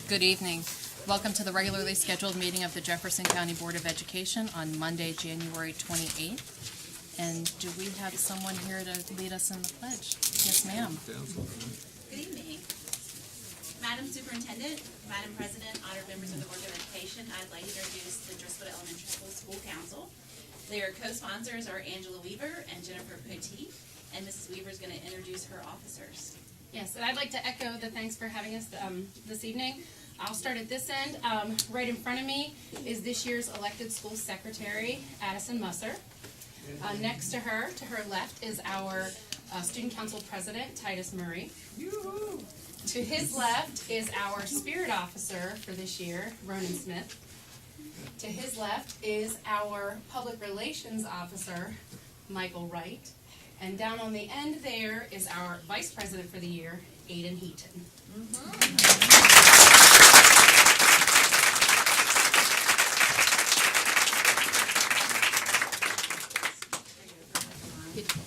Good evening. Welcome to the regularly scheduled meeting of the Jefferson County Board of Education on Monday, January 28th. And do we have someone here to lead us in the pledge? Yes, ma'am. Good evening. Madam Superintendent, Madam President, honored members of the Board of Education, I'd like to introduce the Driscoll Elementary School Council. Their co-sponsors are Angela Weaver and Jennifer Poteet, and Mrs. Weaver is going to introduce her officers. Yes, and I'd like to echo the thanks for having us this evening. I'll start at this end. Right in front of me is this year's elected school secretary, Addison Musser. Next to her left, is our student council president, Titus Murray. Yoo-hoo. To his left is our spirit officer for this year, Ronan Smith. To his left is our public relations officer, Michael Wright. And down on the end there is our vice president for the year, Aiden Heaton.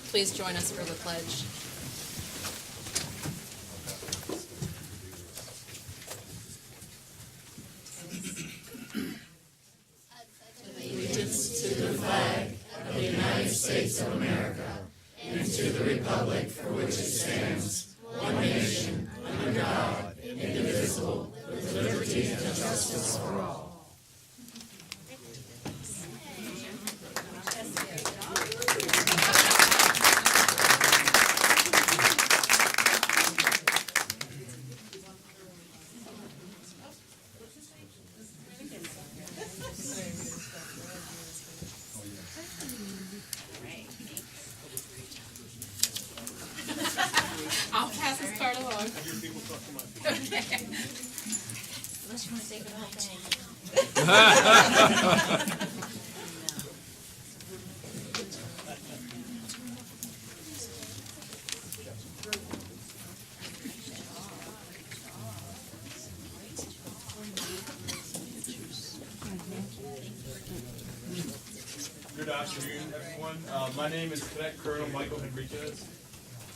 Please join us for the pledge. Allegiance to the flag of the United States of America and to the republic for which it stands, one nation, under God, indivisible, with liberty and justice for all. I'll pass this card along. Okay. Unless you want to take the whole thing. Good afternoon, everyone. My name is Cadet Colonel Michael Henriquez.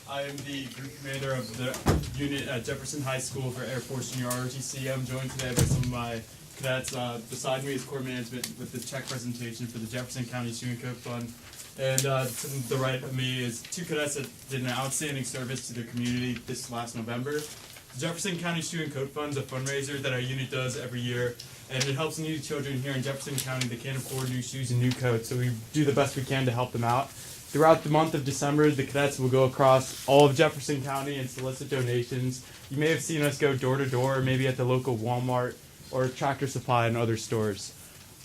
I am the group commander of the unit at Jefferson High School for Air Force Junior ROTC. I'm joined today by some of my cadets. Beside me is Corps Management with the check presentation for the Jefferson County Student Code Fund. And to the right of me is two cadets that did an outstanding service to their community this last November. The Jefferson County Student Code Fund is a fundraiser that our unit does every year, and it helps needy children here in Jefferson County that can't afford new shoes and new coats, so we do the best we can to help them out. Throughout the month of December, the cadets will go across all of Jefferson County and solicit donations. You may have seen us go door to door, maybe at the local Walmart or Tractor Supply and other stores.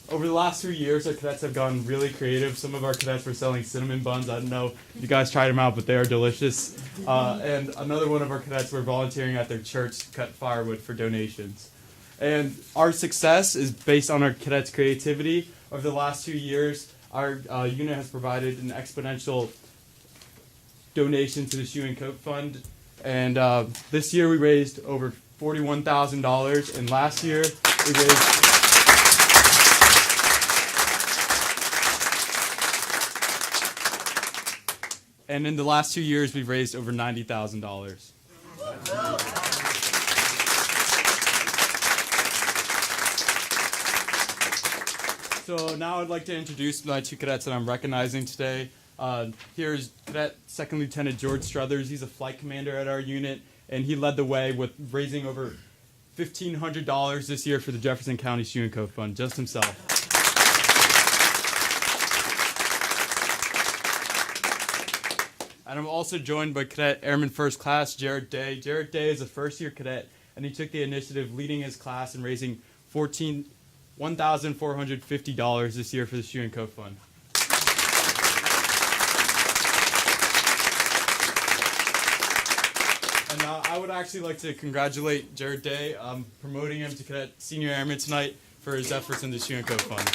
Over the last 2 years, our cadets have gone really creative. Some of our cadets were selling cinnamon buns. I don't know if you guys tried them out, but they are delicious. And another one of our cadets were volunteering at their church to cut firewood for donations. And our success is based on our cadets' creativity. Over the last 2 years, our unit has provided an exponential donation to the Shoe and Coat Fund. And this year we raised over $41,000. And last year we raised... And in the last 2 years we've raised over $90,000. So now I'd like to introduce my two cadets that I'm recognizing today. Here's Cadet Second Lieutenant George Struthers. He's a flight commander at our unit, and he led the way with raising over $1,500 this year for the Jefferson County Student Code Fund, just himself. And I'm also joined by Cadet Airman First Class Jared Day. Jared Day is a first-year cadet, and he took the initiative leading his class and raising $1,450 this year for the Shoe and Coat Fund. And I would actually like to congratulate Jared Day, promoting him to Cadet Senior Airman tonight for his efforts in the Shoe and Coat Fund.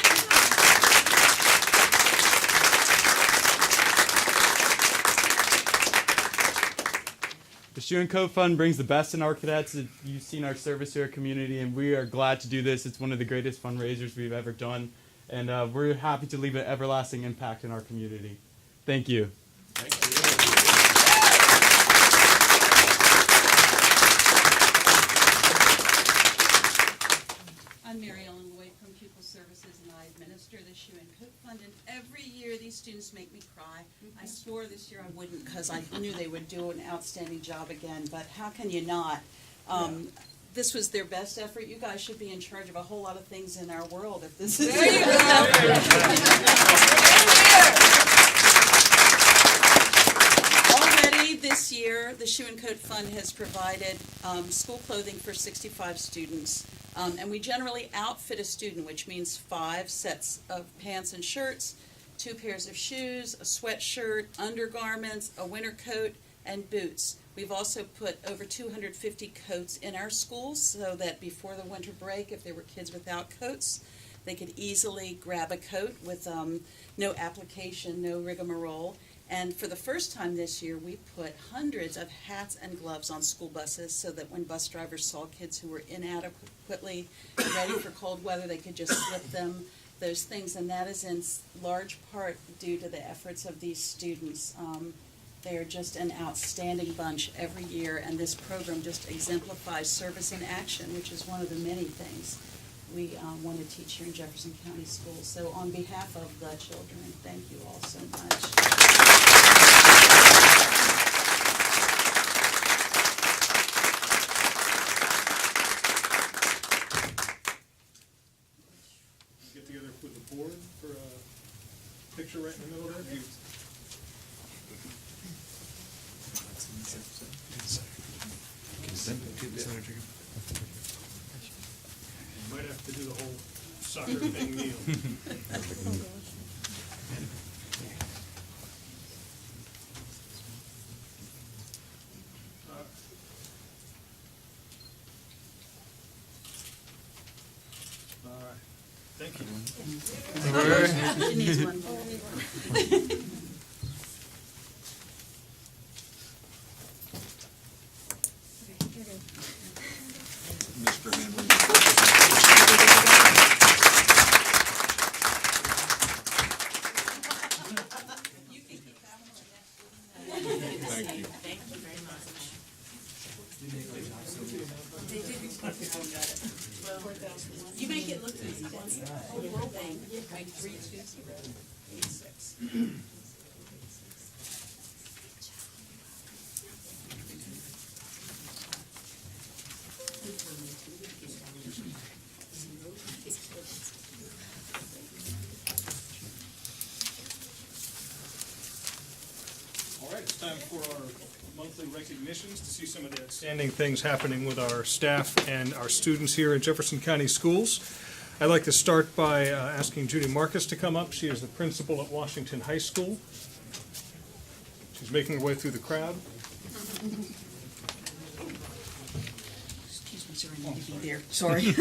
The Shoe and Coat Fund brings the best in our cadets. You've seen our service to our community, and we are glad to do this. It's one of the greatest fundraisers we've ever done, and we're happy to leave an everlasting impact in our community. Thank you. Thank you. I'm Mary Ellen Lloyd from Pupil Services, and I administer the Shoe and Coat Fund. And every year, these students make me cry. I swore this year I wouldn't because I knew they would do an outstanding job again. But how can you not? This was their best effort. You guys should be in charge of a whole lot of things in our world if this is. There you Already this year, the Shoe and Coat Fund has provided school clothing for 65 students. And we generally outfit a student, which means 5 sets of pants and shirts, 2 pairs of shoes, a sweatshirt, undergarments, a winter coat, and boots. We've also put over 250 coats in our schools so that before the winter break, if there were kids without coats, they could easily grab a coat with no application, no rigmarole. And for the first time this year, we put hundreds of hats and gloves on school buses so that when bus drivers saw kids who were inadequately ready for cold weather, they could just slip them those things. And that is in large part due to the efforts of these students. They are just an outstanding bunch every year, and this program just exemplifies service in action, which is one of the many things we want to teach here in Jefferson County Schools. So on behalf of the children, thank you all so much. Get together with the board for a picture right in the middle there. You might have to do the whole soccer thing, Neil. All right. Thank you. She needs one more. Mr. Henry. Thank you. Thank you very much. You make it look easy, that's the whole world thing. 32086. All right, it's time for our monthly recognitions to see some of the outstanding things happening with our staff and our students here in Jefferson County Schools. I'd like to start by asking Judy Marcus to come up. She is the principal at Washington High School. She's making her way through the crowd. Excuse me, sir, I need to be there. Sorry.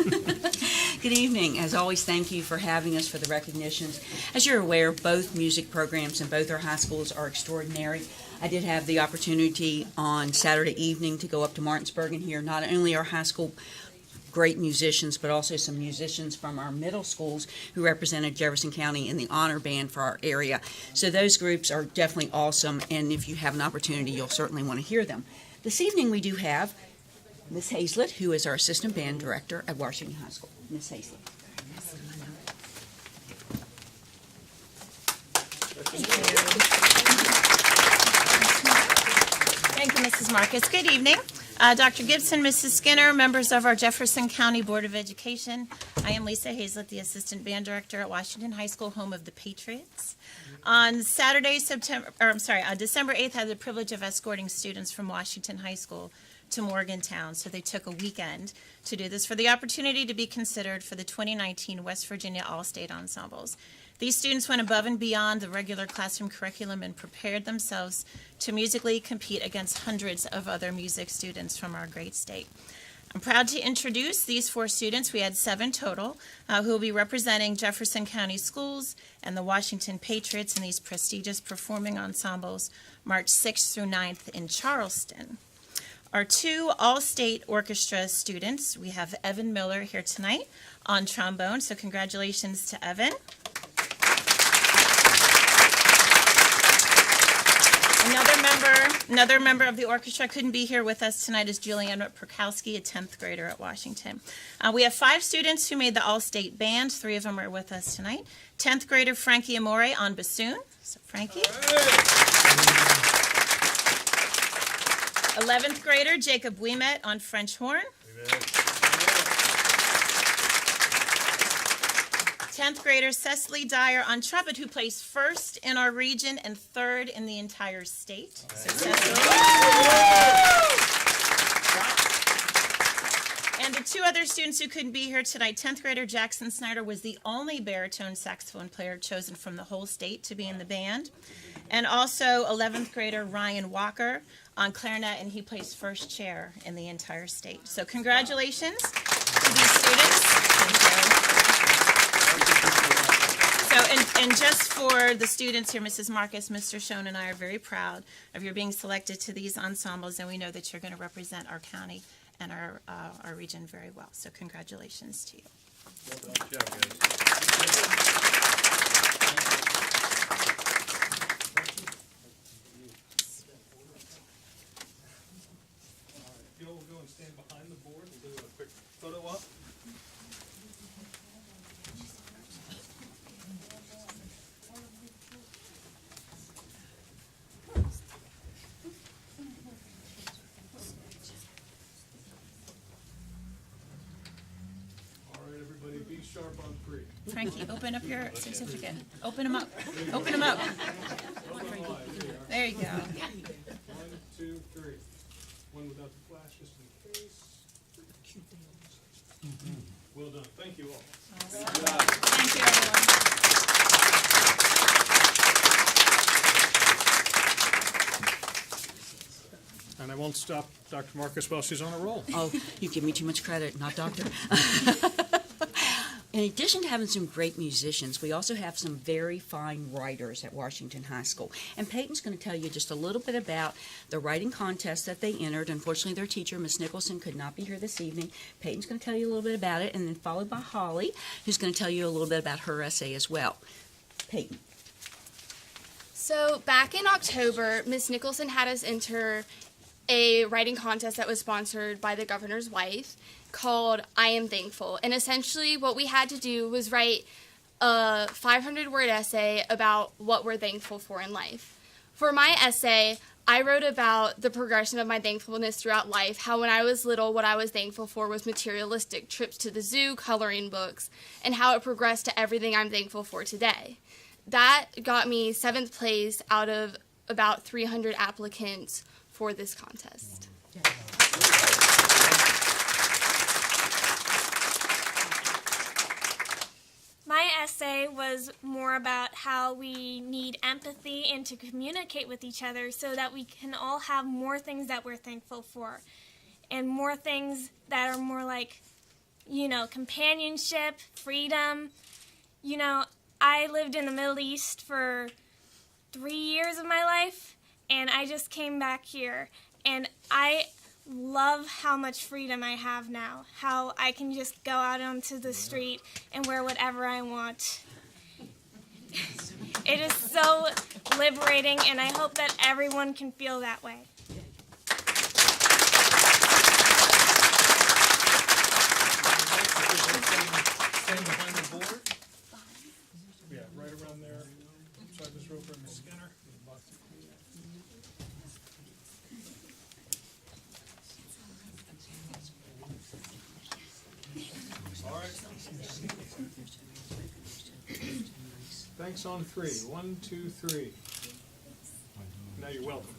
Good evening. As always, thank you for having us for the recognitions. As you're aware, both music programs in both our high schools are extraordinary. I did have the opportunity on Saturday evening to go up to Martinsburg and hear not only our high school great musicians, but also some musicians from our middle schools who represented Jefferson County in the honor band for our area. So those groups are definitely awesome, and if you have an opportunity, you'll certainly want to hear them. This evening we do have Miss Hazlett, who is our assistant band director at Washington High School. Miss Hazlett. Thank you, Mrs. Marcus. Good evening. Dr. Gibson, Mrs. Skinner, members of our Jefferson County Board of Education. I am Lisa Hazlett, the Assistant Band Director at Washington High School, home of the Patriots. On Saturday, December 8th, I had the privilege of escorting students from Washington High School to Morgantown. So they took a weekend to do this for the opportunity to be considered for the 2019 West Virginia All-State Ensembles. These students went above and beyond the regular classroom curriculum and prepared themselves to musically compete against hundreds of other music students from our great state. I'm proud to introduce these 4 students. We had 7 total who will be representing Jefferson County Schools and the Washington Patriots in these prestigious performing ensembles March 6th through 9th in Charleston. Our 2 all-state orchestra students, we have Evan Miller here tonight on trombone, so congratulations to Evan. Another member of the orchestra couldn't be here with us tonight is Juliana Perkowski, a 10th grader at Washington. We have 5 students who made the All-State Band. 3 of them are with us tonight. 10th grader Frankie Amore on bassoon. So Frankie. 11th grader Jacob Ouimet on French horn. 10th grader Cecily Dyer on trumpet, who plays first in our region and third in the entire state. So Cecily. And the 2 other students who couldn't be here tonight, 10th grader Jackson Snyder was the only baritone saxophone player chosen from the whole state to be in the band. And also 11th grader Ryan Walker on clarinet, and he plays first chair in the entire state. So congratulations to these students. Thank you. So, and just for the students here, Mrs. Marcus, Mr. Schoen, and I are very proud of your being selected to these ensembles, and we know that you're going to represent our county and our region very well. So congratulations to you. Well done. Good job, guys. If you'll go and stand behind the board, we'll do a quick photo op. All right, everybody, be sharp on 3. Frankie, open up your certificate. Open them up. Open them up. There you go. 1, 2, 3. One without the flash, just in case. Well done. Thank you all. Thank you, everyone. And I won't stop Dr. Marcus while she's on a roll. Oh, you give me too much credit, not doctor. In addition to having some great musicians, we also have some very fine writers at Washington High School. And Peyton's going to tell you just a little bit about the writing contest that they entered. Unfortunately, their teacher, Miss Nicholson, could not be here this evening. Peyton's going to tell you a little bit about it, and then followed by Holly, who's going to tell you a little bit about her essay as well. Peyton. So back in October, Miss Nicholson had us enter a writing contest that was sponsored by the governor's wife called I Am Thankful. And essentially what we had to do was write a 500-word essay about what we're thankful for in life. For my essay, I wrote about the progression of my thankfulness throughout life, how when I was little, what I was thankful for was materialistic trips to the zoo, coloring books, and how it progressed to everything I'm thankful for today. That got me 7th place out of about 300 applicants for this contest. My essay was more about how we need empathy and to communicate with each other so that we can all have more things that we're thankful for and more things that are more like, companionship, freedom. I lived in the Middle East for 3 years of my life, and I just came back here, and I love how much freedom I have now, how I can just go out onto the street and wear whatever I want. It is so liberating, and I hope that everyone can feel that way. Stand behind the board. Yeah, right around there. Inside this rope for Miss Skinner. All right. Thanks on 3. 1, 2, 3. Now you're welcome.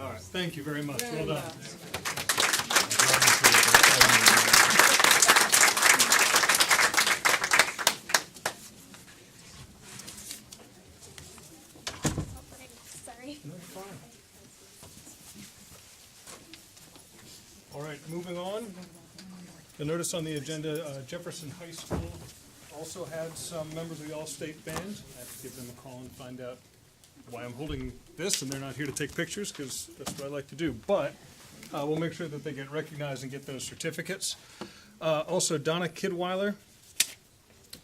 All right. Thank you very much. Well done. Sorry. No, fine. All right, moving on. You'll notice on the agenda, Jefferson High School also had some members of the All-State Band. I have to give them a call and find out why I'm holding this and they're not here to take pictures, because that's what I like to do. But we'll make sure that they get recognized and get those certificates. Also, Donna Kidweiler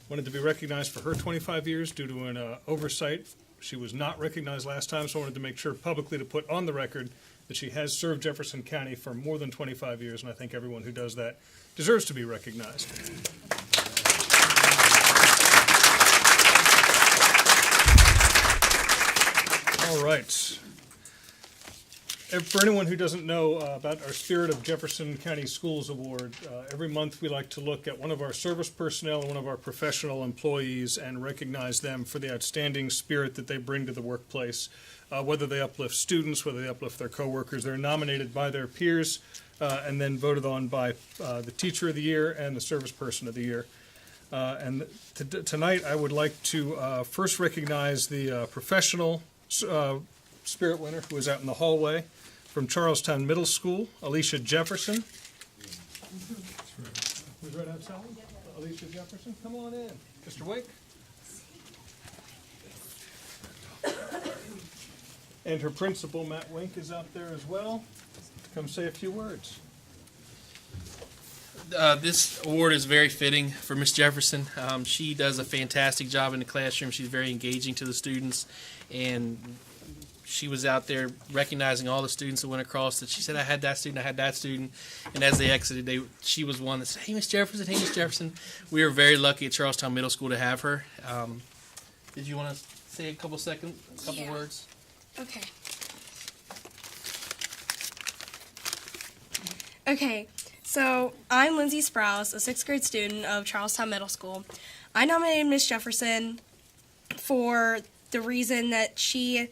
wanted to be recognized for her 25 years due to an oversight. She was not recognized last time, so I wanted to make sure publicly to put on the record that she has served Jefferson County for more than 25 years, and I think everyone who does that deserves to be recognized. All right. For anyone who doesn't know about our Spirit of Jefferson County Schools Award, every month we like to look at one of our service personnel and one of our professional employees and recognize them for the outstanding spirit that they bring to the workplace. Whether they uplift students, whether they uplift their coworkers, they're nominated by their peers and then voted on by the Teacher of the Year and the Service Person of the Year. And tonight I would like to first recognize the professional Spirit winner who is out in the hallway. From Charlestown Middle School, Alicia Jefferson. Who's right outside? Alicia Jefferson, come on in. Mr. Wake. And her principal, Matt Wink, is out there as well. Come say a few words. This award is very fitting for Miss Jefferson. She does a fantastic job in the classroom. She's very engaging to the students, and she was out there recognizing all the students that went across. That she said, "I had that student, I had that student," and as they exited, she was one that said, "Hey, Miss Jefferson, hey, Miss Jefferson." We are very lucky at Charlestown Middle School to have her. Did you want to say a couple words? Okay. Okay, so I'm Lindsay Sprouse, a 6th grade student of Charlestown Middle School. I nominated Miss Jefferson for the reason that she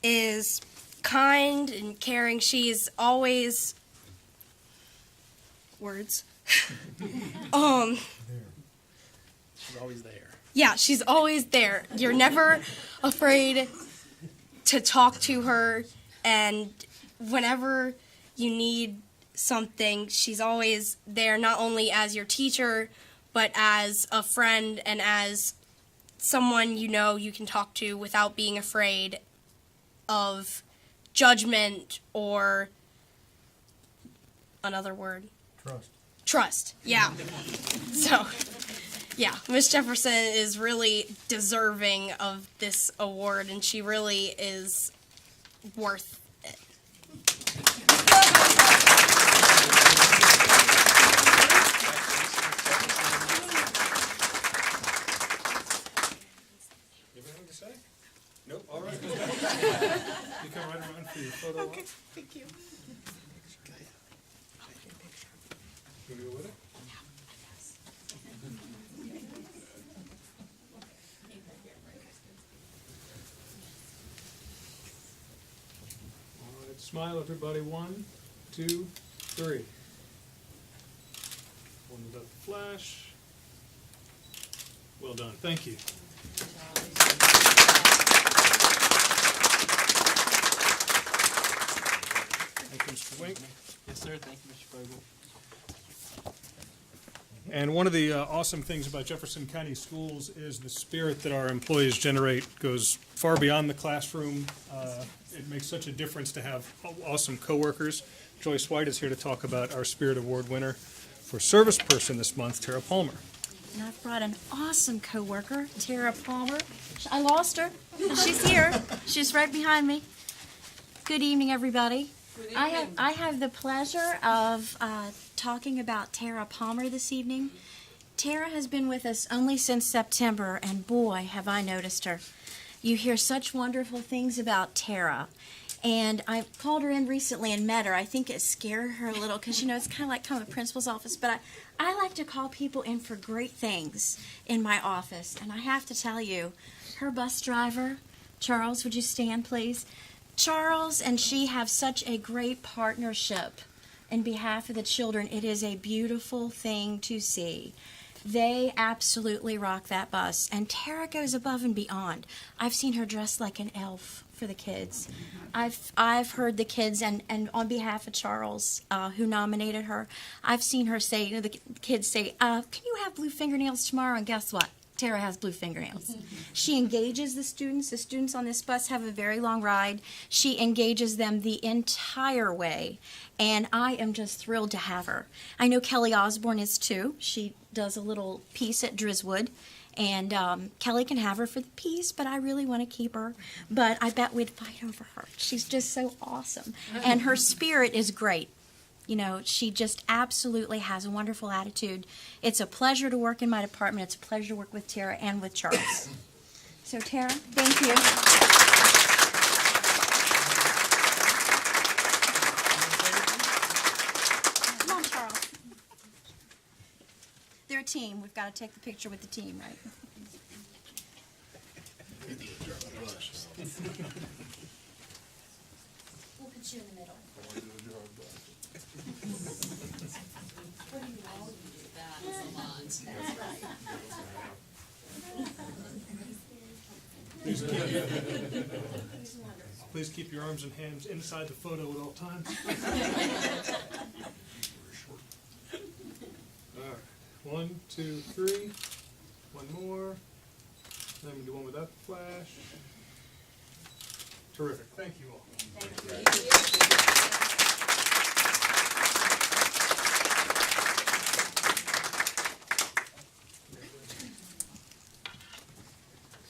is kind and caring. She's always She's always there. Yeah, she's always there. You're never afraid to talk to her, and whenever you need something, she's always there, not only as your teacher, but as a friend and as someone you know you can talk to without being afraid of judgment or another word. Trust, yeah. So, yeah, Miss Jefferson is really deserving of this award, and she really is worth it. You have anything to say? Nope, all right. You come right around for your photo op. Thank you. You go with it? All right, smile, everybody. 1, 2, 3. One without the flash. Well done. Thank you. Thank you, Mr. Wink. Yes, sir. Thank you, Mr. Fogle. And one of the awesome things about Jefferson County Schools is the spirit that our employees generate goes far beyond the classroom. It makes such a difference to have awesome coworkers. Joyce White is here to talk about our Spirit Award winner for Service Person this month, Tara Palmer. And I've brought an awesome coworker, Tara Palmer. I lost her, but she's here. She's right behind me. Good evening, everybody. Good evening. I have the pleasure of talking about Tara Palmer this evening. Tara has been with us only since September, and boy, have I noticed her. You hear such wonderful things about Tara. And I called her in recently and met her. I think it scared her a little because, you know, it's kind of like coming to the principal's office. But I like to call people in for great things in my office. And I have to tell you, her bus driver, Charles, would you stand, please? Charles and she have such a great partnership in behalf of the children. It is a beautiful thing to see. They absolutely rock that bus. And Tara goes above and beyond. I've seen her dressed like an elf for the kids. I've heard the kids, and on behalf of Charles, who nominated her, I've seen her say, you know, the kids say, can you have blue fingernails tomorrow? And guess what? Tara has blue fingernails. She engages the students. The students on this bus have a very long ride. She engages them the entire way, and I am just thrilled to have her. I know Kelly Osborne is too. She does a little piece at Driswood, And Kelly can have her for the piece, but I really want to keep her. But I bet we'd fight over her. She's just so awesome. And her spirit is great. You know, she just absolutely has a wonderful attitude. It's a pleasure to work in my department. It's a pleasure to work with Tara and with Charles. So, Tara, thank you. Come on, Charles. They're a team. We've got to take the picture with the team, right? We'll put you in the middle. Please keep your arms and hands inside the photo at all times. All right. 1, 2, 3. One more. Then we do one without the flash. Terrific. Thank you all.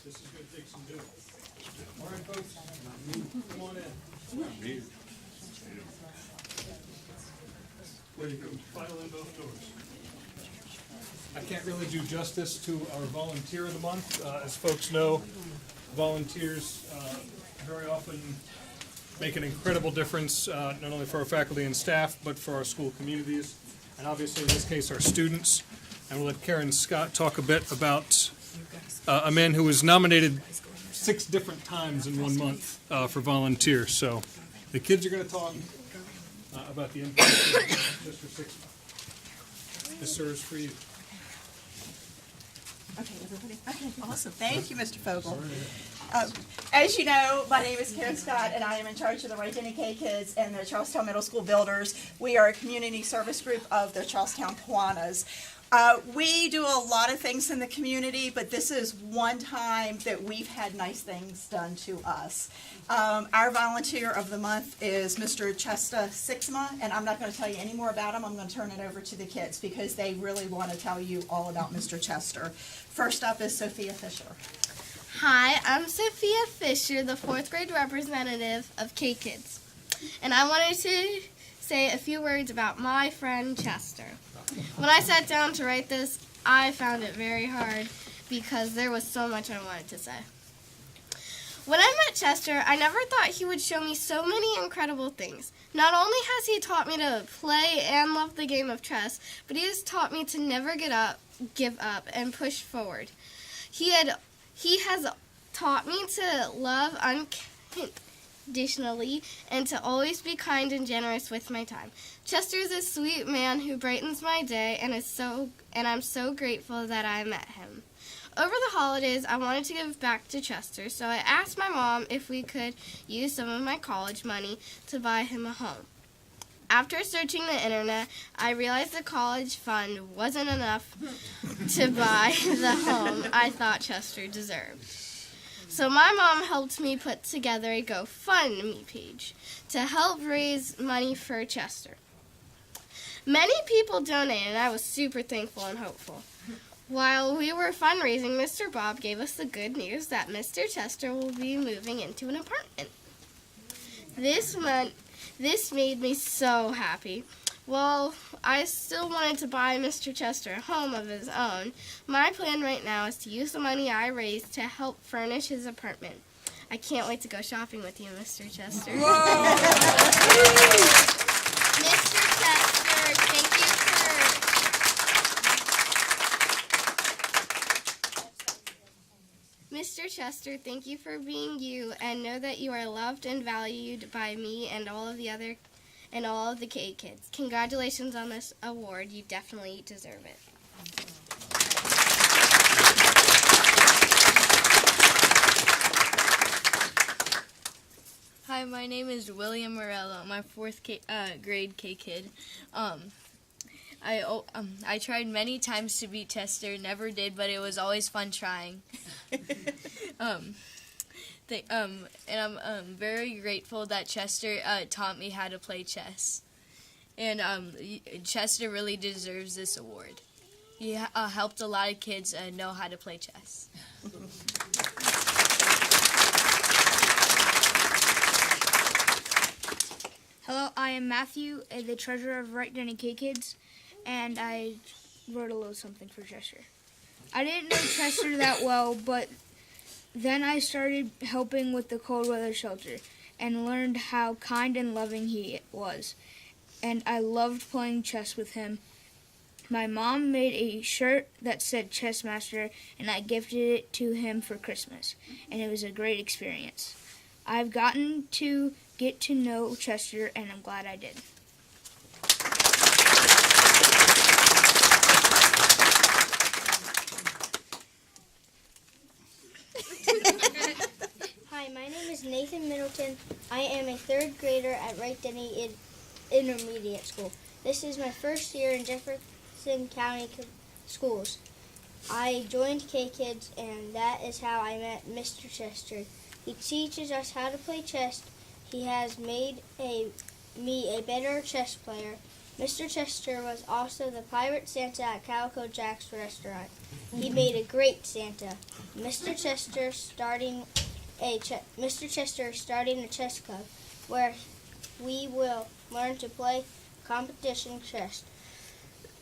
This is going to take some doing. All right, folks. Come on in. Where you go? File in both doors. I can't really do justice to our volunteer of the month. As folks know, volunteers very often make an incredible difference, not only for our faculty and staff, but for our school communities, and obviously in this case our students. And we'll let Karen Scott talk a bit about a man who was nominated 6 different times in 1 month for volunteer. So the kids are going to talk about the impact of just for 6 months. This serves for you. Okay, everybody. Okay, awesome. Thank you, Mr. Fogel. As you know, my name is Karen Scott, and I am in charge of the Right Denny K Kids and the Charlestown Middle School Builders. We are a community service group of the Charlestown Kiwanis. We do a lot of things in the community, but this is one time that we've had nice things done to us. Our volunteer of the month is Mr. Chesta Sixma, and I'm not going to tell you any more about him. I'm going to turn it over to the kids because they really want to tell you all about Mr. Chester. First up is Sophia Fisher. Hi, I'm Sophia Fisher, the 4th grade representative of K-Kids. And I wanted to say a few words about my friend Chester. When I sat down to write this, I found it very hard because there was so much I wanted to say. When I met Chester, I never thought he would show me so many incredible things. Not only has he taught me to play and love the game of chess, but he has taught me to never give up, and push forward. He has taught me to love unconditionally and to always be kind and generous with my time. Chester is a sweet man who brightens my day, and I'm so grateful that I met him. Over the holidays, I wanted to give back to Chester, so I asked my mom if we could use some of my college money to buy him a home. After searching the internet, I realized the college fund wasn't enough to buy the home I thought Chester deserved. So my mom helped me put together a GoFundMe page to help raise money for Chester. Many people donated, and I was super thankful and hopeful. While we were fundraising, Mr. Bob gave us the good news that Mr. Chester will be moving into an apartment. This made me so happy. Well, I still wanted to buy Mr. Chester a home of his own. My plan right now is to use the money I raised to help furnish his apartment. I can't wait to go shopping with you, Mr. Chester. Mr. Chester, thank you Mr. Chester, thank you for being you, and know that you are loved and valued by me and all of the K kids. Congratulations on this award. You definitely deserve it. Hi, my name is William Morello. I'm my 4th grade K kid. I tried many times to beat Chester, never did, but it was always fun trying. And I'm very grateful that Chester taught me how to play chess. And Chester really deserves this award. He helped a lot of kids know how to play chess. Hello, I am Matthew, the treasurer of Right Denny K-Kids, and I wrote a little something for Chester. I didn't know Chester that well, but then I started helping with the cold weather shelter and learned how kind and loving he was, and I loved playing chess with him. My mom made a shirt that said Chess Master, and I gifted it to him for Christmas, and it was a great experience. I've gotten to get to know Chester, and I'm glad I did. Hi, my name is Nathan Middleton. I am a third grader at Wright Denny Intermediate School. This is my first year in Jefferson County Schools. I joined K-Kids, and that is how I met Mr. Chester. He teaches us how to play chess. He has made me a better chess player. Mr. Chester was also the pirate Santa at Calico Jack's restaurant. He made a great Santa. Mr. Chester starting a chess club where we will learn to play competition chess.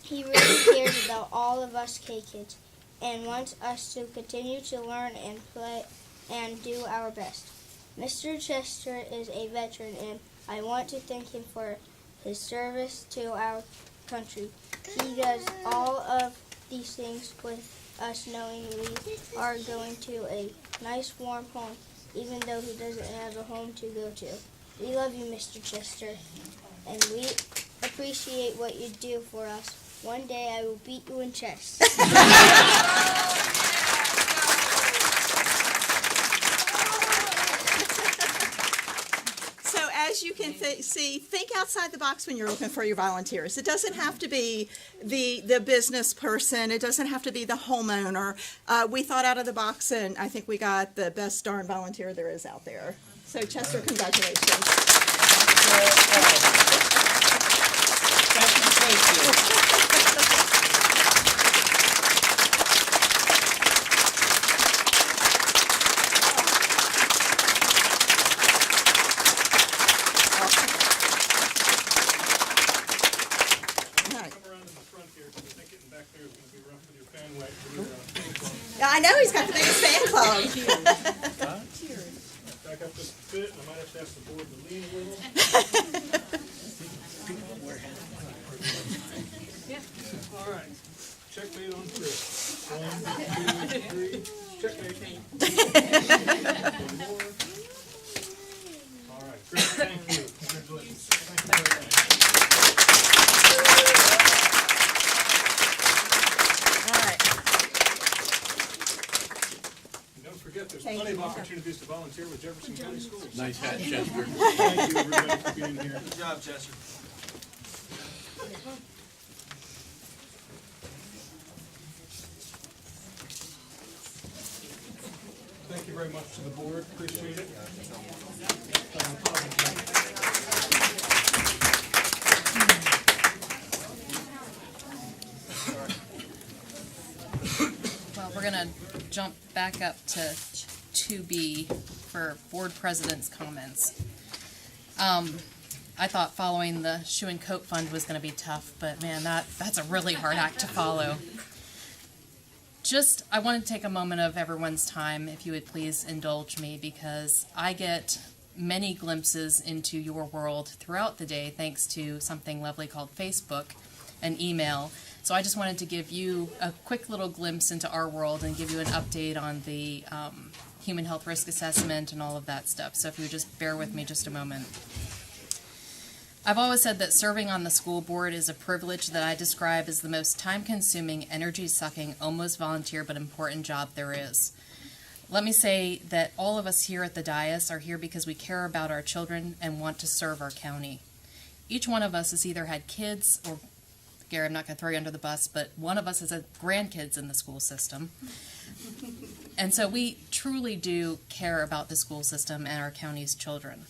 He really cares about all of us K-Kids and wants us to continue to learn and play and do our best. Mr. Chester is a veteran, and I want to thank him for his service to our country. He does all of these things with us knowing we are going to a nice warm home, even though he doesn't have a home to go to. We love you, Mr. Chester, and we appreciate what you do for us. One day I will beat you in chess. So as you can see, think outside the box when you're looking for your volunteers. It doesn't have to be the business person. It doesn't have to be the homeowner. We thought out of the box, and I think we got the best darn volunteer there is out there. So Chester, congratulations. I know he's got the biggest fan club. Back up just a bit, and I might have to ask the board to lean a little. All right, checkmate on three. 1, 2, 3, checkmate. One more. All right, great, thank you. Congratulations. Thank you very much. Forget there's plenty of opportunities to volunteer with Jefferson County Schools. Nice hat, Chester. Thank you, everybody, for being here. Good job, Chester. Thank you very much to the board. Appreciate it. Well, we're gonna jump back up to 2B for board president's comments. I thought following the shoe and coat fund was gonna be tough, but man, that's a really hard act to follow. I want to take a moment of everyone's time, if you would please indulge me, because I get many glimpses into your world throughout the day thanks to something lovely called Facebook and email. So I just wanted to give you a quick little glimpse into our world and give you an update on the human health risk assessment and all of that stuff. So if you would just bear with me just a moment. I've always said that serving on the school board is a privilege that I describe as the most time-consuming, energy-sucking, almost volunteer but important job there is. Let me say that all of us here at the dais are here because we care about our children and want to serve our county. Each one of us has either had kids or, Gary, I'm not going to throw you under the bus, but one of us has grandkids in the school system. And so we truly do care about the school system and our county's children.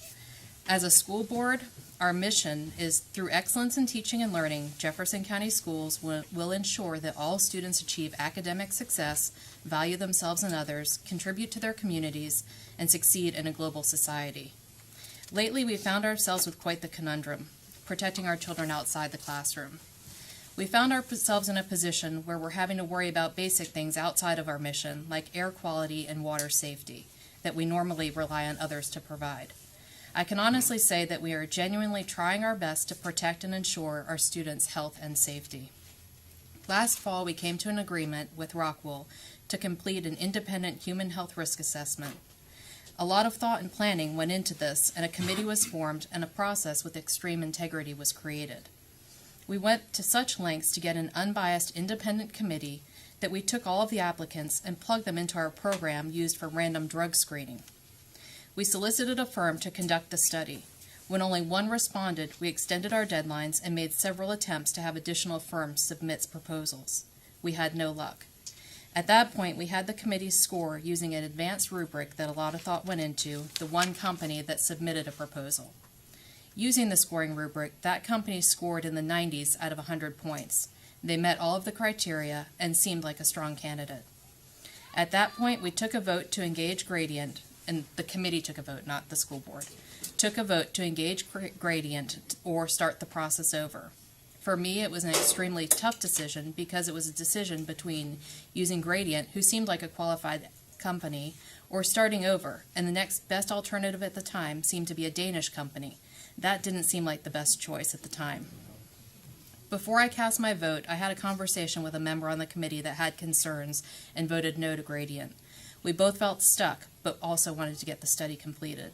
As a school board, Our mission is, through excellence in teaching and learning, Jefferson County Schools will ensure that all students achieve academic success, value themselves and others, contribute to their communities, and succeed in a global society. Lately, we found ourselves with quite the conundrum, protecting our children outside the classroom. We found ourselves in a position where we're having to worry about basic things outside of our mission, like air quality and water safety, that we normally rely on others to provide. I can honestly say that we are genuinely trying our best to protect and ensure our students' health and safety. Last fall, we came to an agreement with Rockwool to complete an independent human health risk assessment. A lot of thought and planning went into this, and a committee was formed and a process with extreme integrity was created. We went to such lengths to get an unbiased independent committee that we took all of the applicants and plugged them into our program used for random drug screening. We solicited a firm to conduct the study. When only one responded, we extended our deadlines and made several attempts to have additional firms submit proposals. We had no luck. At that point, we had the committee score using an advanced rubric that a lot of thought went into the one company that submitted a proposal. Using the scoring rubric, that company scored in the 90s out of 100 points. They met all of the criteria and seemed like a strong candidate. At that point, we took a vote to engage Gradient, and the committee took a vote, not the school board, took a vote to engage Gradient or start the process over. For me, it was an extremely tough decision because it was a decision between using Gradient, who seemed like a qualified company, or starting over, and the next best alternative at the time seemed to be a Danish company. That didn't seem like the best choice at the time. Before I cast my vote, I had a conversation with a member on the committee that had concerns and voted no to Gradient. We both felt stuck, but also wanted to get the study completed.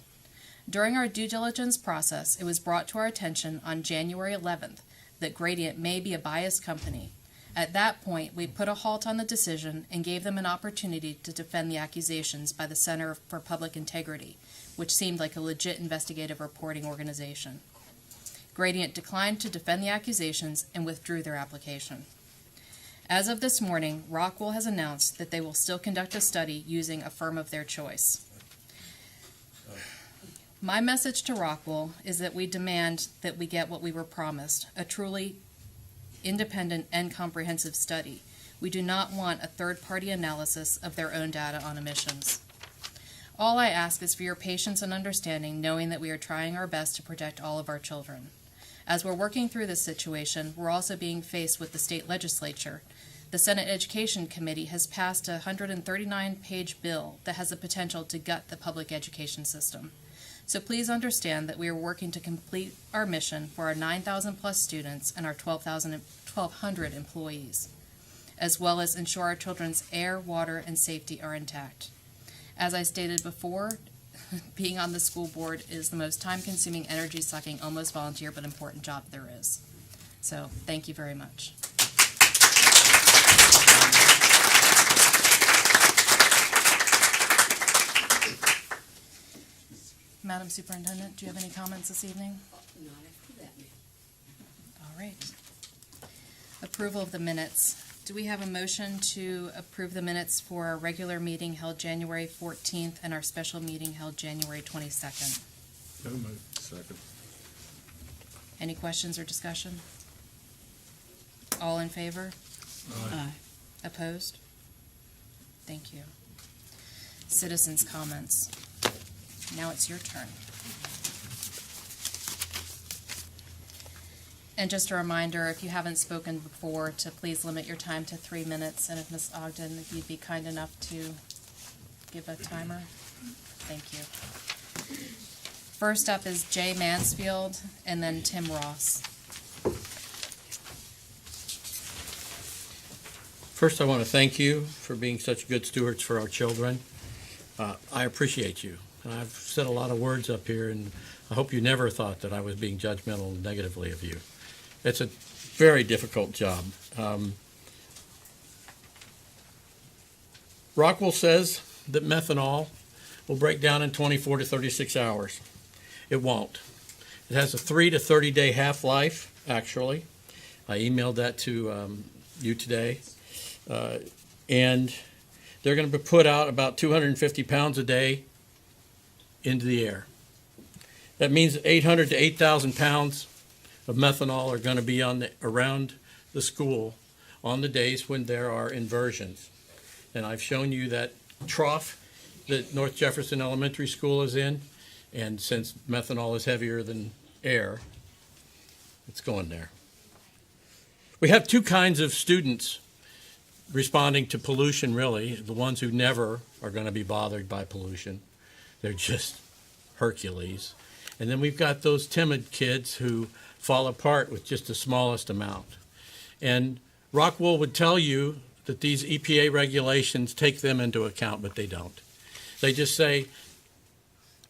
During our due diligence process, it was brought to our attention on January 11th that Gradient may be a biased company. At that point, we put a halt on the decision and gave them an opportunity to defend the accusations by the Center for Public Integrity, which seemed like a legit investigative reporting organization. Gradient declined to defend the accusations and withdrew their application. As of this morning, Rockwool has announced that they will still conduct a study using a firm of their choice. My message to Rockwool is that we demand that we get what we were promised, a truly independent and comprehensive study. We do not want a third-party analysis of their own data on emissions. All I ask is for your patience and understanding, knowing that we are trying our best to protect all of our children. As we're working through this situation, we're also being faced with the state legislature. The Senate Education Committee has passed a 139-page bill that has the potential to gut the public education system. So please understand that we are working to complete our mission for our 9,000 plus students and our 1,200 employees, as well as ensure our children's air, water, and safety are intact. As I stated before, being on the school board is the most time-consuming, energy-sucking, almost volunteer but important job there is. So thank you very much. Madam Superintendent, do you have any comments this evening? Not after that, ma'am. All right. Approval of the minutes. Do we have a motion to approve the minutes for our regular meeting held January 14th and our special meeting held January 22nd? So moved. Second. Any questions or discussion? All in favor? Aye. Opposed? Thank you. Citizens' comments. Now it's your turn. And just a reminder, if you haven't spoken before, to please limit your time to 3 minutes. And if Ms. Ogden, if you'd be kind enough to give a timer. Thank you. First up is Jay Mansfield and then Tim Ross. First, I want to thank you for being such good stewards for our children. I appreciate you. And I've said a lot of words up here, and I hope you never thought that I was being judgmental negatively of you. It's a very difficult job. Rockwool says that methanol will break down in 24 to 36 hours. It won't. It has a 3 to 30 day half-life, actually. I emailed that to you today. And they're going to put out about 250 pounds a day into the air. That means 800 to 8,000 pounds of methanol are going to be around the school on the days when there are inversions. And I've shown you that trough that North Jefferson Elementary School is in, and since methanol is heavier than air, it's going there. We have two kinds of students responding to pollution, really. The ones who never are going to be bothered by pollution. They're just Hercules. And then we've got those timid kids who fall apart with just the smallest amount. And Rockwool would tell you that these EPA regulations take them into account, but they don't. They just say,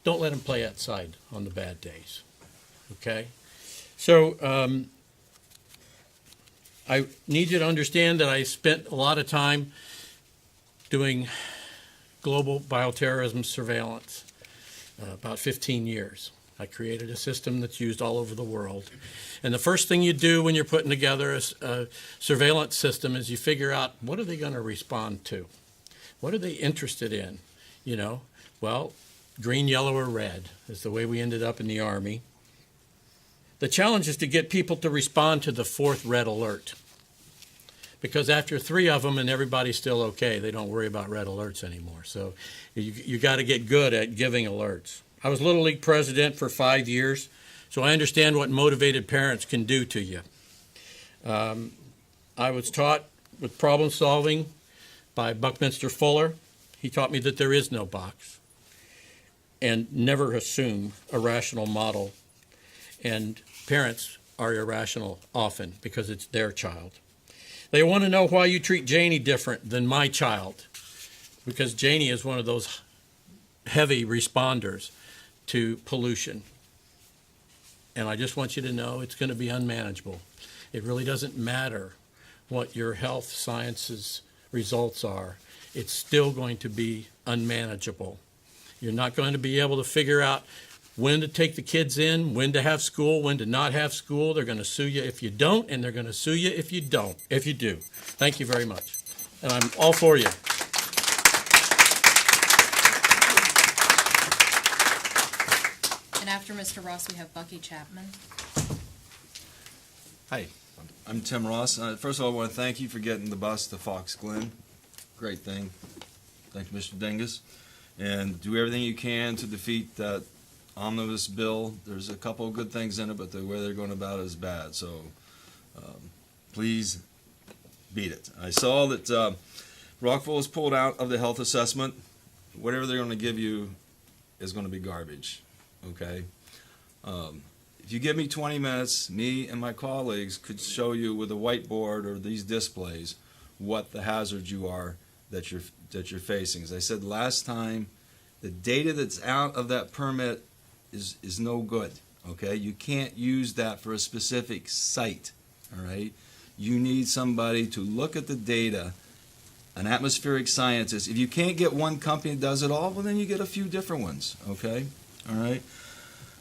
don't let them play outside on the bad days, okay? So I need you to understand that I spent a lot of time doing global bioterrorism surveillance, about 15 years. I created a system that's used all over the world. And the first thing you do when you're putting together a surveillance system is you figure out, what are they going to respond to? What are they interested in? You know, well, green, yellow, or red is the way we ended up in the Army. The challenge is to get people to respond to the fourth red alert. Because after 3 of them and everybody's still okay, they don't worry about red alerts anymore. So you got to get good at giving alerts. I was Little League president for 5 years, so I understand what motivated parents can do to you. I was taught with problem solving by Buckminster Fuller. He taught me that there is no box, and never assume a rational model. And parents are irrational often because it's their child. They want to know why you treat Janie different than my child, because Janie is one of those heavy responders to pollution. And I just want you to know it's going to be unmanageable. It really doesn't matter what your health sciences results are. It's still going to be unmanageable. You're not going to be able to figure out when to take the kids in, when to have school, when to not have school. They're going to sue you if you don't, and they're going to sue you if you don't, if you do. Thank you very much. And I'm all for you. And after Mr. Ross, we have Bucky Chapman. Hi, I'm Tim Ross. First of all, I want to thank you for getting the bus to Fox Glen. Great thing. Thank you, Mr. Dingus. And do everything you can to defeat that omnibus bill. There's a couple of good things in it, but the way they're going about it is bad. So please beat it. I saw that Rockville was pulled out of the health assessment. Whatever they're going to give you is going to be garbage. Okay? If you give me 20 minutes, me and my colleagues could show you with a whiteboard or these displays what the hazards you are that you're facing. As I said last time, the data that's out of that permit is no good. Okay? You can't use that for a specific site. All right? You need somebody to look at the data, an atmospheric scientist. If you can't get one company that does it all, well, then you get a few different ones. Okay? All right?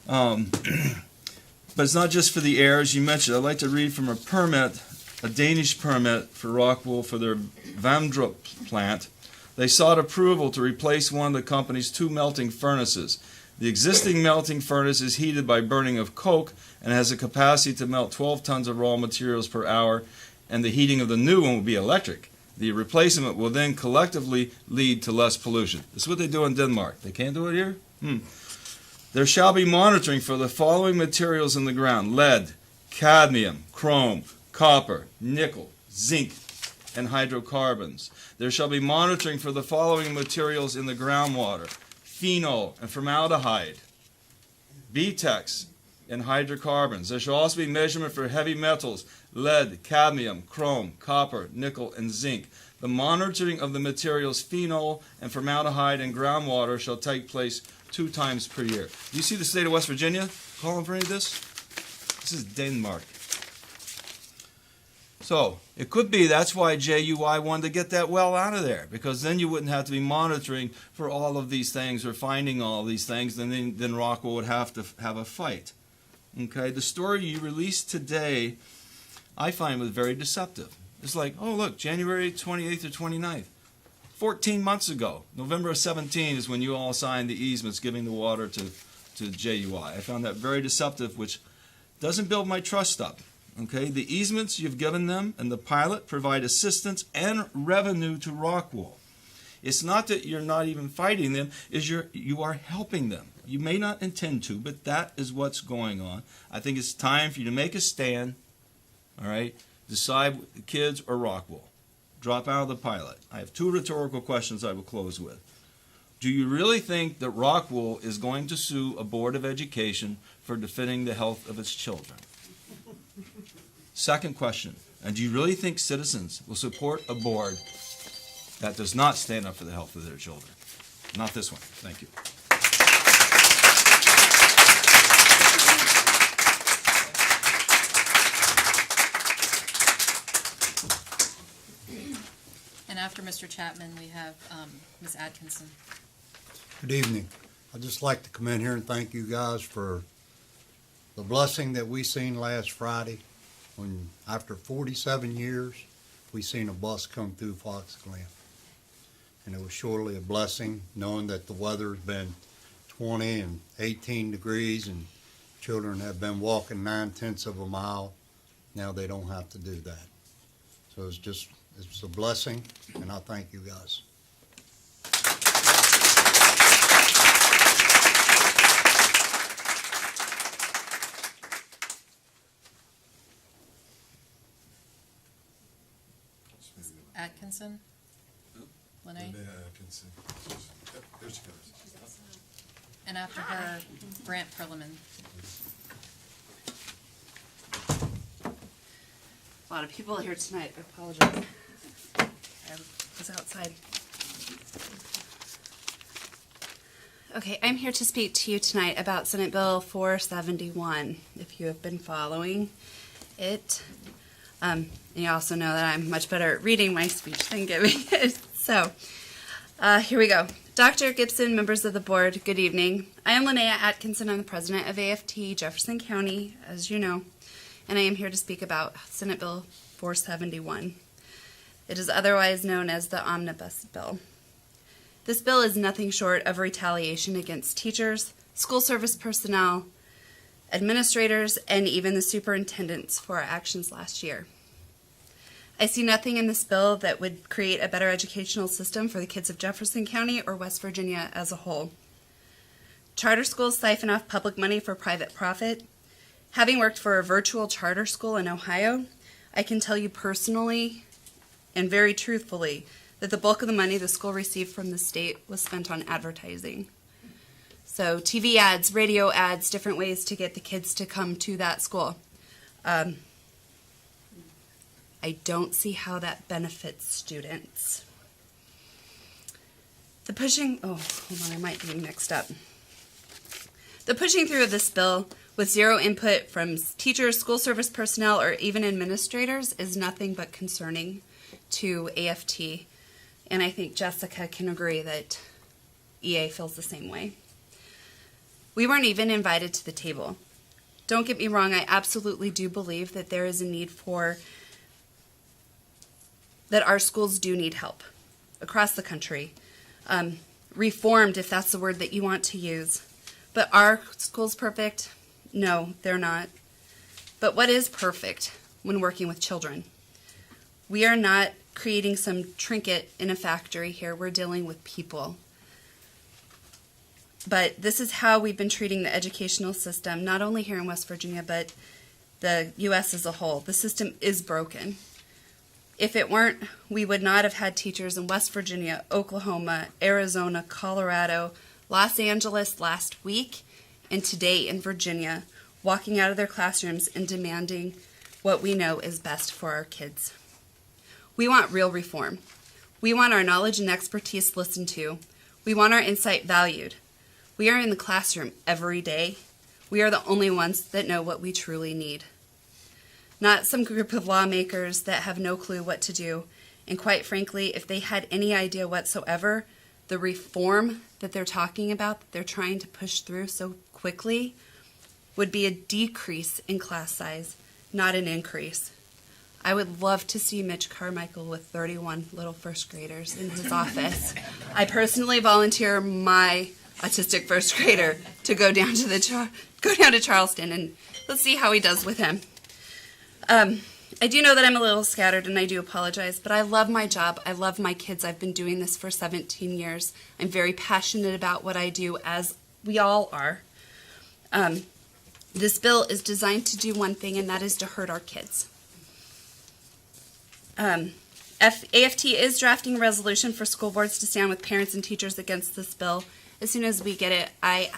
But it's not just for the air, as you mentioned. I'd like to read from a permit, a Danish permit for Rockwool for their Vamdrup plant. They sought approval to replace one of the company's 2 melting furnaces. The existing melting furnace is heated by burning of coke and has a capacity to melt 12 tons of raw materials per hour, and the heating of the new one will be electric. The replacement will then collectively lead to less pollution. This is what they do in Denmark. They can't do it here? There shall be monitoring for the following materials in the ground: lead, cadmium, chrome, copper, nickel, zinc, and hydrocarbons. There shall be monitoring for the following materials in the groundwater: phenol and formaldehyde, VTEX, and hydrocarbons. There shall also be measurement for heavy metals: lead, cadmium, chrome, copper, nickel, and zinc. The monitoring of the materials phenol and formaldehyde in groundwater shall take place 2 times per year. Do you see the state of West Virginia calling for any of this? This is Denmark. So it could be that's why JUI wanted to get that well out of there, because then you wouldn't have to be monitoring for all of these things or finding all of these things, and then Rockwell would have to have a fight. Okay, the story you released today, I find was very deceptive. It's like, oh look, January 28th or 29th. 14 months ago, November of 17 is when you all signed the easements giving the water to to JUI. I found that very deceptive, which doesn't build my trust up. Okay, the easements you've given them and the pilot provide assistance and revenue to Rockwool. It's not that you're not even fighting them, you are helping them. You may not intend to, but that is what's going on. I think it's time for you to make a stand, all right? Decide kids or Rockwool. Drop out of the pilot. I have 2 rhetorical questions I will close with. Do you really think that Rockwool is going to sue a board of education for defending the health of its children? Second question, and do you really think citizens will support a board that does not stand up for the health of their children? Not this one. Thank you. And after Mr. Chapman, we have Ms. Atkinson. Good evening. I'd just like to come in here and thank you guys for the blessing that we seen last Friday when, after 47 years, we seen a bus come through Fox Glen. And it was surely a blessing knowing that the weather's been 20 and 18 degrees and children have been walking 9/10 of a mile. Now they don't have to do that. So it's a blessing, and I thank you guys. Atkinson? Lene? Atkinson. There she goes. And after her, Grant Perliman. A lot of people here tonight. I apologize. I was outside. Okay, I'm here to speak to you tonight about Senate Bill 471, if you have been following it. You also know that I'm much better at reading my speech than giving it. So, here we go. Dr. Gibson, members of the board, good evening. I am Linnea Atkinson. I'm the president of AFT Jefferson County, as you know, and I am here to speak about Senate Bill 471. It is otherwise known as the Omnibus Bill. This bill is nothing short of retaliation against teachers, school service personnel, administrators, and even the superintendents for our actions last year. I see nothing in this bill that would create a better educational system for the kids of Jefferson County or West Virginia as a whole. Charter schools siphon off public money for private profit. Having worked for a virtual charter school in Ohio, I can tell you personally and very truthfully that the bulk of the money the school received from the state was spent on advertising. So TV ads, radio ads, different ways to get the kids to come to that school. I don't see how that benefits students. The pushing through of this bill with zero input from teachers, school service personnel, or even administrators is nothing but concerning to AFT. And I think Jessica can agree that EA feels the same way. We weren't even invited to the table. Don't get me wrong, I absolutely do believe that there is a need that our schools do need help across the country. Reformed, if that's the word that you want to use. But are schools perfect? No, they're not. But what is perfect when working with children? We are not creating some trinket in a factory here. We're dealing with people. But this is how we've been treating the educational system, not only here in West Virginia, but the U.S. as a whole. The system is broken. If it weren't, we would not have had teachers in West Virginia, Oklahoma, Arizona, Colorado, Los Angeles last week, and today in Virginia, walking out of their classrooms and demanding what we know is best for our kids. We want real reform. We want our knowledge and expertise listened to. We want our insight valued. We are in the classroom every day. We are the only ones that know what we truly need. Not some group of lawmakers that have no clue what to do. And quite frankly, if they had any idea whatsoever, the reform that they're talking about, that they're trying to push through so quickly, would be a decrease in class size, not an increase. I would love to see Mitch Carmichael with 31 little first graders in his office. I personally volunteer my autistic first grader to go down to Charleston, and let's see how he does with him. I do know that I'm a little scattered, and I do apologize, but I love my job. I love my kids. I've been doing this for 17 years. I'm very passionate about what I do, as we all are. This bill is designed to do one thing, and that is to hurt our kids. AFT is drafting a resolution for school boards to stand with parents and teachers against this bill. As soon as we get it, I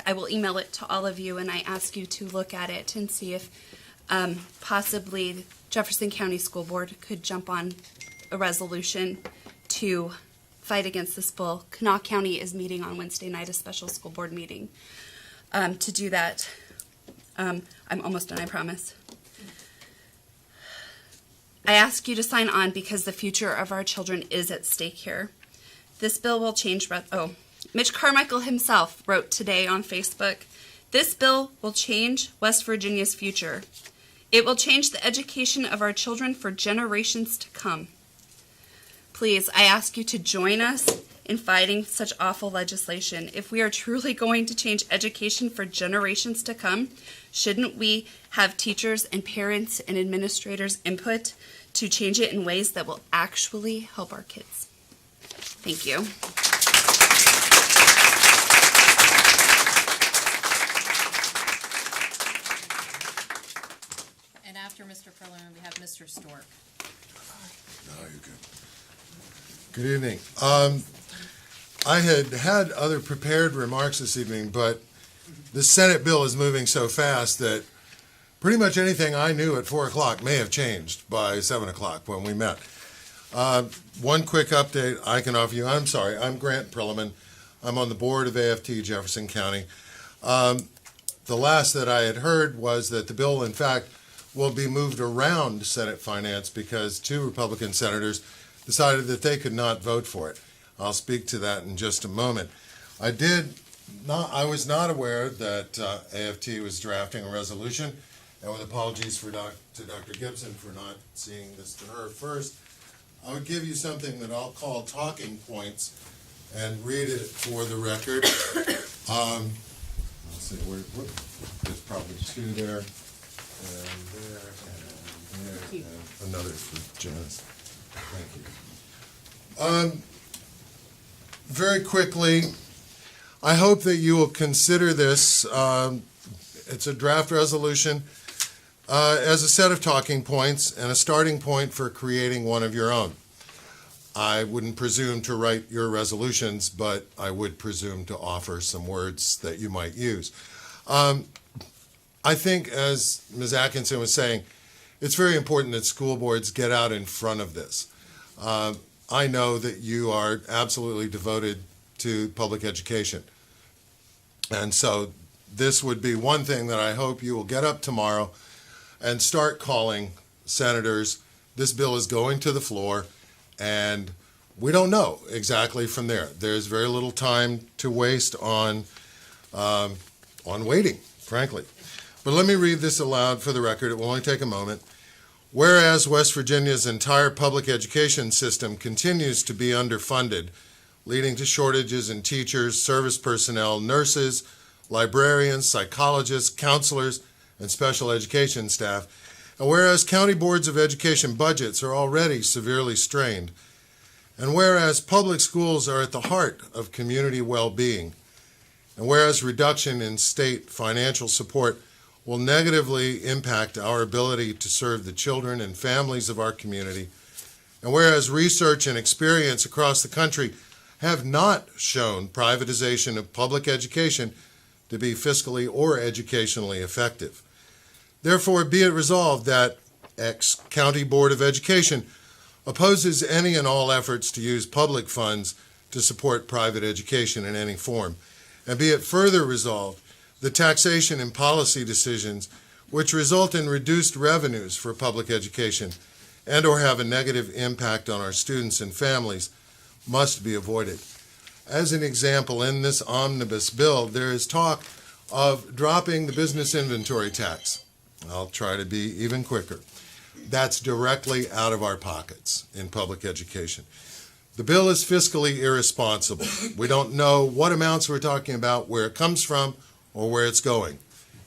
will email it to all of you, and I ask you to look at it and see if possibly Jefferson County School Board could jump on a resolution to fight against this bill. Kanawha County is meeting on Wednesday night, a special school board meeting, to do that. I'm almost done, I promise. I ask you to sign on because the future of our children is at stake here. This bill will change. Mitch Carmichael himself wrote today on Facebook, "This bill will change West Virginia's future. It will change the education of our children for generations to come." Please, I ask you to join us in fighting such awful legislation. If we are truly going to change education for generations to come, shouldn't we have teachers and parents and administrators input to change it in ways that will actually help our kids? Thank you. And after Mr. Perlman, we have Mr. Stork. No, you're good. Good evening. I had other prepared remarks this evening, but the Senate bill is moving so fast that pretty much anything I knew at 4 o'clock may have changed by 7 o'clock when we met. One quick update I can offer you. I'm sorry, I'm Grant Perlman. I'm on the board of AFT Jefferson County. The last that I had heard was that the bill, in fact, will be moved around Senate Finance because 2 Republican senators decided that they could not vote for it. I'll speak to that in just a moment. I was not aware that AFT was drafting a resolution, and with apologies to Dr. Gibson for not seeing this to her first, I would give you something that I'll call talking points and read it for the record. Let's see, there's probably 2 there, and there, and another for Janice. Thank you. Very quickly, I hope that you will consider this, it's a draft resolution, as a set of talking points and a starting point for creating one of your own. I wouldn't presume to write your resolutions, but I would presume to offer some words that you might use. I think, as Ms. Atkinson was saying, it's very important that school boards get out in front of this. I know that you are absolutely devoted to public education. And so this would be one thing that I hope you will get up tomorrow and start calling senators. This bill is going to the floor, and we don't know exactly from there. There's very little time to waste on waiting, frankly. But let me read this aloud for the record. It will only take a moment. Whereas West Virginia's entire public education system continues to be underfunded, leading to shortages in teachers, service personnel, nurses, librarians, psychologists, counselors, and special education staff, and whereas county boards of education budgets are already severely strained, and whereas public schools are at the heart of community well-being, and whereas reduction in state financial support will negatively impact our ability to serve the children and families of our community, and whereas research and experience across the country have not shown privatization of public education to be fiscally or educationally effective. Therefore, be it resolved that X County Board of Education opposes any and all efforts to use public funds to support private education in any form, and be it further resolved the taxation and policy decisions which result in reduced revenues for public education and or have a negative impact on our students and families must be avoided. As an example, in this omnibus bill, there is talk of dropping the business inventory tax. I'll try to be even quicker. That's directly out of our pockets in public education. The bill is fiscally irresponsible. We don't know what amounts we're talking about, where it comes from, or where it's going.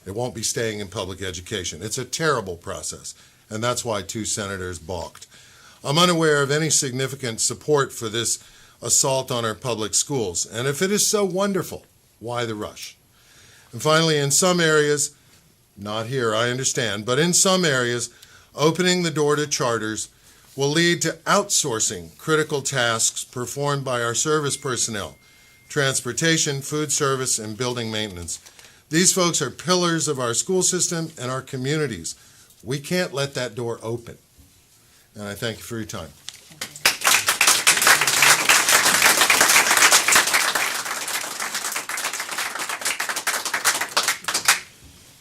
It won't be staying in public education. It's a terrible process, and that's why 2 senators balked. I'm unaware of any significant support for this assault on our public schools, and if it is so wonderful, why the rush? And finally, in some areas, not here, I understand, but in some areas, opening the door to charters will lead to outsourcing critical tasks performed by our service personnel, transportation, food service, and building maintenance. These folks are pillars of our school system and our communities. We can't let that door open. And I thank you for your time.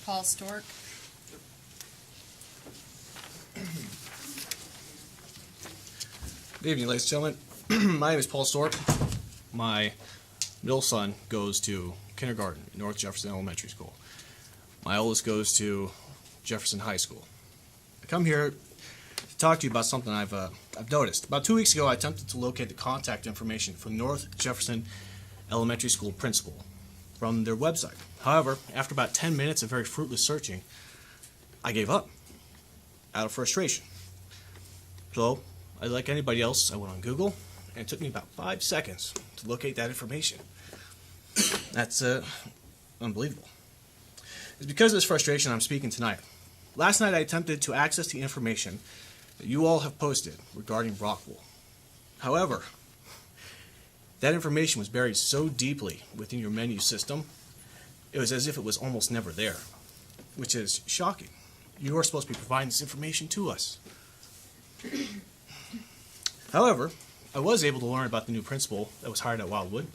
Paul Stork. Good evening, ladies and gentlemen. My name is Paul Stork. My middle son goes to kindergarten at North Jefferson Elementary School. My oldest goes to Jefferson High School. I come here to talk to you about something I've noticed. About 2 weeks ago, I attempted to locate the contact information for North Jefferson Elementary School principal from their website. However, after about 10 minutes of very fruitless searching, I gave up out of frustration. So, like anybody else, I went on Google, and it took me about 5 seconds to locate that information. That's unbelievable. It's because of this frustration I'm speaking tonight. Last night I attempted to access the information that you all have posted regarding Rockwool. However, that information was buried so deeply within your menu system, it was as if it was almost never there, which is shocking. You are supposed to be providing this information to us. However, I was able to learn about the new principal that was hired at Wildwood,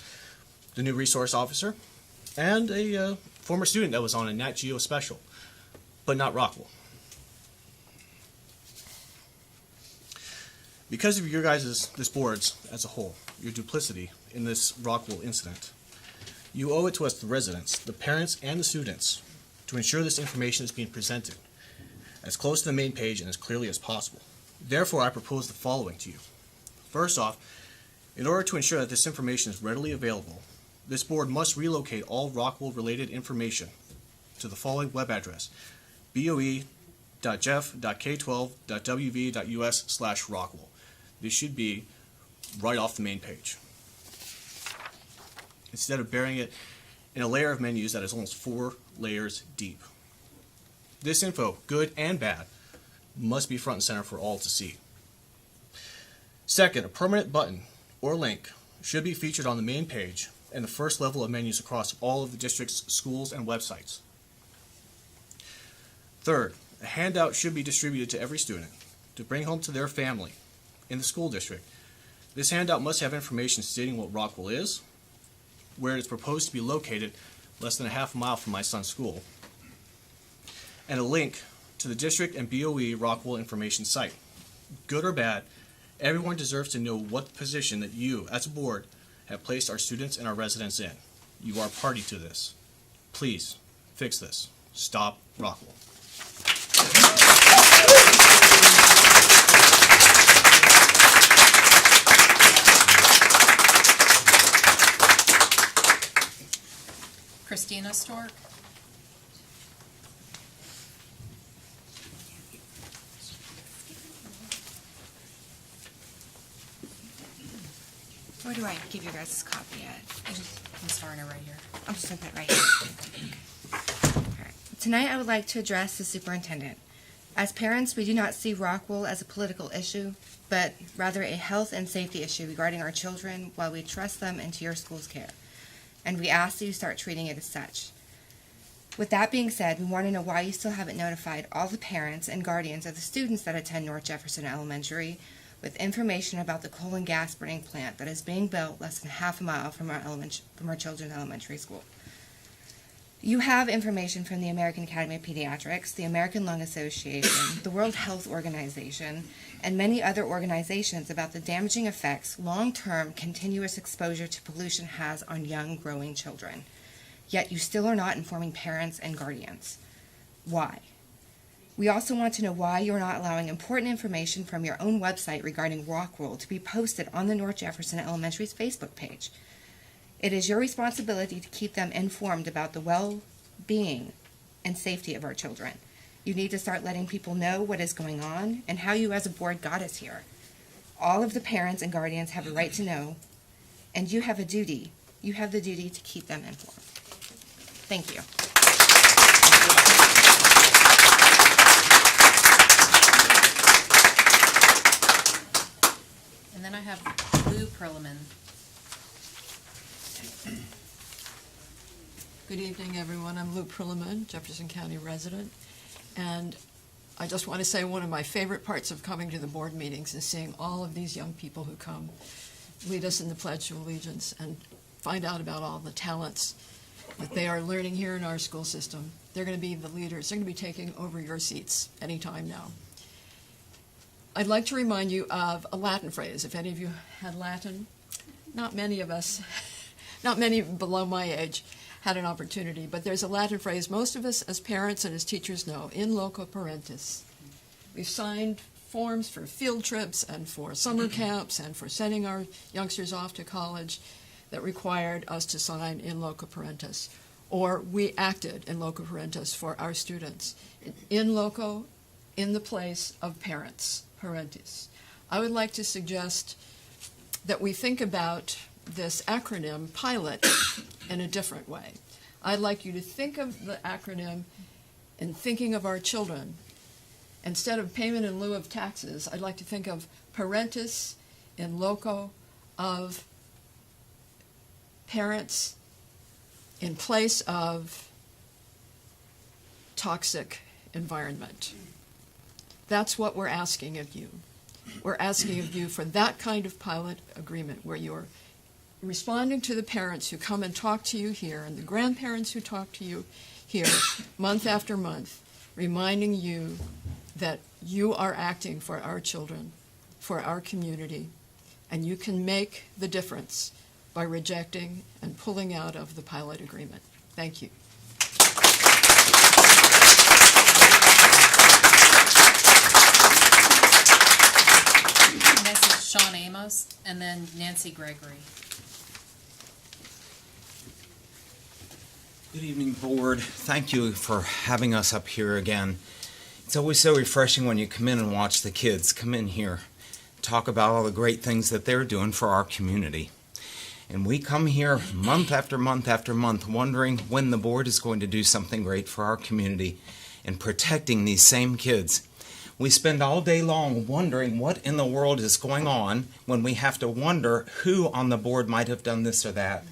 the new resource officer, and a former student that was on a Nat Geo special, but not Rockwool. Because of your guys' this board's as a whole, your duplicity in this Rockwool incident, you owe it to us, the residents, the parents, and the students, to ensure this information is being presented as close to the main page and as clearly as possible. Therefore, I propose the following to you. First off, in order to ensure that this information is readily available, this board must relocate all Rockwool-related information to the following web address: boe.jeff.k12.wv.us/Rockwool. This should be right off the main page, instead of burying it in a layer of menus that is almost 4 layers deep. This info, good and bad, must be front and center for all to see. Second, a permanent button or link should be featured on the main page and the first level of menus across all of the district's schools and websites. Third, a handout should be distributed to every student to bring home to their family in the school district. This handout must have information stating what Rockwool is, where it is proposed to be located less than a half mile from my son's school, and a link to the district and BOE Rockwool information site. Good or bad, everyone deserves to know what position that you, as a board, have placed our students and our residents in. You are party to this. Please, fix this. Stop Rockwool. Christina Stork. Where do I give you guys this copy at? I'm starting it right here. I'll just send that right here. All right. Tonight I would like to address the superintendent. As parents, we do not see Rockwool as a political issue, but rather a health and safety issue regarding our children while we trust them into your school's care. And we ask that you start treating it as such. With that being said, we want to know why you still haven't notified all the parents and guardians of the students that attend North Jefferson Elementary with information about the coal and gas burning plant that is being built less than half a mile from our children's elementary school. You have information from the American Academy of Pediatrics, the American Lung Association, the World Health Organization, and many other organizations about the damaging effects long-term continuous exposure to pollution has on young growing children. Yet you still are not informing parents and guardians. Why? We also want to know why you're not allowing important information from your own website regarding Rockwool to be posted on the North Jefferson Elementary's Facebook page. It is your responsibility to keep them informed about the well-being and safety of our children. You need to start letting people know what is going on and how you as a board got us here. All of the parents and guardians have a right to know, and you have a duty. You have the duty to keep them informed. Thank you. And then I have Lou Perlman. Good evening, everyone. I'm Lou Perlman, Jefferson County resident. And I just want to say one of my favorite parts of coming to the board meetings is seeing all of these young people who come lead us in the Pledge of Allegiance and find out about all the talents that they are learning here in our school system. They're going to be the leaders. They're going to be taking over your seats anytime now. I'd like to remind you of a Latin phrase. If any of you had Latin, not many of us, not many below my age, had an opportunity, but there's a Latin phrase most of us as parents and as teachers know, in loco parentis. We've signed forms for field trips and for summer camps and for sending our youngsters off to college that required us to sign in loco parentis. Or we acted in loco parentis for our students. In loco, in the place of parents, parentis. I would like to suggest that we think about this acronym, PILOT, in a different way. I'd like you to think of the acronym in thinking of our children. Instead of payment in lieu of taxes, I'd like to think of parentis in loco of parents in place of toxic environment. That's what we're asking of you. We're asking of you for that kind of pilot agreement where you're responding to the parents who come and talk to you here and the grandparents who talk to you here month after month, reminding you that you are acting for our children, for our community, and you can make the difference by rejecting and pulling out of the pilot agreement. Thank you. Next is Sean Amos, and then Nancy Gregory. Good evening, board. Thank you for having us up here again. It's always so refreshing when you come in and watch the kids come in here, talk about all the great things that they're doing for our community. And we come here month after month after month wondering when the board is going to do something great for our community in protecting these same kids. We spend all day long wondering what in the world is going on when we have to wonder who on the board might have done this or that.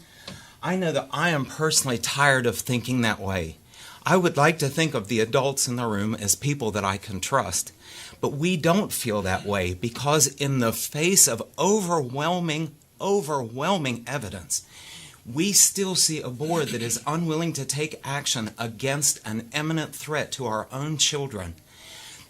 I know that I am personally tired of thinking that way. I would like to think of the adults in the room as people that I can trust. But we don't feel that way because in the face of overwhelming evidence, we still see a board that is unwilling to take action against an imminent threat to our own children.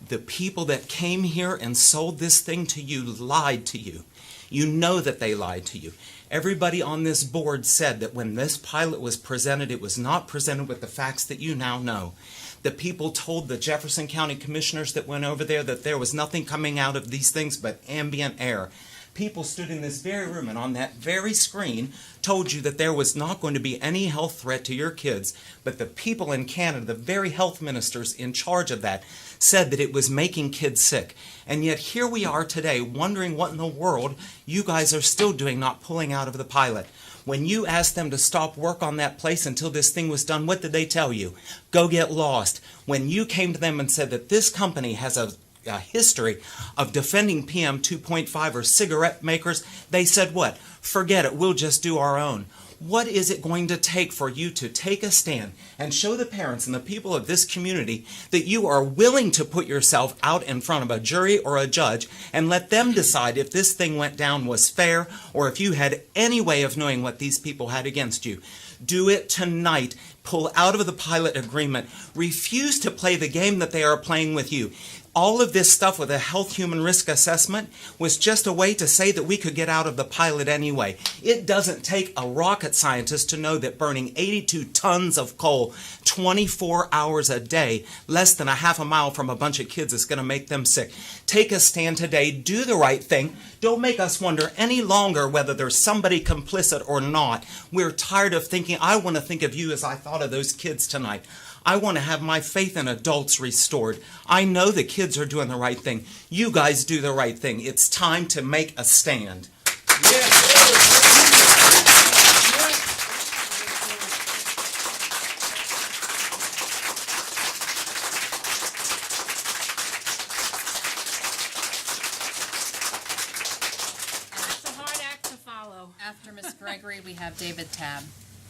The people that came here and sold this thing to you lied to you. You know that they lied to you. Everybody on this board said that when this pilot was presented, it was not presented with the facts that you now know. The people told the Jefferson County commissioners that went over there that there was nothing coming out of these things but ambient air. People stood in this very room and on that very screen told you that there was not going to be any health threat to your kids, but the people in Canada, the very health ministers in charge of that, said that it was making kids sick. And yet here we are today wondering what in the world you guys are still doing, not pulling out of the pilot. When you asked them to stop work on that place until this thing was done, what did they tell you? Go get lost. When you came to them and said that this company has a history of defending PM 2.5 or cigarette makers, they said what? Forget it, we'll just do our own. What is it going to take for you to take a stand and show the parents and the people of this community that you are willing to put yourself out in front of a jury or a judge and let them decide if this thing went down was fair or if you had any way of knowing what these people had against you? Do it tonight. Pull out of the pilot agreement. Refuse to play the game that they are playing with you. All of this stuff with a health human risk assessment was just a way to say that we could get out of the pilot anyway. It doesn't take a rocket scientist to know that burning 82 tons of coal 24 hours a day, less than a half a mile from a bunch of kids, is going to make them sick. Take a stand today. Do the right thing. Don't make us wonder any longer whether there's somebody complicit or not. We're tired of thinking. I want to think of you as I thought of those kids tonight. I want to have my faith in adults restored. I know the kids are doing the right thing. You guys do the right thing. It's time to make a stand. It's a hard act to follow. After Ms. Gregory, we have David Tabb.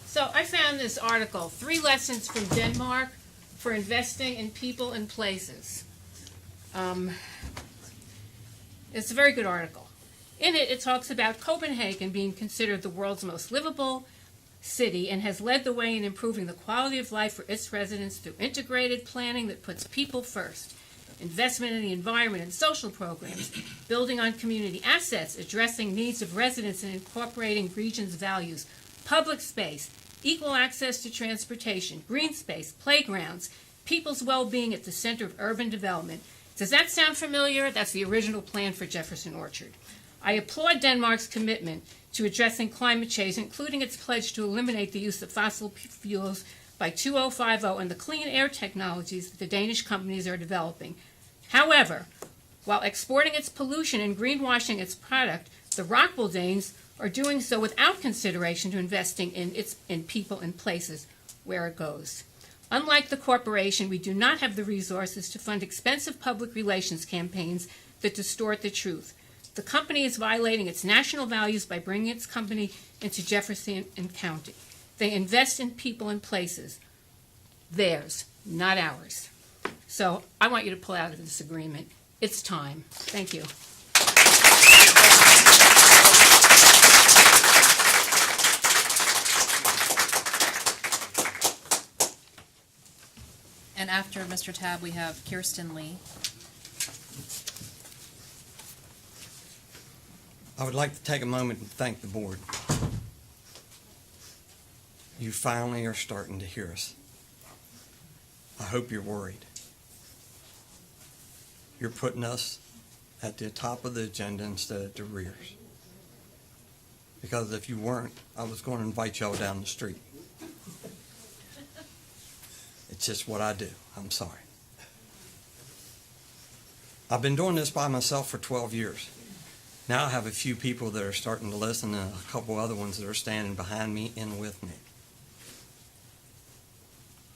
So I found this article, 3 Lessons from Denmark for Investing in People and Places. It's a very good article. In it, it talks about Copenhagen being considered the world's most livable city and has led the way in improving the quality of life for its residents through integrated planning that puts people first, investment in the environment and social programs, building on community assets, addressing needs of residents and incorporating regions' values, public space, equal access to transportation, green space, playgrounds, people's well-being at the center of urban development. Does that sound familiar? That's the original plan for Jefferson Orchard. I applaud Denmark's commitment to addressing climate change, including its pledge to eliminate the use of fossil fuels by 2050 and the clean air technologies that the Danish companies are developing. However, while exporting its pollution and greenwashing its product, the Rockwool Danes are doing so without consideration to investing in people and places where it goes. Unlike the corporation, we do not have the resources to fund expensive public relations campaigns that distort the truth. The company is violating its national values by bringing its company into Jefferson County. They invest in people and places. Theirs, not ours. So I want you to pull out of this agreement. It's time. Thank you. And after Mr. Tabb, we have Kirsten Lee. I would like to take a moment and thank the board. You finally are starting to hear us. I hope you're worried. You're putting us at the top of the agenda instead of the rears. Because if you weren't, I was going to invite y'all down the street. It's just what I do. I'm sorry. I've been doing this by myself for 12 years. Now I have a few people that are starting to listen and a couple other ones that are standing behind me and with me.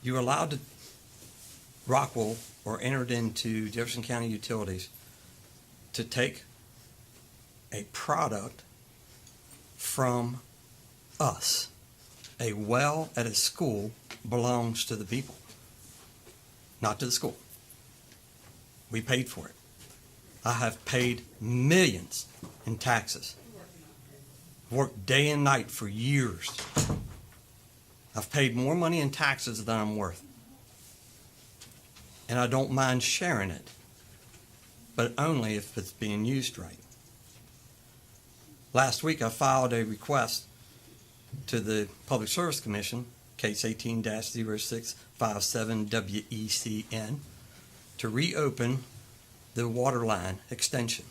You allowed Rockwool or entered into Jefferson County Utilities to take a product from us. A well at a school belongs to the people, not to the school. We paid for it. I have paid millions in taxes. Worked day and night for years. I've paid more money in taxes than I'm worth. And I don't mind sharing it, but only if it's being used right. Last week I filed a request to the Public Service Commission, case 18-0657 WECN, to reopen the water line extension.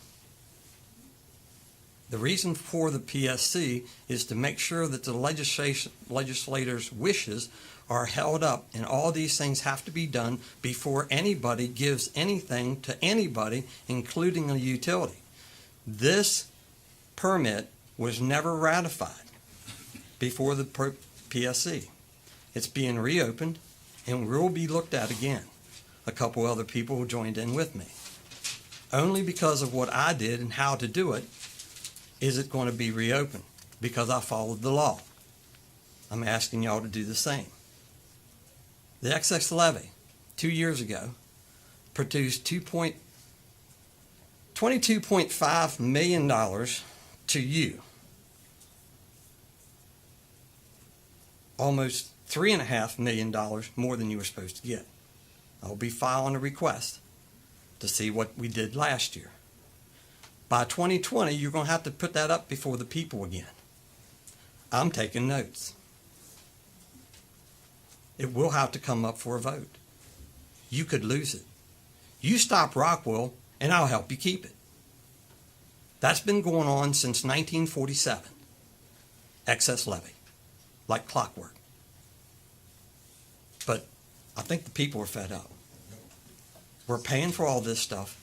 The reason for the PSC is to make sure that the legislators' wishes are held up, and all these things have to be done before anybody gives anything to anybody, including a utility. This permit was never ratified before the PSC. It's being reopened and will be looked at again. A couple other people joined in with me. Only because of what I did and how to do it is it going to be reopened, because I followed the law. I'm asking y'all to do the same. The excess levy 2 years ago produced $22.5 million to you. Almost $3.5 million more than you were supposed to get. I'll be filing a request to see what we did last year. By 2020, you're going to have to put that up before the people again. I'm taking notes. It will have to come up for a vote. You could lose it. You stop Rockwell, and I'll help you keep it. That's been going on since 1947. Excess levy, like clockwork. But I think the people are fed up. We're paying for all this stuff,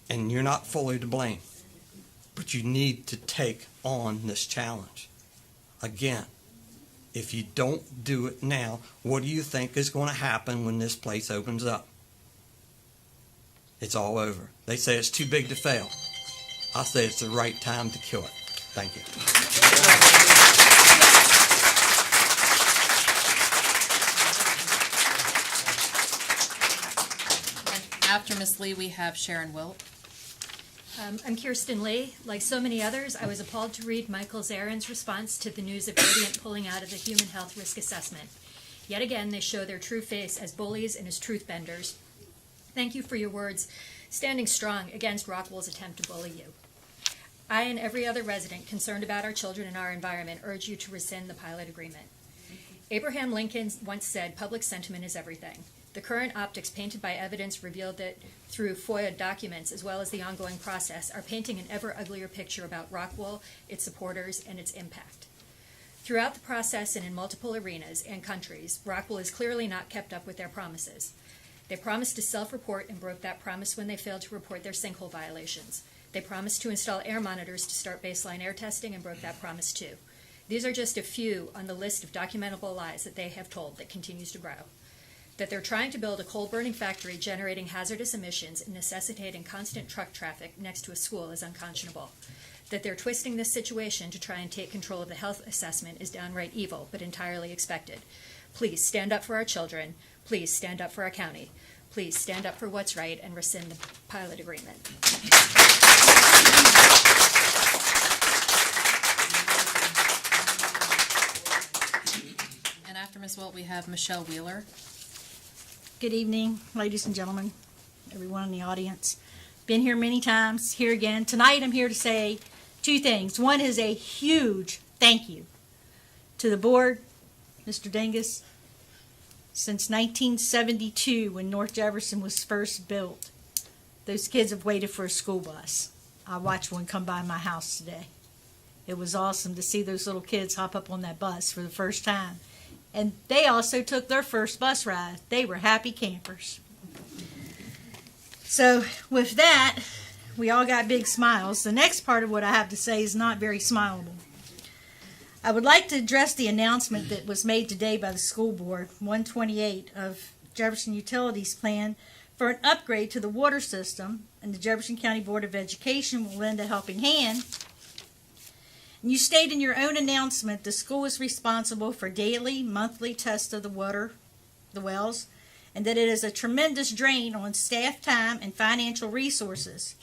and you're not fully to blame. But you need to take on this challenge. Again, if you don't do it now, what do you think is going to happen when this place opens up? It's all over. They say it's too big to fail. I say it's the right time to kill it. Thank you. After Ms. Lee, we have Sharon Wilt. I'm Kirsten Lee. Like so many others, I was appalled to read Michael Zarin's response to the news of Radiant pulling out of the Human Health Risk Assessment. Yet again, they show their true face as bullies and as truth benders. Thank you for your words, standing strong against Rockwell's attempt to bully you. I and every other resident concerned about our children and our environment urge you to rescind the pilot agreement. Abraham Lincoln once said, "Public sentiment is everything." The current optics painted by evidence revealed that through FOIA documents, as well as the ongoing process, are painting an ever uglier picture about Rockwell, its supporters, and its impact. Throughout the process and in multiple arenas and countries, Rockwell has clearly not kept up with their promises. They promised to self-report and broke that promise when they failed to report their sinkhole violations. They promised to install air monitors to start baseline air testing and broke that promise too. These are just a few on the list of documentable lies that they have told that continues to grow. That they're trying to build a coal-burning factory generating hazardous emissions and necessitating constant truck traffic next to a school is unconscionable. That they're twisting this situation to try and take control of the health assessment is downright evil, but entirely expected. Please stand up for our children. Please stand up for our county. Please stand up for what's right and rescind the pilot agreement. And after Ms. Wilt, we have Michelle Wheeler. Good evening, ladies and gentlemen, everyone in the audience. Been here many times, here again. Tonight I'm here to say two things. One is a huge thank you to the board, Mr. Dingus. Since 1972, when North Jefferson was first built, those kids have waited for a school bus. I watched one come by my house today. It was awesome to see those little kids hop up on that bus for the first time. And they also took their first bus ride. They were happy campers. So with that, we all got big smiles. The next part of what I have to say is not very smileable. I would like to address the announcement that was made today by the school board, 128 of Jefferson Utilities plan for an upgrade to the water system, and the Jefferson County Board of Education will lend a helping hand. And you state in your own announcement the school is responsible for daily, monthly tests of the water, the wells, and that it is a tremendous drain on staff time and financial resources.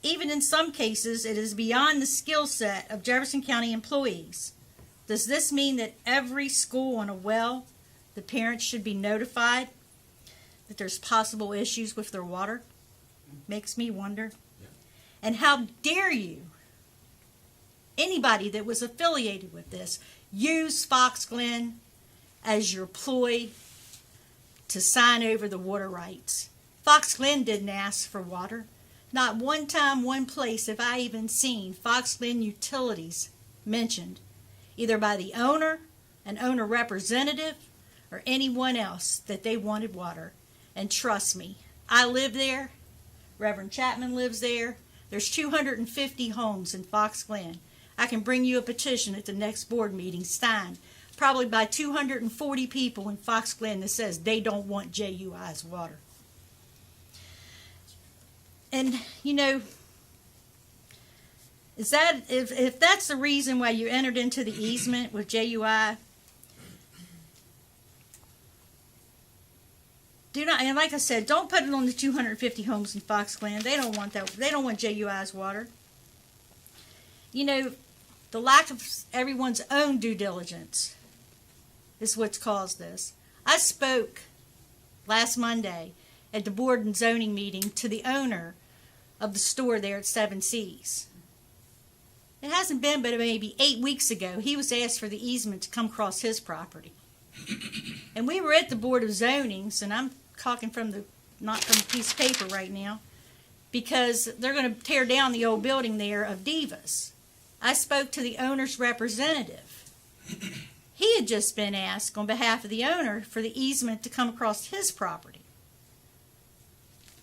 Even in some cases, it is beyond the skill set of Jefferson County employees. Does this mean that every school on a well, the parents should be notified that there's possible issues with their water? Makes me wonder. Yeah. And how dare you, anybody that was affiliated with this, use Fox Glen as your ploy to sign over the water rights. Fox Glen didn't ask for water. Not one time, one place have I even seen Fox Glen Utilities mentioned, either by the owner, an owner representative, or anyone else that they wanted water. And trust me, I live there. Reverend Chapman lives there. There's 250 homes in Fox Glen. I can bring you a petition at the next board meeting signed probably by 240 people in Fox Glen that says they don't want JUI's water. And, you know, is that if that's the reason why you entered into the easement with JUI, do not, and like I said, don't put it on the 250 homes in Fox Glen. They don't want that. They don't want JUI's water. You know, the lack of everyone's own due diligence is what's caused this. I spoke last Monday at the Board and Zoning meeting to the owner of the store there at Seven Seas. It hasn't been but maybe 8 weeks ago he was asked for the easement to come across his property. And we were at the Board of Zonings, and I'm talking not from a piece of paper right now, because they're going to tear down the old building there of Divas. I spoke to the owner's representative. He had just been asked on behalf of the owner for the easement to come across his property.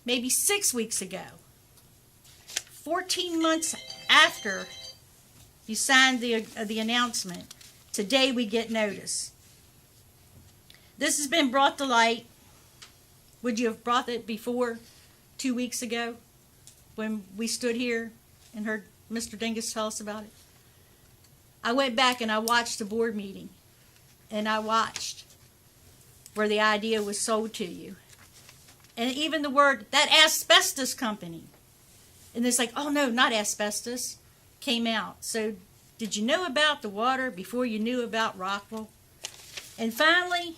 Maybe 6 weeks ago. 14 months after you signed the announcement, today we get notice. This has been brought to light. Would you have brought it before 2 weeks ago when we stood here and heard Mr. Dingus tell us about it? I went back and I watched the board meeting, and I watched where the idea was sold to you. And even the word, that asbestos company. And it's like, oh no, not asbestos, came out. So did you know about the water before you knew about Rockwell? And finally,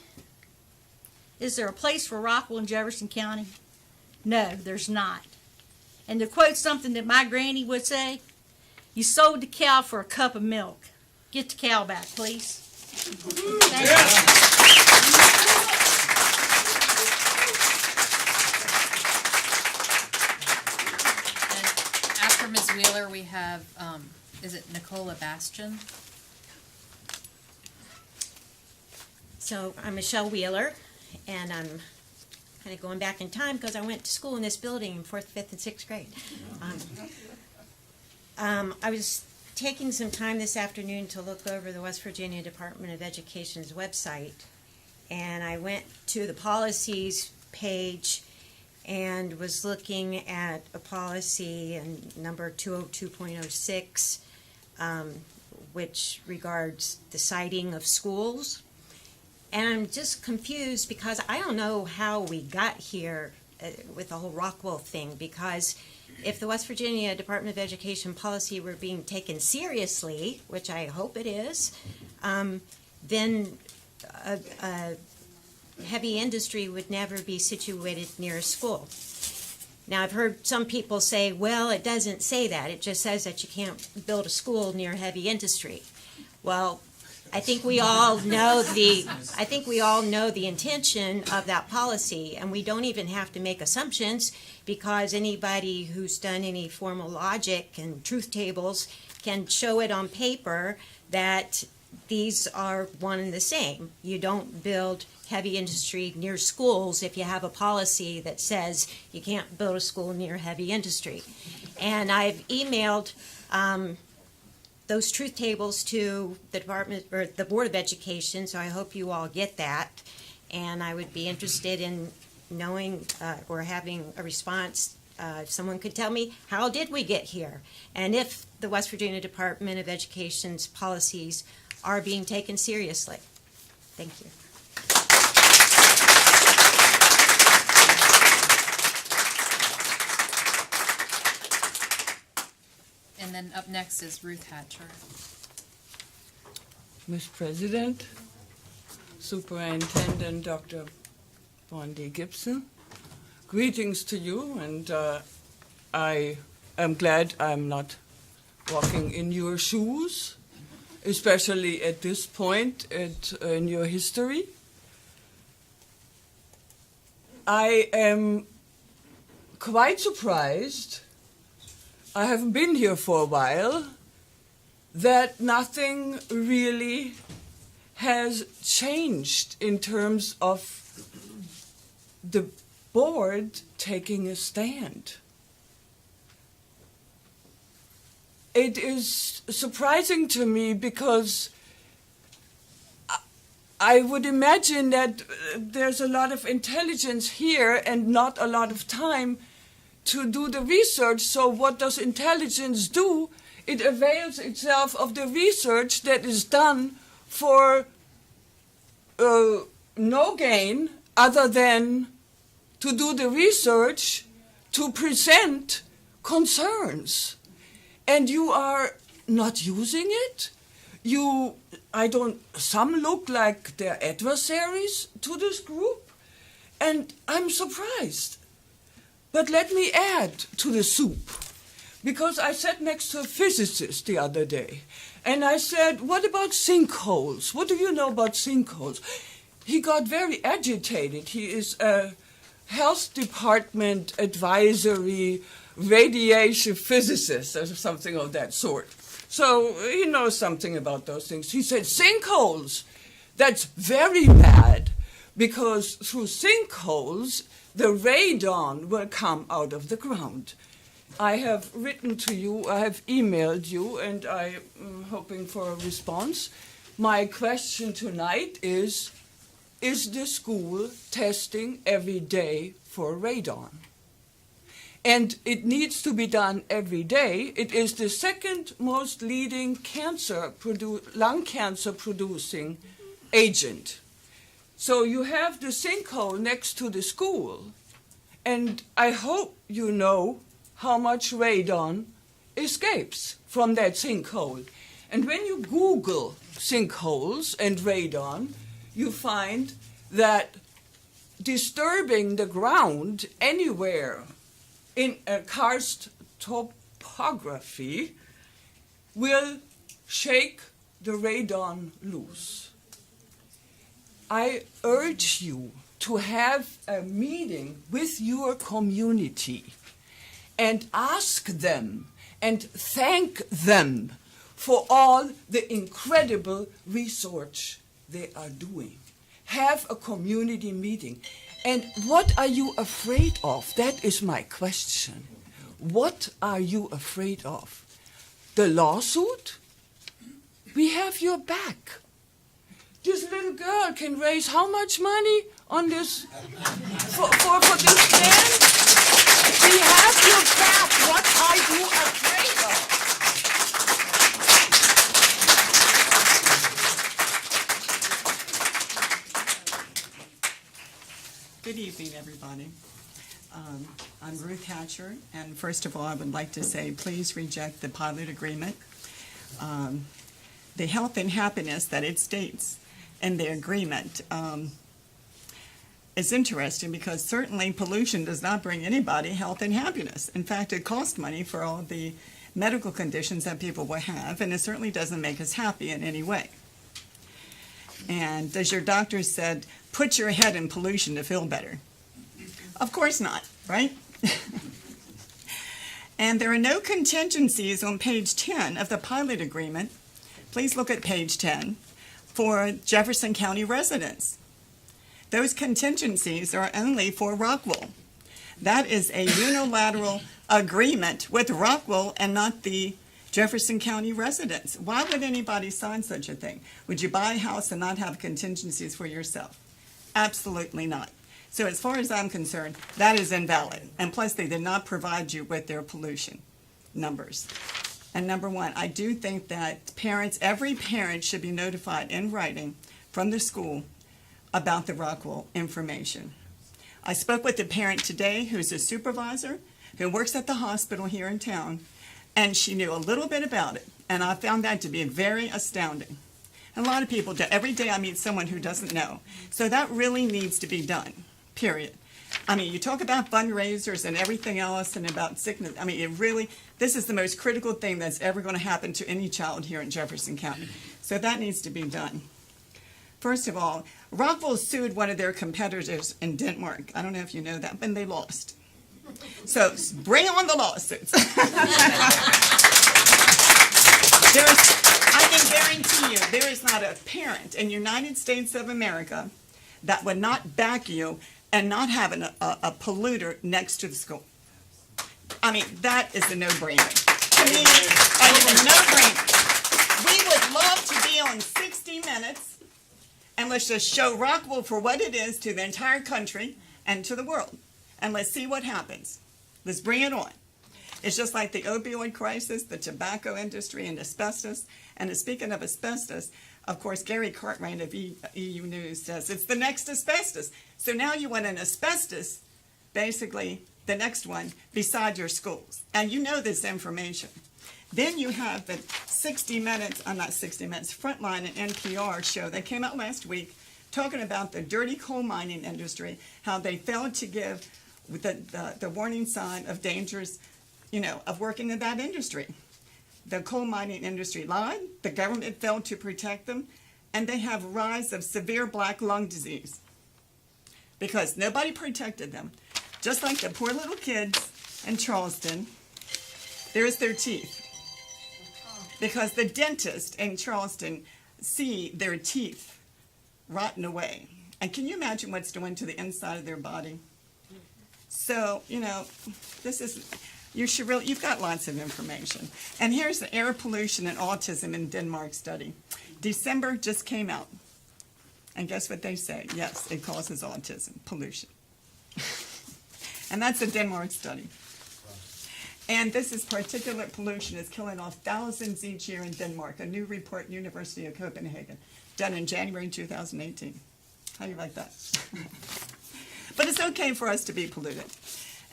is there a place for Rockwell in Jefferson County? No, there's not. And to quote something that my granny would say, you sold the cow for a cup of milk. Get the cow back, please. Thank you. After Ms. Wheeler, we have, is it Nicola Bastian? So I'm Michelle Wheeler, and I'm kind of going back in time because I went to school in this building in 4th, 5th, and 6th grade. I was taking some time this afternoon to look over the West Virginia Department of Education's website, and I went to the policies page and was looking at a policy and number 202.06, which regards the citing of schools. And I'm just confused because I don't know how we got here with the whole Rockwell thing, because if the West Virginia Department of Education policy were being taken seriously, which I hope it is, then heavy industry would never be situated near a school. Now, I've heard some people say, well, it doesn't say that. It just says that you can't build a school near heavy industry. Well, I think we all know the intention of that policy, and we don't even have to make assumptions, because anybody who's done any formal logic and truth tables can show it on paper that these are one and the same. You don't build heavy industry near schools if you have a policy that says you can't build a school near heavy industry. And I've emailed those truth tables to the department or the Board of Education, so I hope you all get that. And I would be interested in knowing or having a response. If someone could tell me, how did we get here? And if the West Virginia Department of Education's policies are being taken seriously. Thank you. And then up next is Ruth Hatcher. Mr. President, Superintendent Dr. Bondi Gibson, greetings to you, and I am glad I'm not walking in your shoes, especially at this point in your history. I am quite surprised, I haven't been here for a while, that nothing really has changed in terms of the board taking a stand. It is surprising to me because I would imagine that there's a lot of intelligence here and not a lot of time to do the research. So what does intelligence do? It avails itself of the research that is done for no gain other than to do the research to present concerns. And you are not using it. Some look like they're adversaries to this group, and I'm surprised. But let me add to the soup, because I sat next to a physicist the other day, and I said, what about sinkholes? What do you know about sinkholes? He got very agitated. He is a health department advisory radiation physicist or something of that sort. So he knows something about those things. He said, sinkholes, that's very bad, because through sinkholes, the radon will come out of the ground. I have written to you, I have emailed you, and I'm hoping for a response. My question tonight is the school testing every day for radon? And it needs to be done every day. It is the second most leading lung cancer producing agent. So you have the sinkhole next to the school, and I hope you know how much radon escapes from that sinkhole. And when you Google sinkholes and radon, you find that disturbing the ground anywhere in a karst topography will shake the radon loose. I urge you to have a meeting with your community and ask them and thank them for all the incredible research they are doing. Have a community meeting. And what are you afraid of? That is my question. What are you afraid of? The lawsuit? We have your back. This little girl can raise how much money on this for this stand? We have your back. What are you afraid of? Good evening, everybody. I'm Ruth Hatcher, and first of all, I would like to say please reject the pilot agreement. The health and happiness that it states in the agreement is interesting, because certainly pollution does not bring anybody health and happiness. In fact, it costs money for all the medical conditions that people will have, and it certainly doesn't make us happy in any way. And as your doctor said, put your head in pollution to feel better. Of course not, right? And there are no contingencies on page 10 of the pilot agreement. Please look at page 10 for Jefferson County residents. Those contingencies are only for Rockwell. That is a unilateral agreement with Rockwell and not the Jefferson County residents. Why would anybody sign such a thing? Would you buy a house and not have contingencies for yourself? Absolutely not. So as far as I'm concerned, that is invalid. And plus, they did not provide you with their pollution numbers. And number one, I do think that every parent should be notified in writing from the school about the Rockwell information. I spoke with a parent today who's a supervisor who works at the hospital here in town, and she knew a little bit about it, and I found that to be very astounding. And a lot of people do. Every day I meet someone who doesn't know. So that really needs to be done, period. I mean, you talk about fundraisers and everything else and about sickness. I mean, this is the most critical thing that's ever going to happen to any child here in Jefferson County. So that needs to be done. First of all, Rockwell sued one of their competitors in Denmark. I don't know if you know that, but they lost. So bring on the lawsuits. I can guarantee you, there is not a parent in the United States of America that would not back you and not have a polluter next to the school. I mean, that is a no-brainer. To me, that is a no-brainer. We would love to be on 60 Minutes, and let's just show Rockwell for what it is to the entire country and to the world. And let's see what happens. Let's bring it on. It's just like the opioid crisis, the tobacco industry, and asbestos. And speaking of asbestos, of course, Gary Cartwright of EU News says it's the next asbestos. So now you want an asbestos, basically the next one, beside your schools. And you know this information. Then you have the 60 Minutes, not 60 Minutes, Frontline and NPR show that came out last week talking about the dirty coal mining industry, how they failed to give with the warning sign of dangers, of working in that industry. The coal mining industry lied, the government failed to protect them, and they have a rise of severe black lung disease because nobody protected them. Just like the poor little kids in Charleston, there's their teeth. Because the dentist in Charleston see their teeth rotting away. And can you imagine what's doing to the inside of their body? So, this is, you've got lots of information. And here's the air pollution and autism in Denmark study. December just came out. And guess what they say? Yes, it causes autism, pollution. And that's a Denmark study. And this is particulate pollution is killing off thousands each year in Denmark, a new report, University of Copenhagen, done in January 2018. How do you like that? But it's okay for us to be polluted.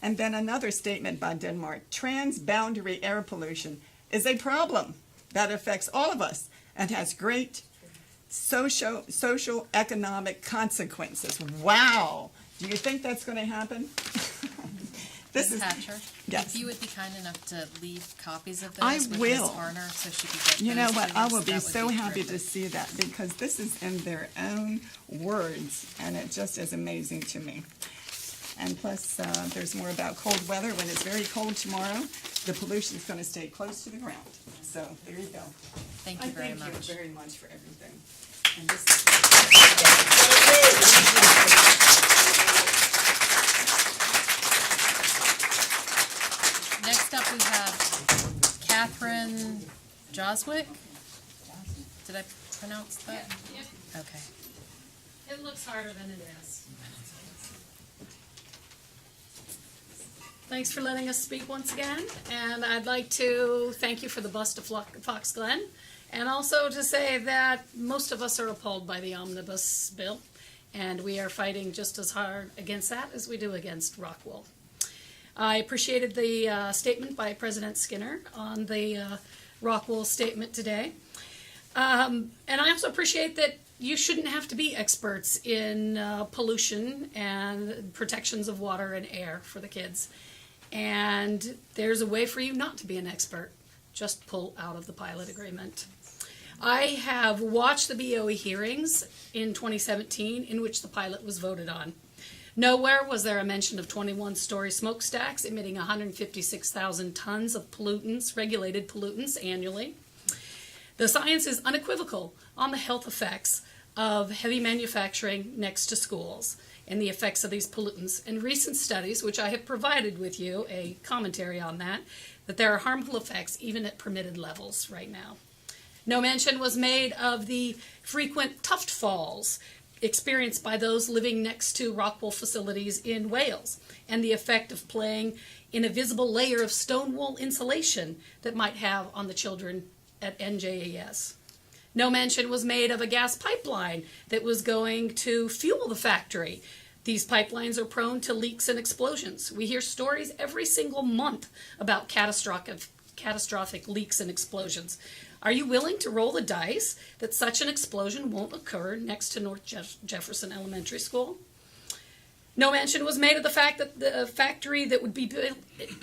And then another statement by Denmark, transboundary air pollution is a problem that affects all of us and has great social economic consequences. Wow! Do you think that's going to happen? Ms. Hatcher, yes. if you would be kind enough to leave copies of those I with will. Ms. Harner so she could get You know those what? to I us, will be that so would happy terrific. to see that because this is in their own words, and it just is amazing to me. And plus, there's more about cold weather. When it's very cold tomorrow, the pollution is going to stay close to the ground. So there you go. Thank you very much. Thank you very much for everything. And this Next up, we have Catherine Joswick. Did I pronounce that? Yeah. Okay. It looks harder than it is. Thanks for letting us speak once again, and I'd like to thank you for the bus to Fox Glen, and also to say that most of us are appalled by the omnibus bill, and we are fighting just as hard against that as we do against Rockwool. I appreciated the statement by President Skinner on the Rockwool statement today. And I also appreciate that you shouldn't have to be experts in pollution and protections of water and air for the kids. And there's a way for you not to be an expert. Just pull out of the pilot agreement. I have watched the BOE hearings in 2017 in which the pilot was voted on. Nowhere was there a mention of 21-story smokestacks emitting 156,000 tons of pollutants, regulated pollutants annually. The science is unequivocal on the health effects of heavy manufacturing next to schools and the effects of these pollutants. In recent studies, which I have provided with you a commentary on that there are harmful effects even at permitted levels right now. No mention was made of the frequent tuft falls experienced by those living next to Rockwool facilities in Wales, and the effect of playing in a visible layer of stone wool insulation that might have on the children at NJAS. No mention was made of a gas pipeline that was going to fuel the factory. These pipelines are prone to leaks and explosions. We hear stories every single month about catastrophic leaks and explosions. Are you willing to roll the dice that such an explosion won't occur next to North Jefferson Elementary School? No mention was made of the fact that the factory that would be built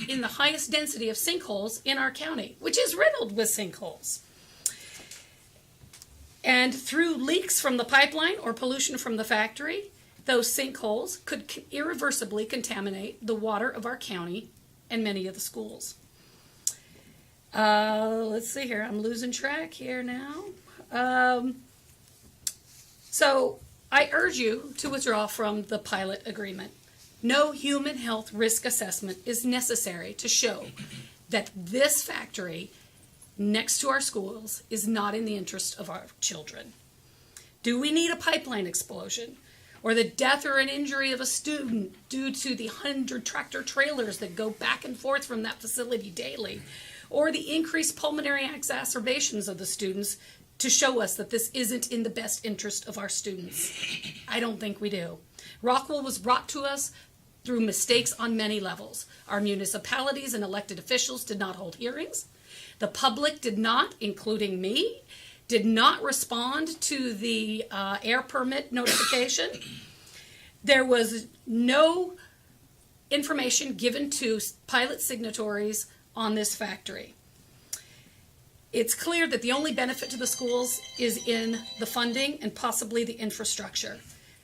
in the highest density of sinkholes in our county, which is riddled with sinkholes. And through leaks from the pipeline or pollution from the factory, those sinkholes could irreversibly contaminate the water of our county and many of the schools. Let's see here. I'm losing track here now. So I urge you to withdraw from the pilot agreement. No human health risk assessment is necessary to show that this factory next to our schools is not in the interest of our children. Do we need a pipeline explosion or the death or an injury of a student due to the 100 tractor trailers that go back and forth from that facility daily, or the increased pulmonary exacerbations of the students to show us that this isn't in the best interest of our students? I don't think we do. Rockwool was brought to us through mistakes on many levels. Our municipalities and elected officials did not hold hearings. The public did not, including me, did not respond to the air permit notification. There was no information given to pilot signatories on this factory. It's clear that the only benefit to the schools is in the funding and possibly the infrastructure.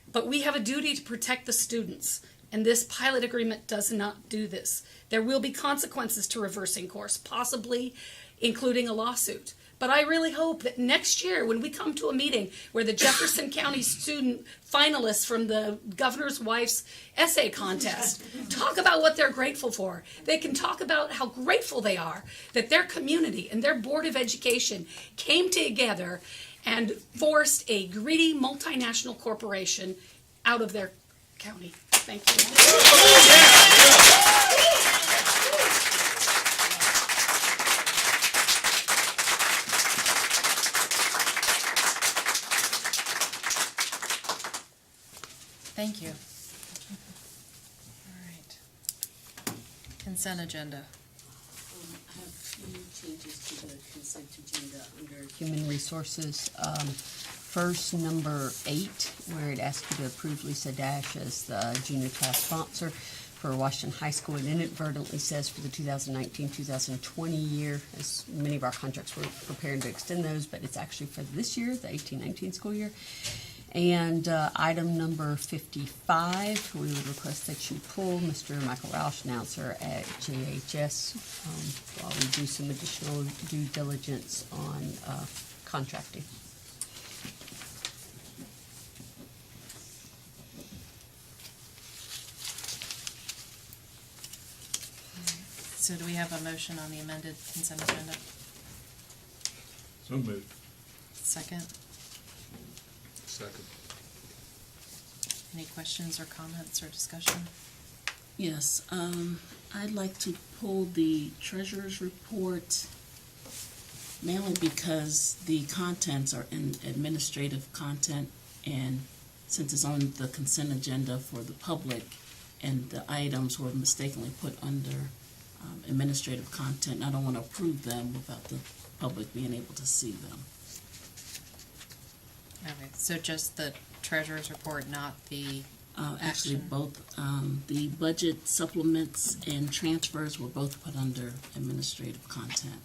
But we have a duty to protect the students, and this pilot agreement does not do this. There will be consequences to reversing course, possibly including a lawsuit. But I really hope that next year, when we come to a meeting where the Jefferson County student finalists from the governor's wife's essay contest talk about what they're grateful for, they can talk about how grateful they are that their community and their Board of Education came together and forced a greedy multinational corporation out of their county. Thank you. Thank you. All right. Consent agenda. I have a few changes to the consent agenda under Human Resources. First, number 8, where it asks you to approve Lisa Dash as the junior class sponsor for Washington High School. It inadvertently says for the 2019-2020 year, as many of our contracts were preparing to extend those, but it's actually for this year, the 18-19 school year. And item number 55, we would request that you pull Mr. Michael Roush, announcer at JHS, while we do some additional due diligence on contracting. So do we have a motion on the amended consent agenda? So moved. Second? Second. Any questions or comments or discussion? Yes, I'd like to pull the treasurer's report mainly because the contents are in administrative content, and since it's on the consent agenda for the public and the items were mistakenly put under administrative content, I don't want to approve them without the public being able to see them. Okay, so just the treasurer's report, not the Actually, action? both the budget supplements and transfers were both put under administrative content.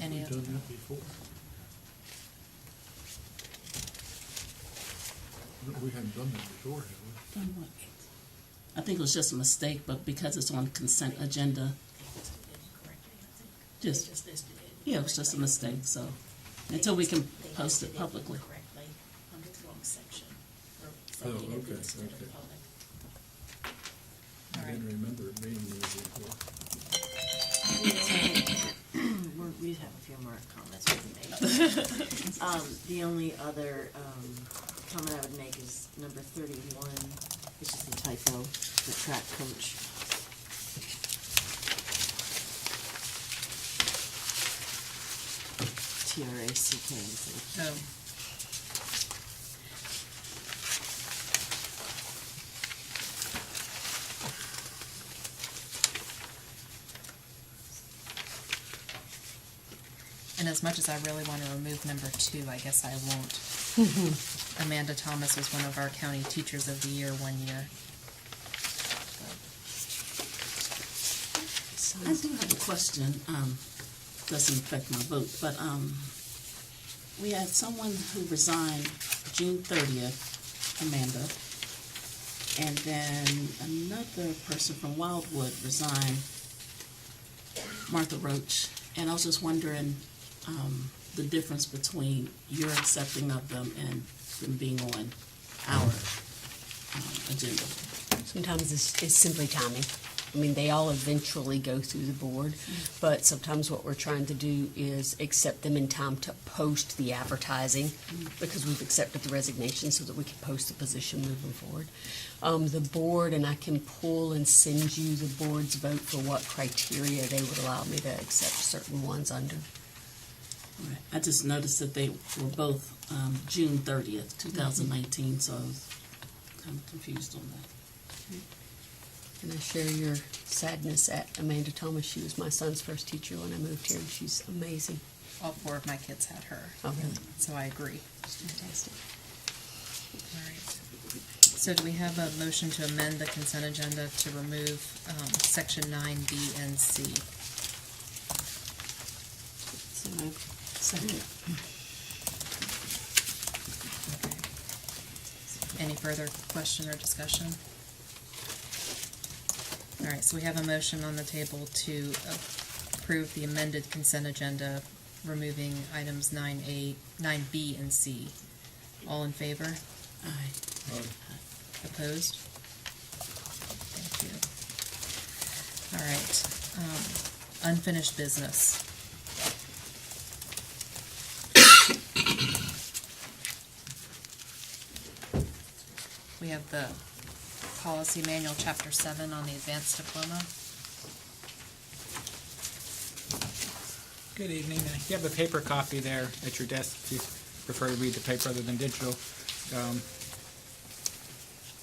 Any Have we done that before? No, we haven't done that before, have we? Done what? I think it was just a mistake, but because it's on consent agenda, just, yeah, it was just a mistake, so, until we can post it publicly. Under the wrong section. Oh, okay, okay. I didn't remember it being there before. We have a few more comments we can make. The only other comment I would make is number 31. It's just a typo, the track coach. TRACK instead of Oh. And as much as I really want to remove number 2, I guess I won't. Amanda Thomas was one of our county teachers of the year one year. I do have a question, doesn't affect my vote, but we had someone who resigned June 30th, Amanda, and then another person from Wildwood resigned, Martha Roach, and I was just wondering the difference between your accepting of them and them being on our agenda. Sometimes it's simply timing. I mean, they all eventually go through the board, but sometimes what we're trying to do is accept them in time to post the advertising, because we've accepted the resignation so that we can post the position moving forward. The board, and I can pull and send you the board's vote for what criteria they would allow me to accept certain ones under. Right. I just noticed that they were both June 30th, 2019, so I was kind of confused on that. Can I share your sadness at Amanda Thomas? She was my son's first teacher when I moved here, and she's amazing. all 4 of my kids had her. Oh, really? So I agree. Fantastic. All right. So do we have a motion to amend the consent agenda to remove section 9B and C? So moved. Second. Any further question or discussion? All right, so we have a motion on the table to approve the amended consent agenda, removing items 9A, 9B, and C. All in favor? Aye. Opposed? Thank you. All right, unfinished business. We have the policy manual, chapter 7 on the advanced diploma. Good evening. You have a paper copy there at your desk if you prefer to read the paper other than digital.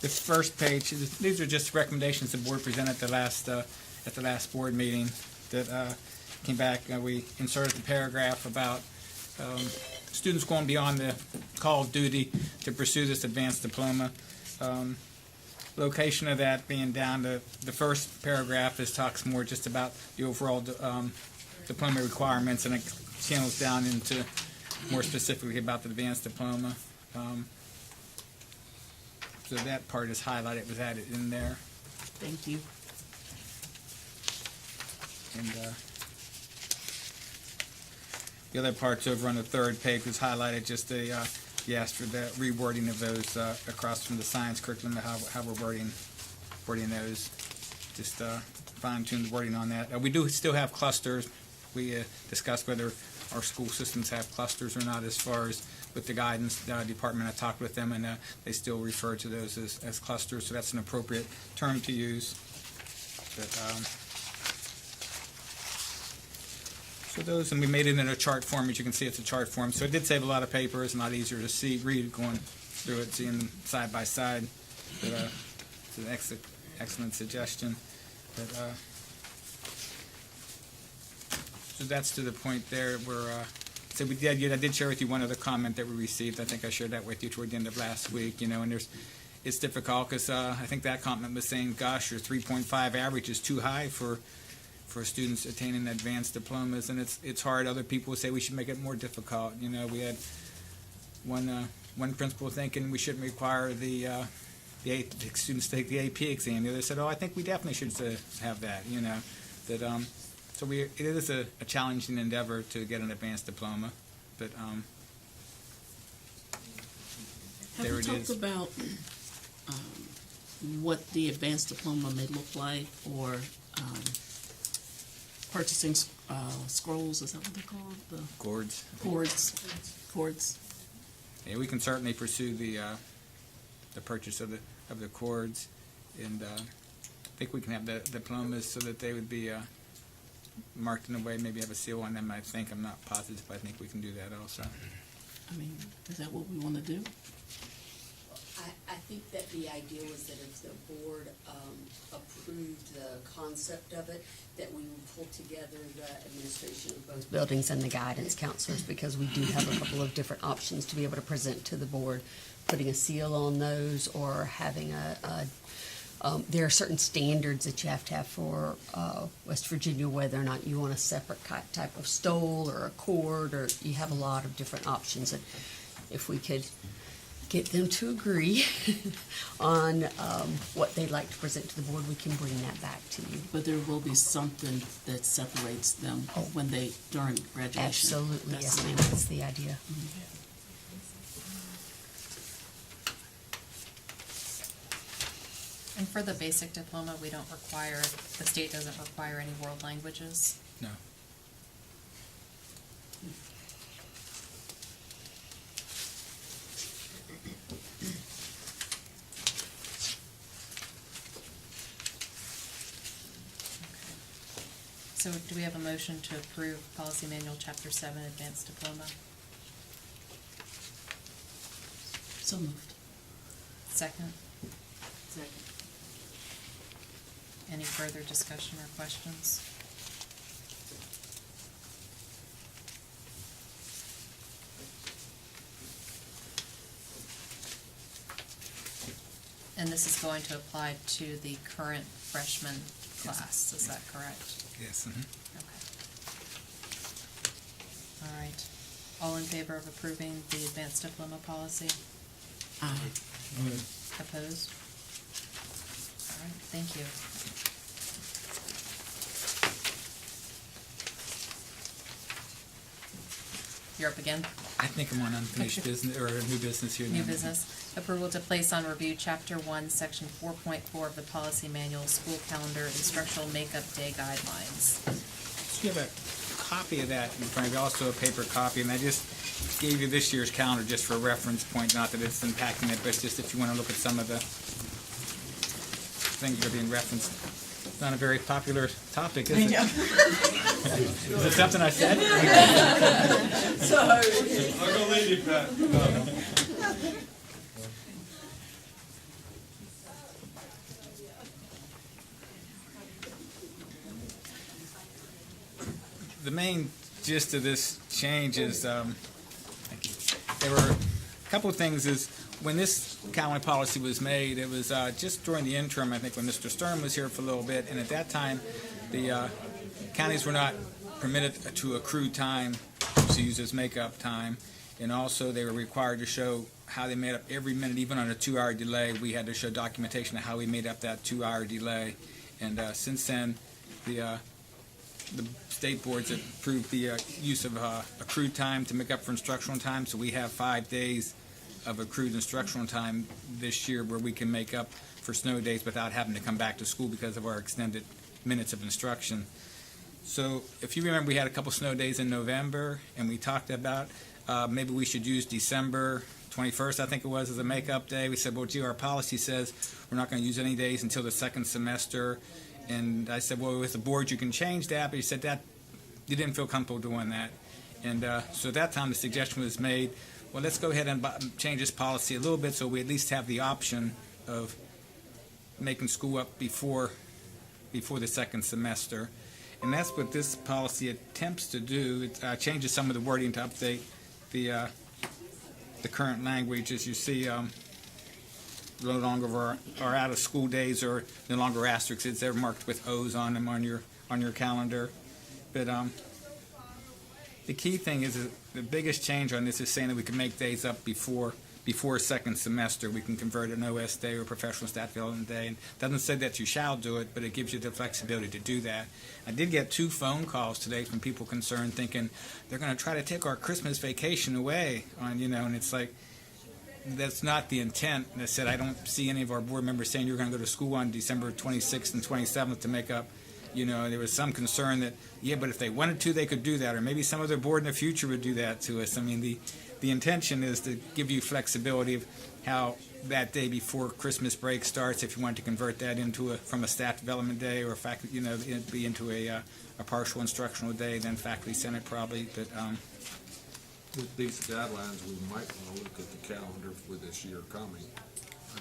The first page, these are just recommendations the board presented at the last board meeting that came back. We inserted the paragraph about students going beyond the call of duty to pursue this advanced diploma. Location of that being down to the first paragraph talks more just about the overall diploma requirements, and it channels down into more specifically about the advanced diploma. So that part is highlighted, was added in there. Thank you. And the other parts over on the third page was highlighted, just the asked for the rewording of those across from the science curriculum, how we're wording those. Just fine tune the wording on that. We do still have clusters. We discussed whether our school systems have clusters or not as far as with the guidance department. I talked with them, and they still refer to those as clusters, so that's an appropriate term to use. But, so those, and we made it in a chart form. As you can see, it's a chart form. So it did save a lot of paper. It's a lot easier to read going through it, seeing them side by side. But, it's an excellent suggestion. But, so that's to the point there where, so I did share with you one other comment that we received. I think I shared that with you toward the end of last week, and it's difficult because I think that comment was saying, gosh, your 3.5 average is too high for students attaining advanced diplomas, and it's hard. Other people say we should make it more difficult. We had one principal thinking we shouldn't require the students to take the AP exam. The other said, I think we definitely should have that. So it is a challenging endeavor to get an advanced diploma, but there it is. Have we talked about what the advanced diploma may look like, or purchasing scrolls? Is that what they're called? The Cords. Cords. Yeah, we can certainly pursue the purchase of the cords, and I think we can have the diplomas so that they would be marked in a way, maybe have a seal on them. I'm not positive, but I think we can do that also. I mean, is that what we want to do? I think that the idea was that if the board approved the concept of it, that we would pull together the administration of both Buildings and the guidance counselors, because we do have a couple of different options to be able to present to the board, putting a seal on those or having there are certain standards that you have to have for West Virginia, whether or not you want a separate type of stole or a cord, or you have a lot of different options. And if we could get them to agree on what they'd like to present to the board, we can bring that back to you. But there will be something that separates them during graduation. Absolutely, yes, ma'am. That's the idea. Mm-hmm. And for the basic diploma, we don't require, the state doesn't require any world languages. No. So do we have a motion to approve Policy Manual Chapter 7 Advanced Diploma? So moved. Second? Second. Any further discussion or questions? And this is going to apply to the current freshman class, is that correct? Yes. Okay. All right. All in favor of approving the advanced diploma policy? Aye. Opposed? All right, thank you. You're up again. I think I'm on unfinished business, or new business here. New business. Approval to place on review Chapter 1, Section 4.4 of the Policy Manual, School Calendar Instructional Makeup Day Guidelines. So you have a copy of that in front of you, also a paper copy, and I just gave you this year's calendar just for reference point, not that it's impacting it, but it's just if you want to look at some of the things that are being referenced. It's not a very popular topic, is it? Is it something I said? I'm gonna leave you, Pat. The main gist of this change is, there were a couple of things. Is when this calendar policy was made, it was just during the interim, I think, when Mr. Stern was here for a little bit, and at that time, the counties were not permitted to accrue time to use as makeup time, and also they were required to show how they made up every minute, even on a 2-hour delay. We had to show documentation of how we made up that 2-hour delay, and since then, the state boards have approved the use of accrued time to make up for instructional time, so we have 5 days of accrued instructional time this year where we can make up for snow days without having to come back to school because of our extended minutes of instruction. So if you remember, we had a couple snow days in November, and we talked about maybe we should use December 21st, I think it was, as a make-up day. We said, well, gee, our policy says we're not going to use any days until the second semester. And I said, well, with the board, you can change that. But he said that you didn't feel comfortable doing that. And so at that time, the suggestion was made, well, let's go ahead and change this policy a little bit so we at least have the option of making school up before the second semester. And that's what this policy attempts to do. It changes some of the wording to update the current language. As you see, no longer our out-of-school days are no longer asterisks. They're marked with O's on them on your calendar. But the key thing is the biggest change on this is saying that we can make days up before second semester. We can convert an OS day or a professional staff development day. And it doesn't say that you shall do it, but it gives you the flexibility to do that. I did get 2 phone calls today from people concerned, thinking they're going to try to take our Christmas vacation away and it's like, that's not the intent. And I said, I don't see any of our board members saying you're going to go to school on December 26th and 27th to make up. There was some concern that, yeah, but if they wanted to, they could do that, or maybe some other board in the future would do that to us. I mean, the intention is to give you flexibility of how that day before Christmas break starts, if you want to convert that from a staff development day or faculty, it'd be into a partial instructional day, then faculty senate probably, but. With these guidelines, we might want to look at the calendar for this year coming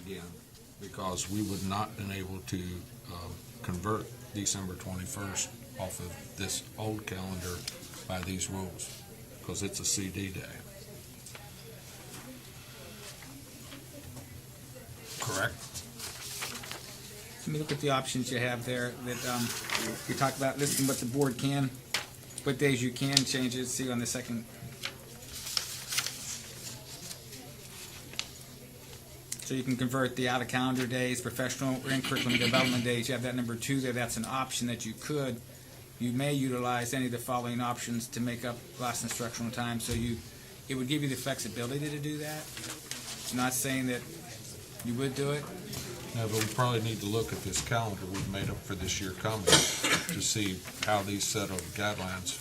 again, because we would not been able to convert December 21st off of this old calendar by these rules, because it's a CD day. Correct? Let me look at the options you have there that you talk about listing what the board can, what days you can change it. See on the second. So you can convert the out-of-calendar days, professional or in-curriculum development days. You have that number 2 there. That's an option that you could. You may utilize any of the following options to make up last instructional time. So it would give you the flexibility to do that. It's not saying that you would do it. No, but we probably need to look at this calendar we've made up for this year coming to see how these set of guidelines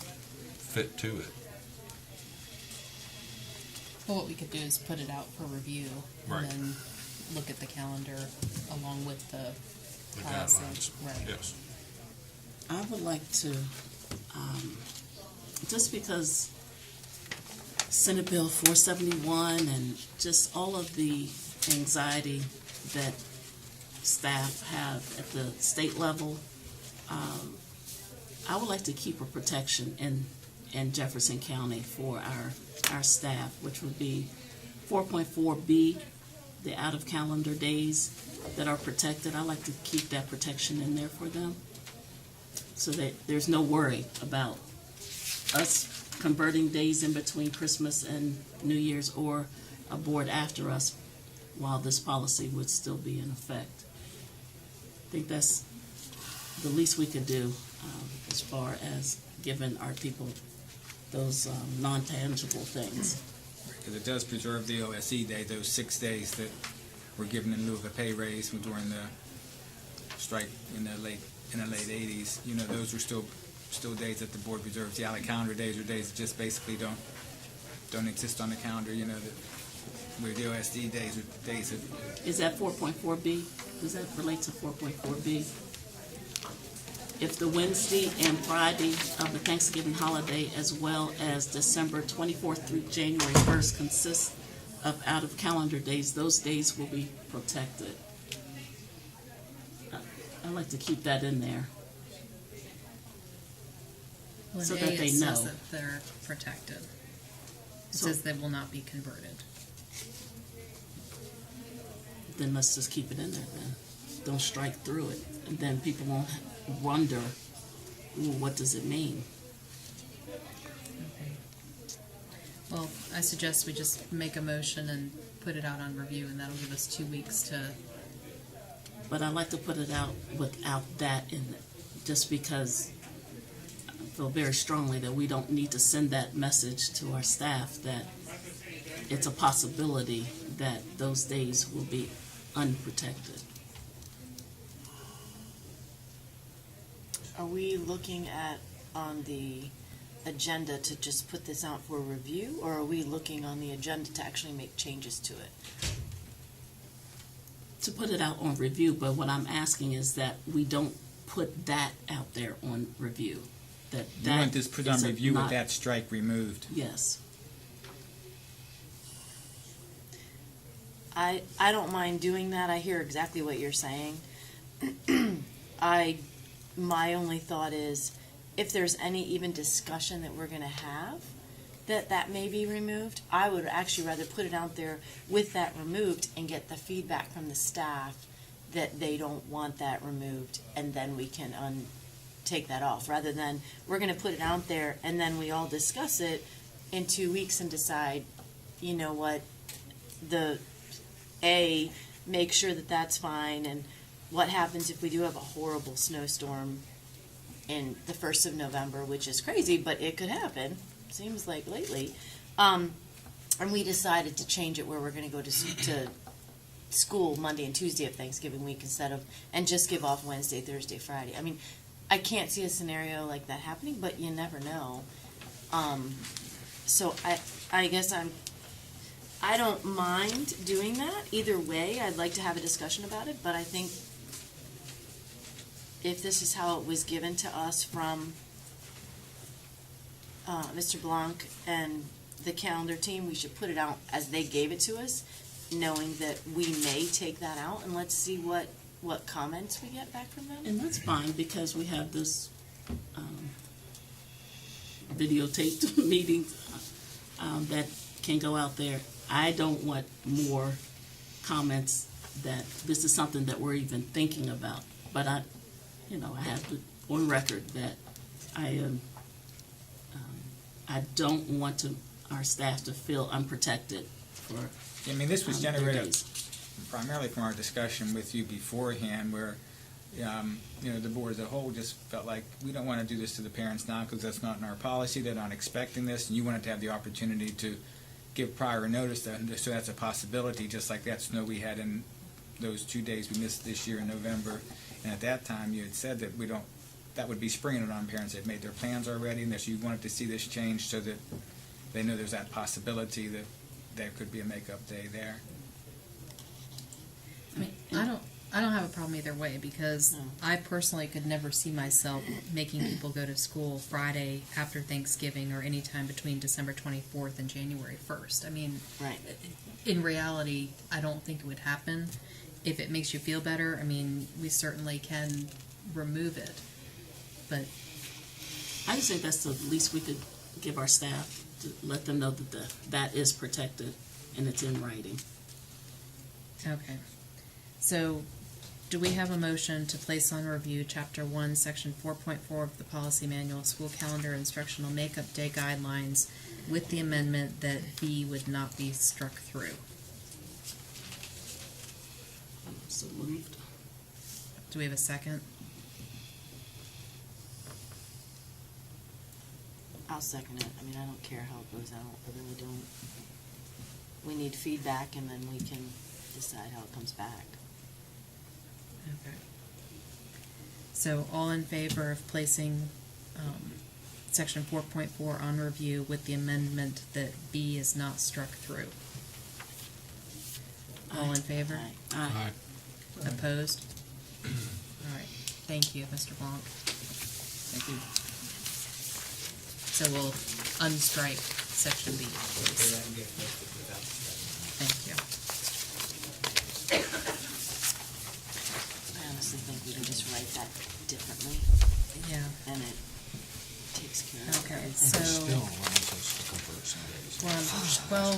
fit to it. Well, what we could do is put it out for review Right. and then look at the calendar along with the policy. Guidelines. Right. Yes. I would like to, just because Senate Bill 471 and just all of the anxiety that staff have at the state level, I would like to keep a protection in Jefferson County for our staff, which would be 4.4B, the out-of-calendar days that are protected, I like to keep that protection in there for them, so that there's no worry about us converting days in between Christmas and New Year's or a board after us while this policy would still be in effect. I think that's the least we could do as far as giving our people those non-tangible things. Because it does preserve the OSE day, those 6 days that were given in lieu of a pay raise during the strike in the late 80s. You know, those were still days that the board reserves. The out-of-calendar days are days that just basically don't exist on the calendar. You know, where the OSD days are days that. Is that 4.4B? Does that relate to 4.4B? If the Wednesday and Friday of the Thanksgiving holiday, as well as December 24th through January 1st, consist of out-of-calendar days, those days will be protected. I like to keep that in there. Well, so in that A, they it know. says that they're protected. It So- says they will not be converted. Then let's just keep it in there then. Don't strike through it. And then people won't wonder, ooh, what does it mean? Well, I suggest we just make a motion and put it out on review, and that'll give us 2 weeks to. But I like to put it out without that in it, just because I feel very strongly that we don't need to send that message to our staff that it's a possibility that those days will be unprotected. Are we looking at on the agenda to just put this out for review, or are we looking on the agenda to actually make changes to it? To put it out on review, but what I'm asking is that we don't put that out there on review. That You want this put on is review with not- that strike removed. Yes. I don't mind doing that. I hear exactly what you're saying. My only thought is, if there's any even discussion that we're gonna have, that may be removed, I would actually rather put it out there with that removed and get the feedback from the staff that they don't want that removed, and then we can take that off, rather than we're gonna put it out there and then we all discuss it in 2 weeks and decide, you know what, make sure that that's fine, and what happens if we do have a horrible snowstorm in the 1st of November, which is crazy, but it could happen, seems like lately. And we decided to change it where we're gonna go to school Monday and Tuesday of Thanksgiving week and just give off Wednesday, Thursday, Friday. I mean, I can't see a scenario like that happening, but you never know. So I guess I don't mind doing that. Either way, I'd like to have a discussion about it, but I think if this is how it was given to us from Mr. Blanc and the calendar team, we should put it out as they gave it to us, knowing that we may take that out, and let's see what comments we get back from them. And that's fine, because we have this videotaped meeting that can go out there. I don't want more comments that this is something that we're even thinking about. But I have on record that I don't want our staff to feel unprotected for. I mean, this was their generated days. primarily from our discussion with you beforehand, where the board as a whole just felt like we don't want to do this to the parents now because that's not in our policy. They're not expecting this, and you wanted to have the opportunity to give prior notice, so that's a possibility, just like that snow we had in those 2 days we missed this year in November. And at that time, you had said that that would be springing it on parents. They've made their plans already, and that you wanted to see this change so that they know there's that possibility that there could be a makeup day there. I mean, I don't have a problem either way, because I personally could never see myself making people go to school Friday after Thanksgiving or any time between December 24th and January 1st. I mean, right. In reality, I don't think it would happen. If it makes you feel better, I mean, we certainly can remove it. But I just think that's the least we could give our staff, to let them know that that is protected and it's in writing. Okay. So, do we have a motion to place on review Chapter 1, Section 4.4 of the Policy Manual, School Calendar Instructional Makeup Day Guidelines, with the amendment that B would not be struck through? So moved. Do we have a second? I'll second it. I mean, I don't care how it goes out. I really don't. We need feedback, and then we can decide how it comes back. Okay. So, all in favor of placing Section 4.4 on review with the amendment that B is not struck through? All in favor? Aye. Opposed? All right. Thank you, Mr. Blanc. Thank you. So we'll unstrike Section B, please. Thank you. I honestly think we can just write that differently. Yeah. And it takes care of Okay, it. so Still allows us to convert some days. we're on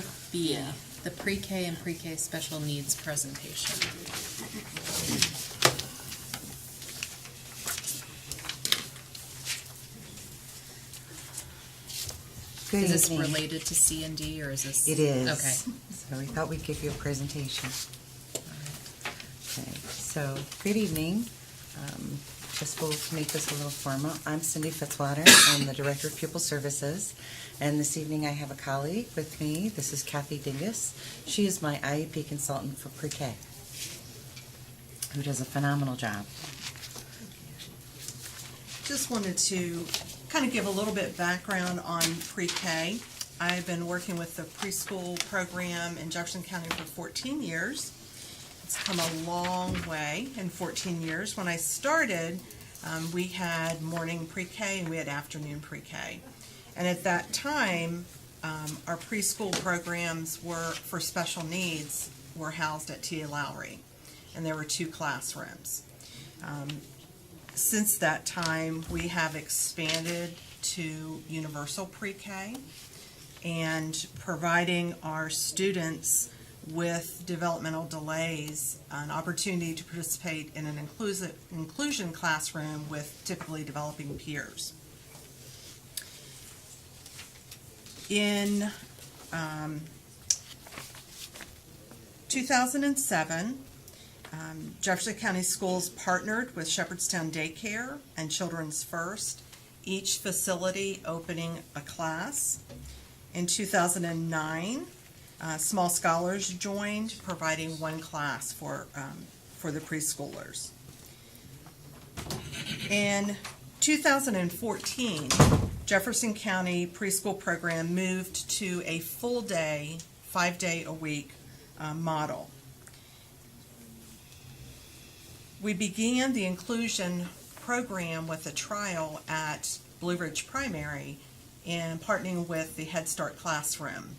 12B, Yeah. the pre-K and pre-K special needs presentation. Good Is this evening. related to C and D, or is this? It is. Okay. So we thought we'd give you a presentation. Okay, so good evening. Just we'll make this a little formal. I'm Cindy Fitzwater. I'm the Director of Pupil Services. And this evening I have a colleague with me. This is Kathy Dingus. She is my IEP consultant for pre-K, who does a phenomenal job. Just wanted to kind of give a little bit background on pre-K. I've been working with the preschool program in Jefferson County for 14 years. It's come a long way in 14 years. When I started, we had morning pre-K and we had afternoon pre-K. And at that time, our preschool programs were for special needs were housed at T.A. Lowry, and there were 2 classrooms. Since that time, we have expanded to universal pre-K and providing our students with developmental delays an opportunity to participate in an inclusion classroom with typically developing peers. In 2007, Jefferson County Schools partnered with Shepherdstown Daycare and Children's First, each facility opening a class. In 2009, Small Scholars joined, providing 1 class for the preschoolers. In 2014, Jefferson County preschool program moved to a full day, 5-day-a-week model. We began the inclusion program with a trial at Blue Ridge Primary and partnering with the Head Start classroom.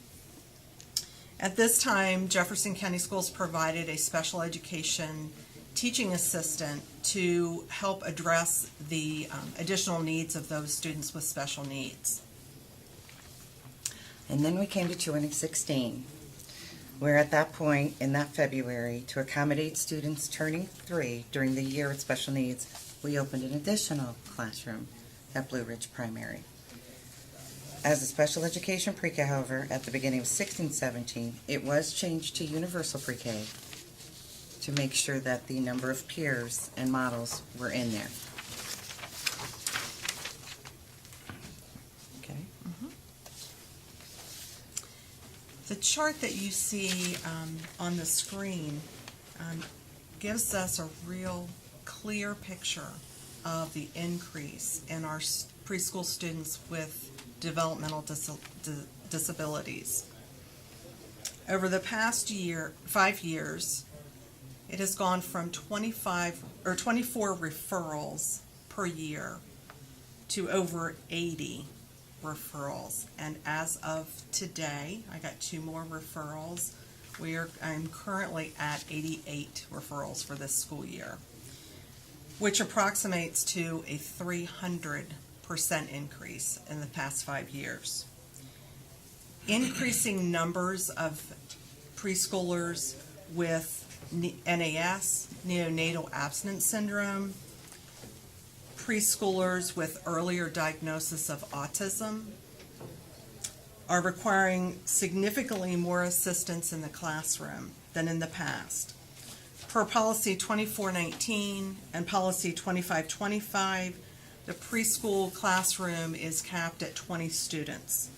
At this time, Jefferson County Schools provided a special education teaching assistant to help address the additional needs of those students with special needs. And then we came to 2016, where at that point in that February, to accommodate students turning 3 during the year with special needs, we opened an additional classroom at Blue Ridge Primary. As a special education pre-K, however, at the beginning of 16-17, it was changed to universal pre-K to make sure that the number of peers and models were in there. Okay. The chart that you see on the screen gives us a real clear picture of the increase in our preschool students with developmental disabilities. Over the past 5 years, it has gone from 24 referrals per year to over 80 referrals. And as of today, I got 2 more referrals. I'm currently at 88 referrals for this school year, which approximates to a 300% increase in the past 5 years. Increasing numbers of preschoolers with NAS, neonatal abstinence syndrome, preschoolers with earlier diagnosis of autism are requiring significantly more assistance in the classroom than in the past. Per policy 2419 and policy 2525, the preschool classroom is capped at 20 students,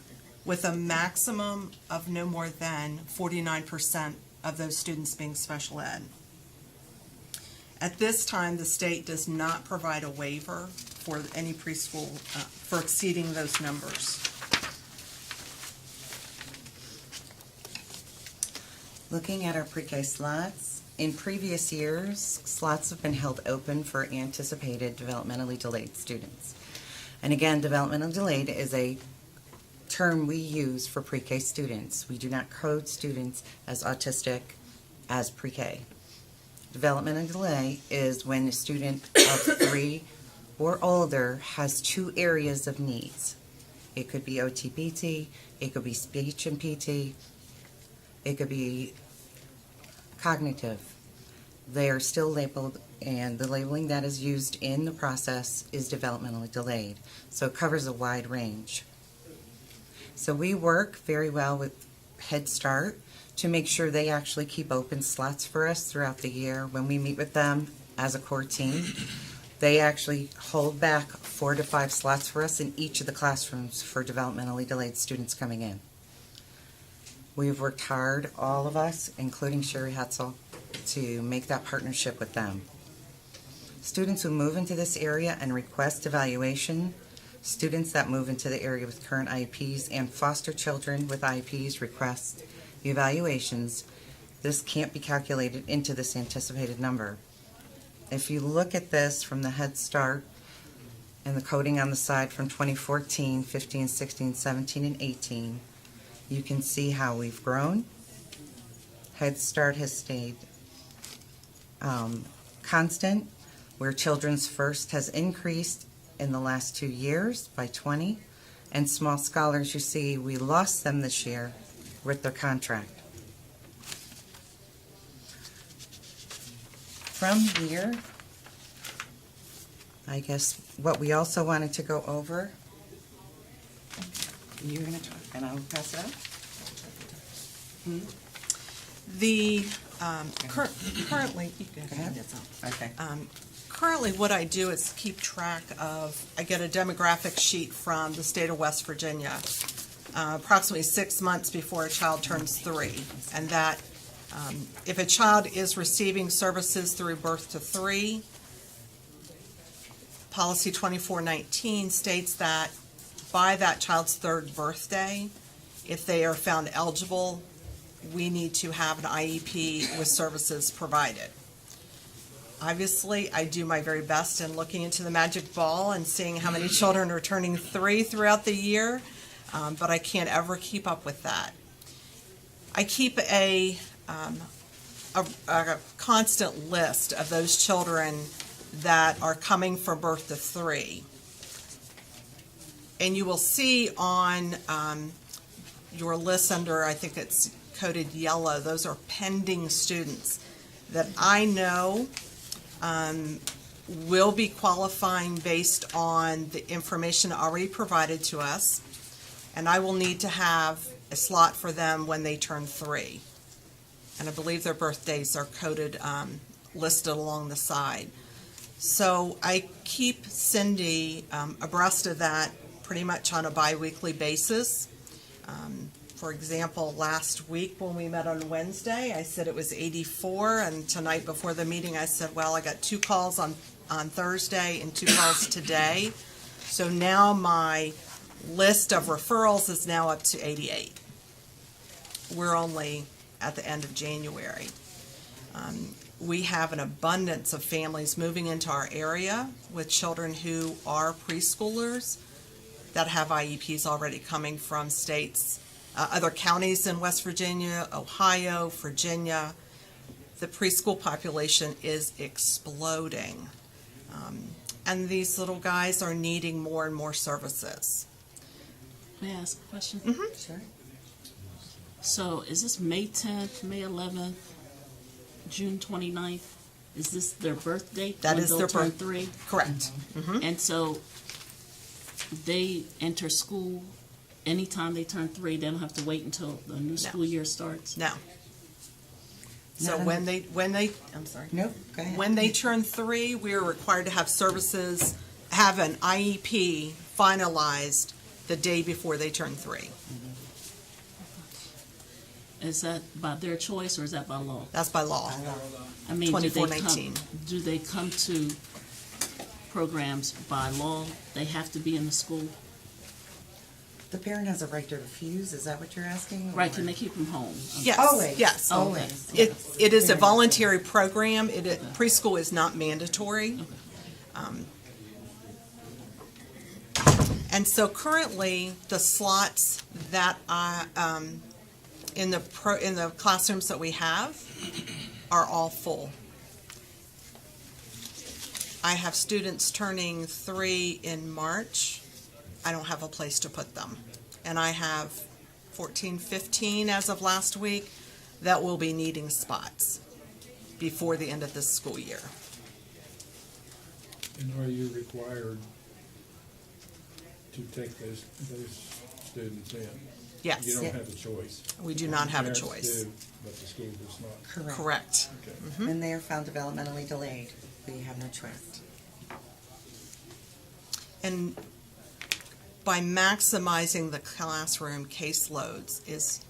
with a maximum of no more than 49% of those students being special ed. At this time, the state does not provide a waiver for any preschool for exceeding those numbers. Looking at our pre-K slots, in previous years, slots have been held open for anticipated developmentally delayed students. And again, developmentally delayed is a term we use for pre-K students. We do not code students as autistic as pre-K. Developmental delay is when a student of 3 or older has 2 areas of needs. It could be OT-PT, it could be speech and PT, it could be cognitive. They are still labeled, and the labeling that is used in the process is developmentally delayed. So it covers a wide range. So we work very well with Head Start to make sure they actually keep open slots for us throughout the year. When we meet with them as a core team, they actually hold back 4 to 5 slots for us in each of the classrooms for developmentally delayed students coming in. We've worked hard, all of us, including Sherry Hetzel, to make that partnership with them. Students who move into this area and request evaluation, students that move into the area with current IEPs, and foster children with IEPs request evaluations, this can't be calculated into this anticipated number. If you look at this from the Head Start and the coding on the side from 2014, 15, 16, 17, and 18, you can see how we've grown. Head Start has stayed constant, where Children's First has increased in the last 2 years by 20, and Small Scholars, you see, we lost them this year with their contract. From here, I guess what we also wanted to go over, you're going to talk, and I'll pass it out. The currently, Okay. Currently, what I do is keep track of, I get a demographic sheet from the state of West Virginia, approximately 6 months before a child turns 3. And that if a child is receiving services through birth to 3, policy 2419 states that by that child's 3rd birthday, if they are found eligible, we need to have an IEP with services provided. Obviously, I do my very best in looking into the magic ball and seeing how many children are turning 3 throughout the year, but I can't ever keep up with that. I keep a constant list of those children that are coming from birth to 3. And you will see on your list under, I think it's coded yellow, those are pending students that I know will be qualifying based on the information already provided to us, and I will need to have a slot for them when they turn 3. And I believe their birthdays are coded, listed along the side. So I keep Cindy abreast of that pretty much on a bi-weekly basis. For example, last week when we met on Wednesday, I said it was 84, and tonight before the meeting I said, well, I got 2 calls on Thursday and 2 calls today. So now my list of referrals is now up to 88. We're only at the end of January. We have an abundance of families moving into our area with children who are preschoolers that have IEPs already coming from states, other counties in West Virginia, Ohio, Virginia. The preschool population is exploding. And these little guys are needing more and more services. May I ask a question? Mm-hmm. Sure. So is this May 10th, May 11th? June 29th? Is this their birth date? That when is they'll their turn birth- 3? Correct. And so they enter school anytime they turn 3. They don't have to wait until the new school year starts. No. So Not when they, I'm sorry. Nope, go ahead. When they turn 3, we are required to have services, have an IEP finalized the day before they turn 3. Is that by their choice or is that by law? That's by law. I mean, do they 2419. do they come to programs by law? They have to be in the school? The parent has a right to refuse, is that what you're asking? Right, or- can they keep them home? Yes, Always, yes. always. It is a voluntary program. Preschool is not mandatory. And so currently, the slots that in the classrooms that we have are all full. I have students turning 3 in March. I don't have a place to put them. And I have 14, 15 as of last week that will be needing spots before the end of this school year. And are you required to take those students in? Yes. You don't have a choice? We do not have a Parents choice. do, but the school does not? Correct. Okay. And they are found developmentally delayed, we have no choice. And by maximizing the classroom caseloads is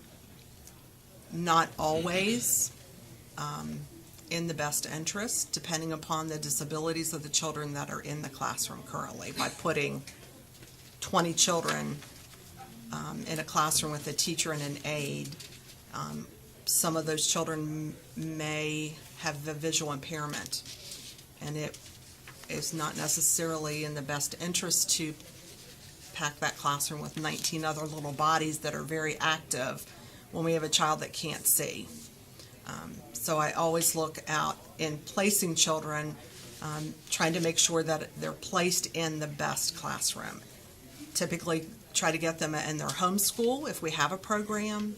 not always in the best interest, depending upon the disabilities of the children that are in the classroom currently. By putting 20 children in a classroom with a teacher and an aide, some of those children may have a visual impairment, and it is not necessarily in the best interest to pack that classroom with 19 other little bodies that are very active when we have a child that can't see. So I always look out in placing children, trying to make sure that they're placed in the best classroom. Typically try to get them in their home school if we have a program.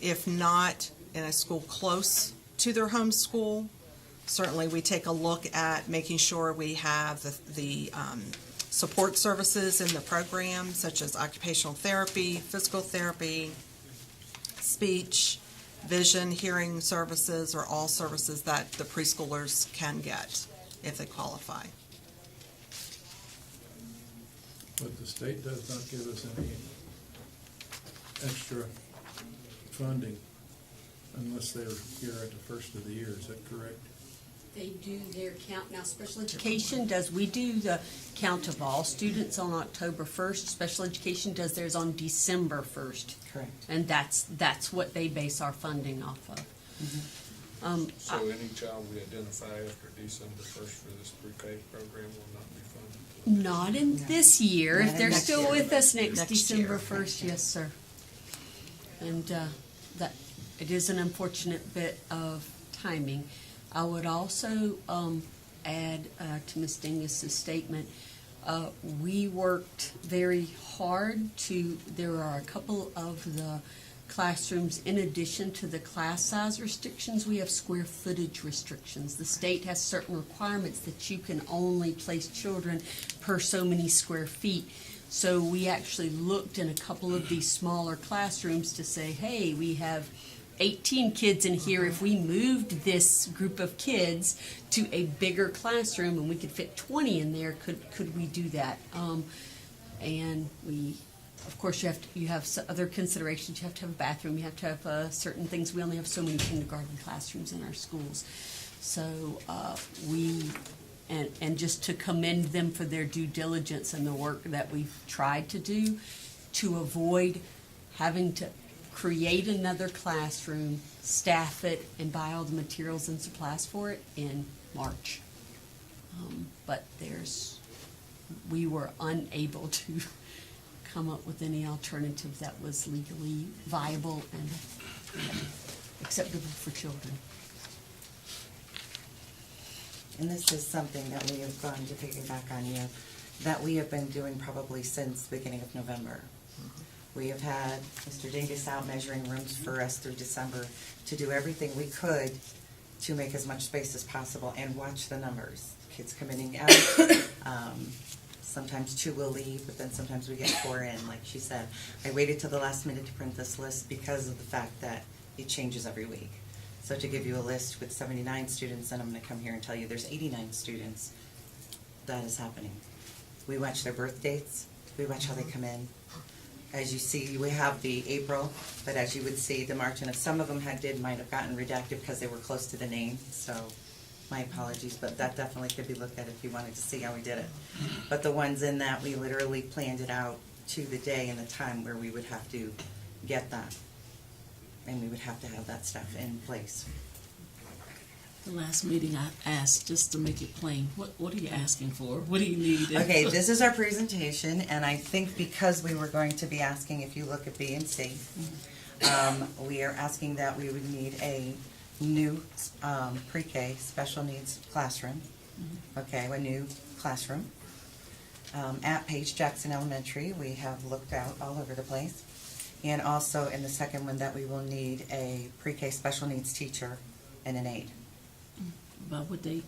If not, in a school close to their home school. Certainly we take a look at making sure we have the support services in the program, such as occupational therapy, physical therapy, speech, vision, hearing services, or all services that the preschoolers can get if they qualify. But the state does not give us any extra funding unless they're here at the first of the year, is that correct? They do their count now. Special Education does, we do the count of all students on October 1st. Special education does theirs on December 1st. Correct. And that's what they base our funding off of. So any child we identify after December 1st for this pre-K program will not be funded? Not in this year. Not If in they're next still year. with us next Next December year. 1st, yes, sir. And that it is an unfortunate bit of timing. I would also add to Ms. Dingus's statement, we worked very hard there are a couple of the classrooms, in addition to the class size restrictions, we have square footage restrictions. The state has certain requirements that you can only place children per so many square feet. So we actually looked in a couple of these smaller classrooms to say, hey, we have 18 kids in here. If we moved this group of kids to a bigger classroom and we could fit 20 in there, could we do that? And we, of course, you have other considerations. You have to have a bathroom. You have to have certain things. We only have so many kindergarten classrooms in our schools. So and just to commend them for their due diligence and the work that we've tried to do to avoid having to create another classroom, staff it, and buy all the materials and supplies for it in March. But we were unable to come up with any alternative that was legally viable and acceptable for children. And this is something that we have gone to piggyback on you, that we have been doing probably since the beginning of November. We have had Mr. Dingus out measuring rooms for us through December to do everything we could to make as much space as possible and watch the numbers. Kids come in and out. Sometimes 2 will leave, but then sometimes we get 4 in, like she said. I waited till the last minute to print this list because of the fact that it changes every week. So to give you a list with 79 students, and I'm going to come here and tell you there's 89 students, that is happening. We watch their birth dates. We watch how they come in. As you see, we have the April, but as you would see, the March, and if some of them might have gotten redacted because they were close to the name, so my apologies, but that definitely could be looked at if you wanted to see how we did it. But the ones in that, we literally planned it out to the day and the time where we would have to get that. And we would have to have that stuff in place. The last meeting I asked, just to make it plain, what are you asking for? What do you need? Okay, this is our presentation, and I think because we were going to be asking, if you look at B and C, we are asking that we would need a new pre-K special needs classroom. Okay, a new classroom. At Page Jackson Elementary, we have looked out all over the place. And also in the second one that we will need a pre-K special needs teacher and an aide. About what date?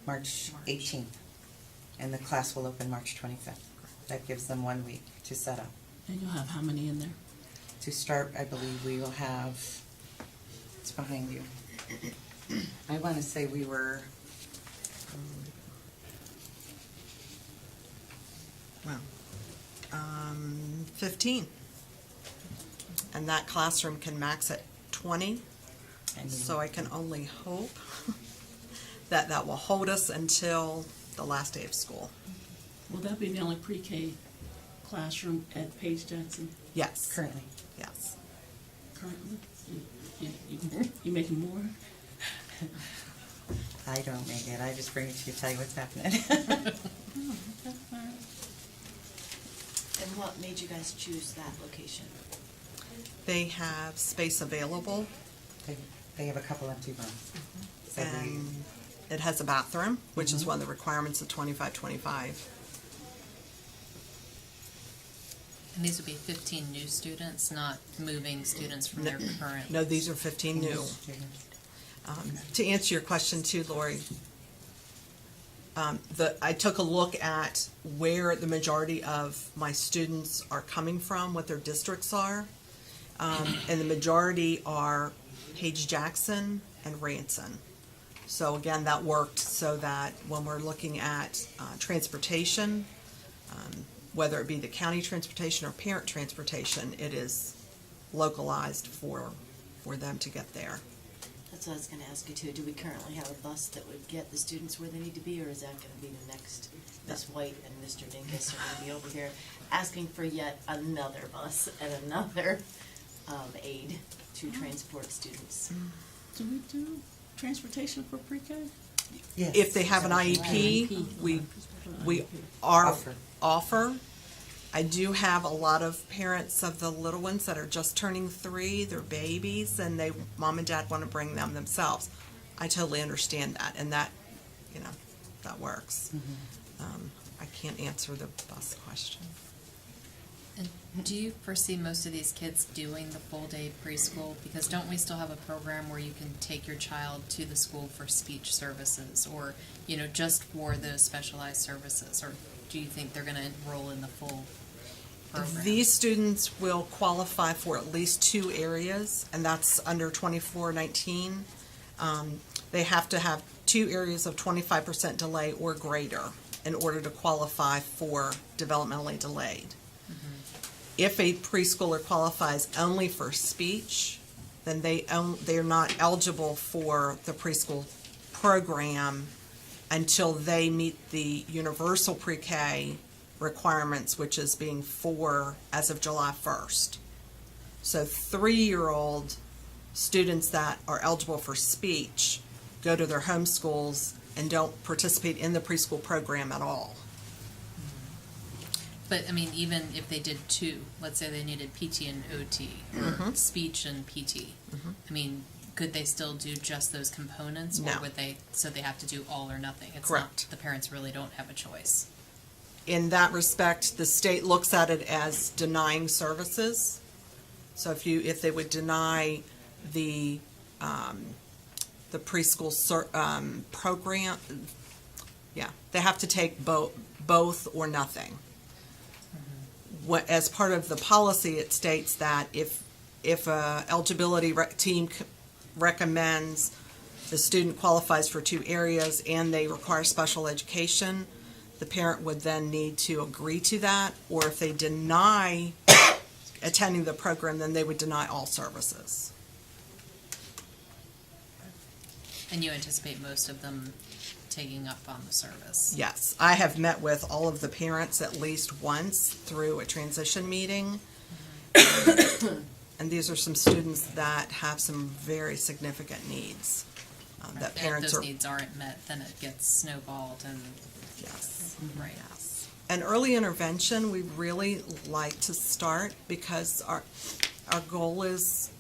March 18th. And the class will open March 25th. That gives them 1 week to set up. And you'll have how many in there? To start, I believe we will have, it's behind you. I want to say we were, Well, 15. And that classroom can max at 20. So I can only hope that that will hold us until the last day of school. Will that be the only pre-K classroom at Page Jackson? Yes. Currently. Yes. Currently? You making more? I don't make it, I just bring it to you, tell you what's happening. And what made you guys choose that location? They have space available. They have a couple empty rooms. So And it has a bathroom, which is one of the requirements of 2525. And these would be 15 new students, not moving students from their current. No, these are 15 new. To answer your question too, Lori, I took a look at where the majority of my students are coming from, what their districts are, and the majority are Page Jackson and Ranson. So again, that worked so that when we're looking at transportation, whether it be the county transportation or parent transportation, it is localized for them to get there. That's what I was gonna ask you too. Do we currently have a bus that would get the students where they need to be, or is that gonna be the next, Ms. White and Mr. Dinkus are gonna be over here asking for yet another bus and another aid to transport students? Do we do transportation for pre-K? Yes. If they have an IEP, we offer. I do have a lot of parents of the little ones that are just turning 3, they're babies, and mom and dad want to bring them themselves. I totally understand that, and that, that works. I can't answer the bus question. And do you foresee most of these kids doing the full day preschool? Because don't we still have a program where you can take your child to the school for speech services, or, just for those specialized services? Or do you think they're going to enroll in the full program? These students will qualify for at least 2 areas, and that's under 2419. They have to have 2 areas of 25% delay or greater in order to qualify for developmentally delayed. If a preschooler qualifies only for speech, then they're not eligible for the preschool program until they meet the universal pre-K requirements, which is being 4 as of July 1st. So 3-year-old students that are eligible for speech go to their home schools and don't participate in the preschool program at all. But, even if they did 2, let's say they needed PT and OT, or speech and PT, could they still do just those components? No. Or would they, so they have to do all or nothing? It's Correct. Not, the parents really don't have a choice. In that respect, the state looks at it as denying services. So if they would deny the the preschool program. Yeah, they have to take both or nothing. As part of the policy, it states that if a eligibility team recommends the student qualifies for 2 areas and they require special education, the parent would then need to agree to that, or if they deny attending the program, then they would deny all services. And you anticipate most of them taking up on the service? Yes, I have met with all of the parents at least once through a transition meeting. And these are some students that have some very significant needs that parents if those needs aren't met, then it gets snowballed and. Yes. Right. Yes. And early intervention, we really like to start because our goal is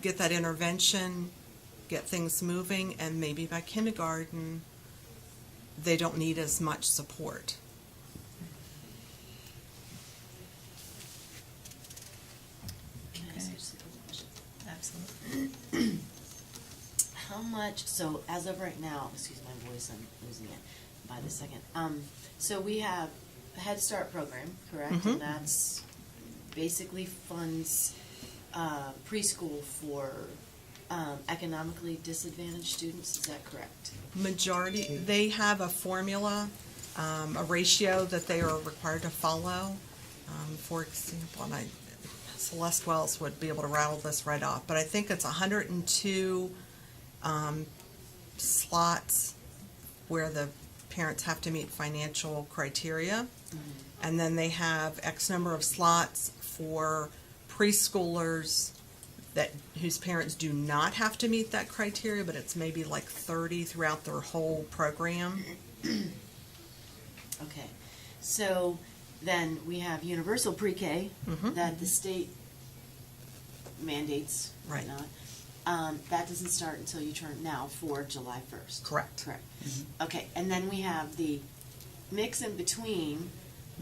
get that intervention, get things moving, and maybe by kindergarten, they don't need as much support. Can I ask you just a couple questions? Absolutely. How much, so as of right now, excuse my voice, I'm losing it by the second. So we have a Head Start program, correct? Mhm. And that's basically funds preschool for economically disadvantaged students, is that correct? Majority, they have a formula, a ratio that they are required to follow. For example, and Celeste Wells would be able to rattle this right off, but I think it's 102 slots where the parents have to meet financial criteria. And then they have X number of slots for preschoolers whose parents do not have to meet that criteria, but it's maybe like 30 throughout their whole program. Okay, so then we have universal pre-K Mhm. that the state mandates, Right. whatnot. That doesn't start until you turn now for July 1st. Correct. Correct. Okay, and then we have the mix in between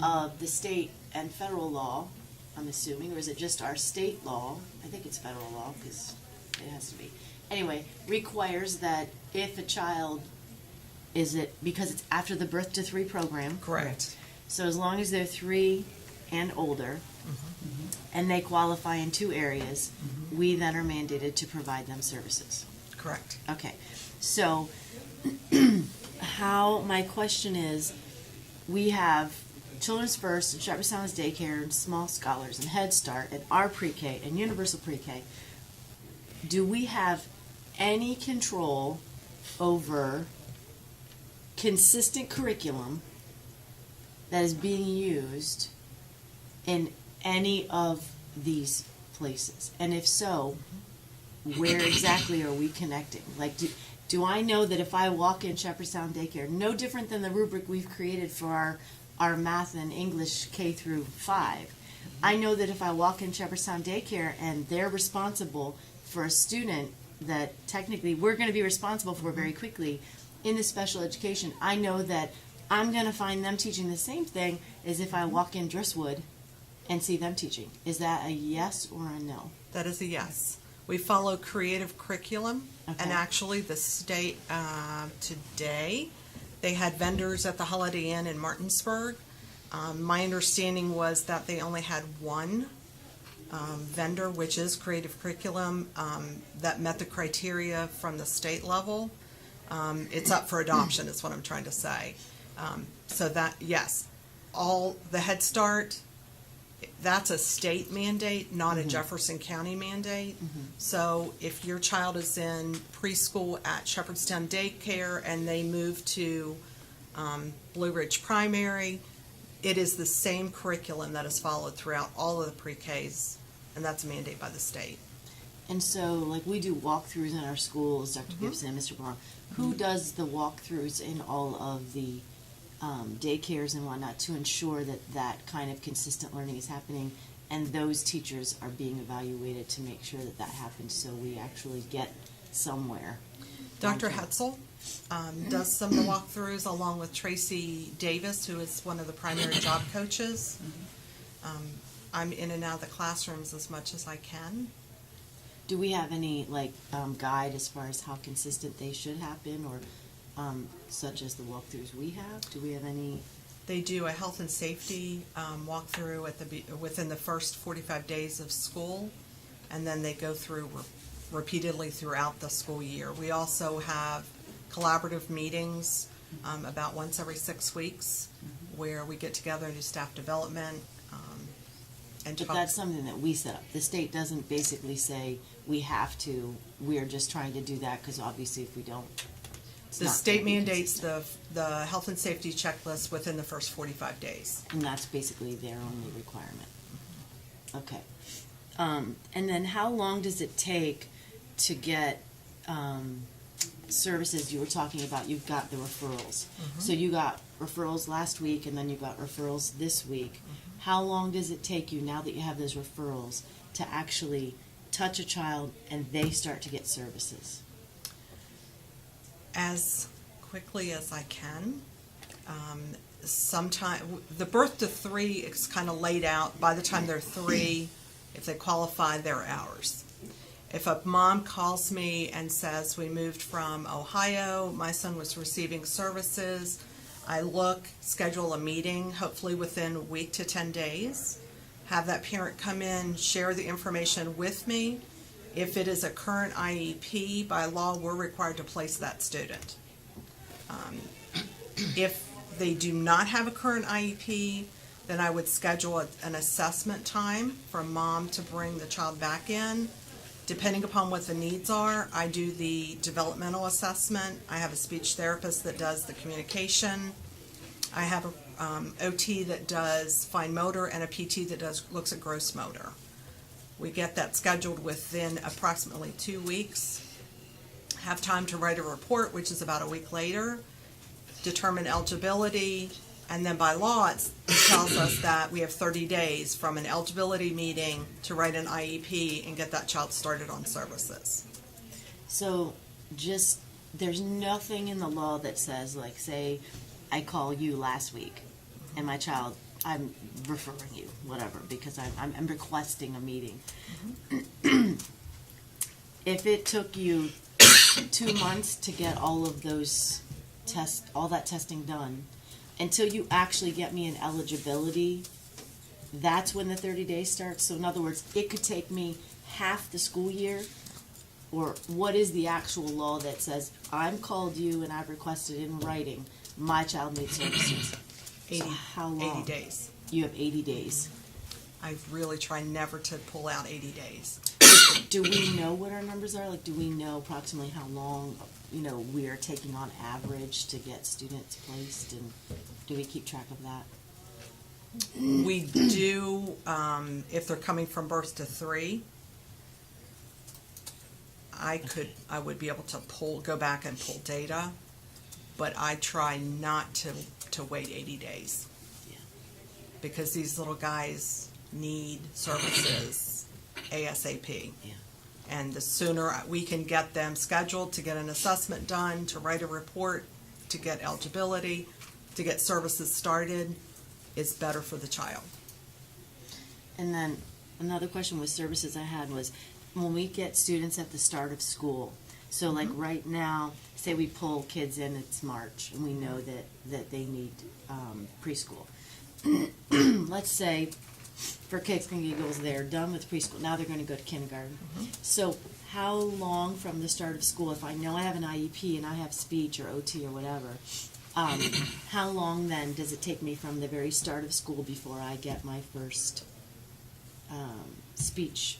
of the state and federal law, I'm assuming, or is it just our state law? I think it's federal law because it has to be. Anyway, requires that if a child because it's after the birth to 3 program. Correct. So as long as they're 3 and older, and they qualify in 2 areas, we then are mandated to provide them services. Correct. Okay, so my question is, we have Children's First and Shepherd Sounds Daycare and Small Scholars and Head Start and our pre-K and Universal Pre-K. Do we have any control over consistent curriculum that is being used in any of these places? And if so, where exactly are we connecting? Like, do I know that if I walk in Shepherdstown Daycare, no different than the rubric we've created for our math and English K through 5, I know that if I walk in Shepherdstown Daycare and they're responsible for a student that technically we're going to be responsible for very quickly in the special education, I know that I'm going to find them teaching the same thing as if I walk in Driftwood and see them teaching. Is that a yes or a no? That is a yes. We follow creative curriculum, and actually the state today, they had vendors at the Holiday Inn in Martinsburg. My understanding was that they only had one vendor, which is creative curriculum, that met the criteria from the state level. It's up for adoption is what I'm trying to say. So that, yes, all the Head Start, that's a state mandate, not a Jefferson County mandate. So if your child is in preschool at Shepherdstown Daycare and they move to Blue Ridge Primary, it is the same curriculum that is followed throughout all of the pre-Ks, and that's a mandate by the state. And so, like, we do walkthroughs in our schools, Dr. Gibson and Mr. Brown. Who does the walkthroughs in all of the daycares and whatnot to ensure that that kind of consistent learning is happening, and those teachers are being evaluated to make sure that that happens so we actually get somewhere? Dr. Hetzel does some of the walkthroughs along with Tracy Davis, who is one of the primary job coaches. I'm in and out of the classrooms as much as I can. Do we have any, like, guide as far as how consistent they should happen, or such as the walkthroughs we have? Do we have any? They do a health and safety walkthrough within the first 45 days of school, and then they go through repeatedly throughout the school year. We also have collaborative meetings about once every 6 weeks, where we get together and do staff development. But that's something that we set up. The state doesn't basically say we have to. We're just trying to do that because obviously if we don't, it's The not state gonna be mandates consistent. the health and safety checklist within the first 45 days. And that's basically their only requirement. Okay. And then how long does it take to get services? You were talking about, you've got the referrals. So you got referrals last week and then you got referrals this week. How long does it take you, now that you have those referrals, to actually touch a child and they start to get services? As quickly as I can. Sometime the birth to 3 is kind of laid out. By the time they're 3, if they qualify, they're ours. If a mom calls me and says, we moved from Ohio, my son was receiving services, I schedule a meeting, hopefully within a week to 10 days, have that parent come in, share the information with me. If it is a current IEP, by law, we're required to place that student. If they do not have a current IEP, then I would schedule an assessment time for mom to bring the child back in. Depending upon what the needs are, I do the developmental assessment. I have a speech therapist that does the communication. I have a OT that does fine motor and a PT that looks at gross motor. We get that scheduled within approximately 2 weeks. Have time to write a report, which is about a week later. Determine eligibility, and then by law it tells us that we have 30 days from an eligibility meeting to write an IEP and get that child started on services. So there's nothing in the law that says, like, say I call you last week and my child, I'm referring you, whatever, because I'm requesting a meeting. If it took you 2 months to get all of those all that testing done, until you actually get me an eligibility, that's when the 30 days starts. So in other words, it could take me half the school year, or what is the actual law that says, I'm called you and I've requested in writing, my child needs services? 80, so how long? 80 days. You have 80 days. I really try never to pull out 80 days. Do we know what our numbers are? Like, do we know approximately how long, we are taking on average to get students placed, and do we keep track of that? We do, if they're coming from birth to 3, I would be able to go back and pull data, but I try not to wait 80 days. Yeah. Because these little guys need services ASAP. Yeah. And the sooner we can get them scheduled to get an assessment done, to write a report, to get eligibility, to get services started, is better for the child. And then another question with services I had was, when we get students at the start of school, so like right now, say we pull kids in, it's March, and we know that they need preschool. Let's say for kicks and giggles, they're done with preschool, now they're going to go to kindergarten. So how long from the start of school, if I know I have an IEP and I have speech or OT or whatever, how long then does it take me from the very start of school before I get my first speech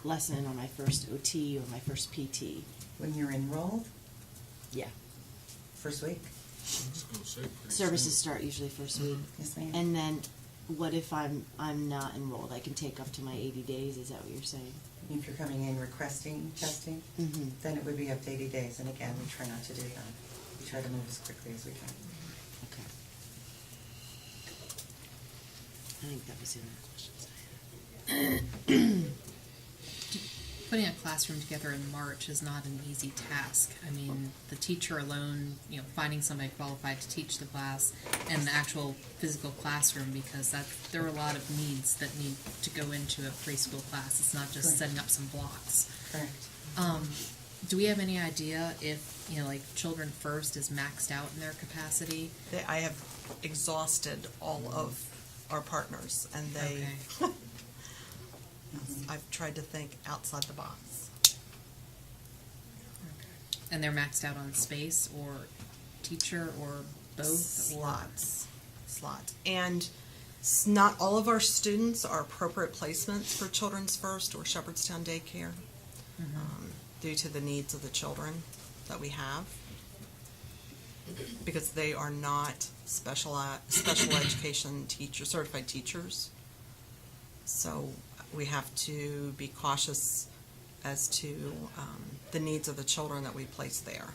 lesson or my first OT or my first PT? When you're enrolled? Yeah. First week. Services start usually first week. Yes, ma'am. And then what if I'm not enrolled? I can take up to my 80 days, is that what you're saying? If you're coming in requesting testing, then it would be up to 80 days. And again, we try not to do that. We try to move as quickly as we can. Okay. I think that was the only questions I had. Putting a classroom together in March is not an easy task. I mean, the teacher alone, finding somebody qualified to teach the class, and the actual physical classroom, because there are a lot of needs that need to go into a preschool class. It's not just Correct. setting up some blocks. Correct. Do we have any idea if, like Children First is maxed out in their capacity? I have exhausted all of our partners, and they. Okay. I've tried to think outside the box. And they're maxed out on space or teacher or both? Slots. And not all of our students are appropriate placements for Children's First or Shepherdstown Daycare due to the needs of the children that we have. Because they are not special education teachers, certified teachers. So we have to be cautious as to the needs of the children that we place there.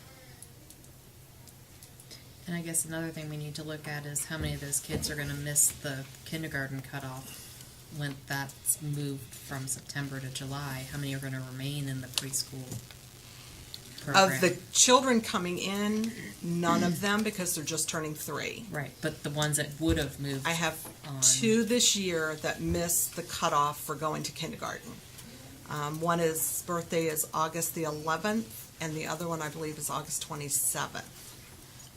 And I guess another thing we need to look at is how many of those kids are going to miss the kindergarten cutoff when that's moved from September to July. How many are going to remain in the preschool program? Of the children coming in, none of them, because they're just turning 3. Right, but the ones that would have moved. I have 2 this year that missed the cutoff for going to kindergarten. One's birthday is August the 11th, and the other one, I believe, is August 27th.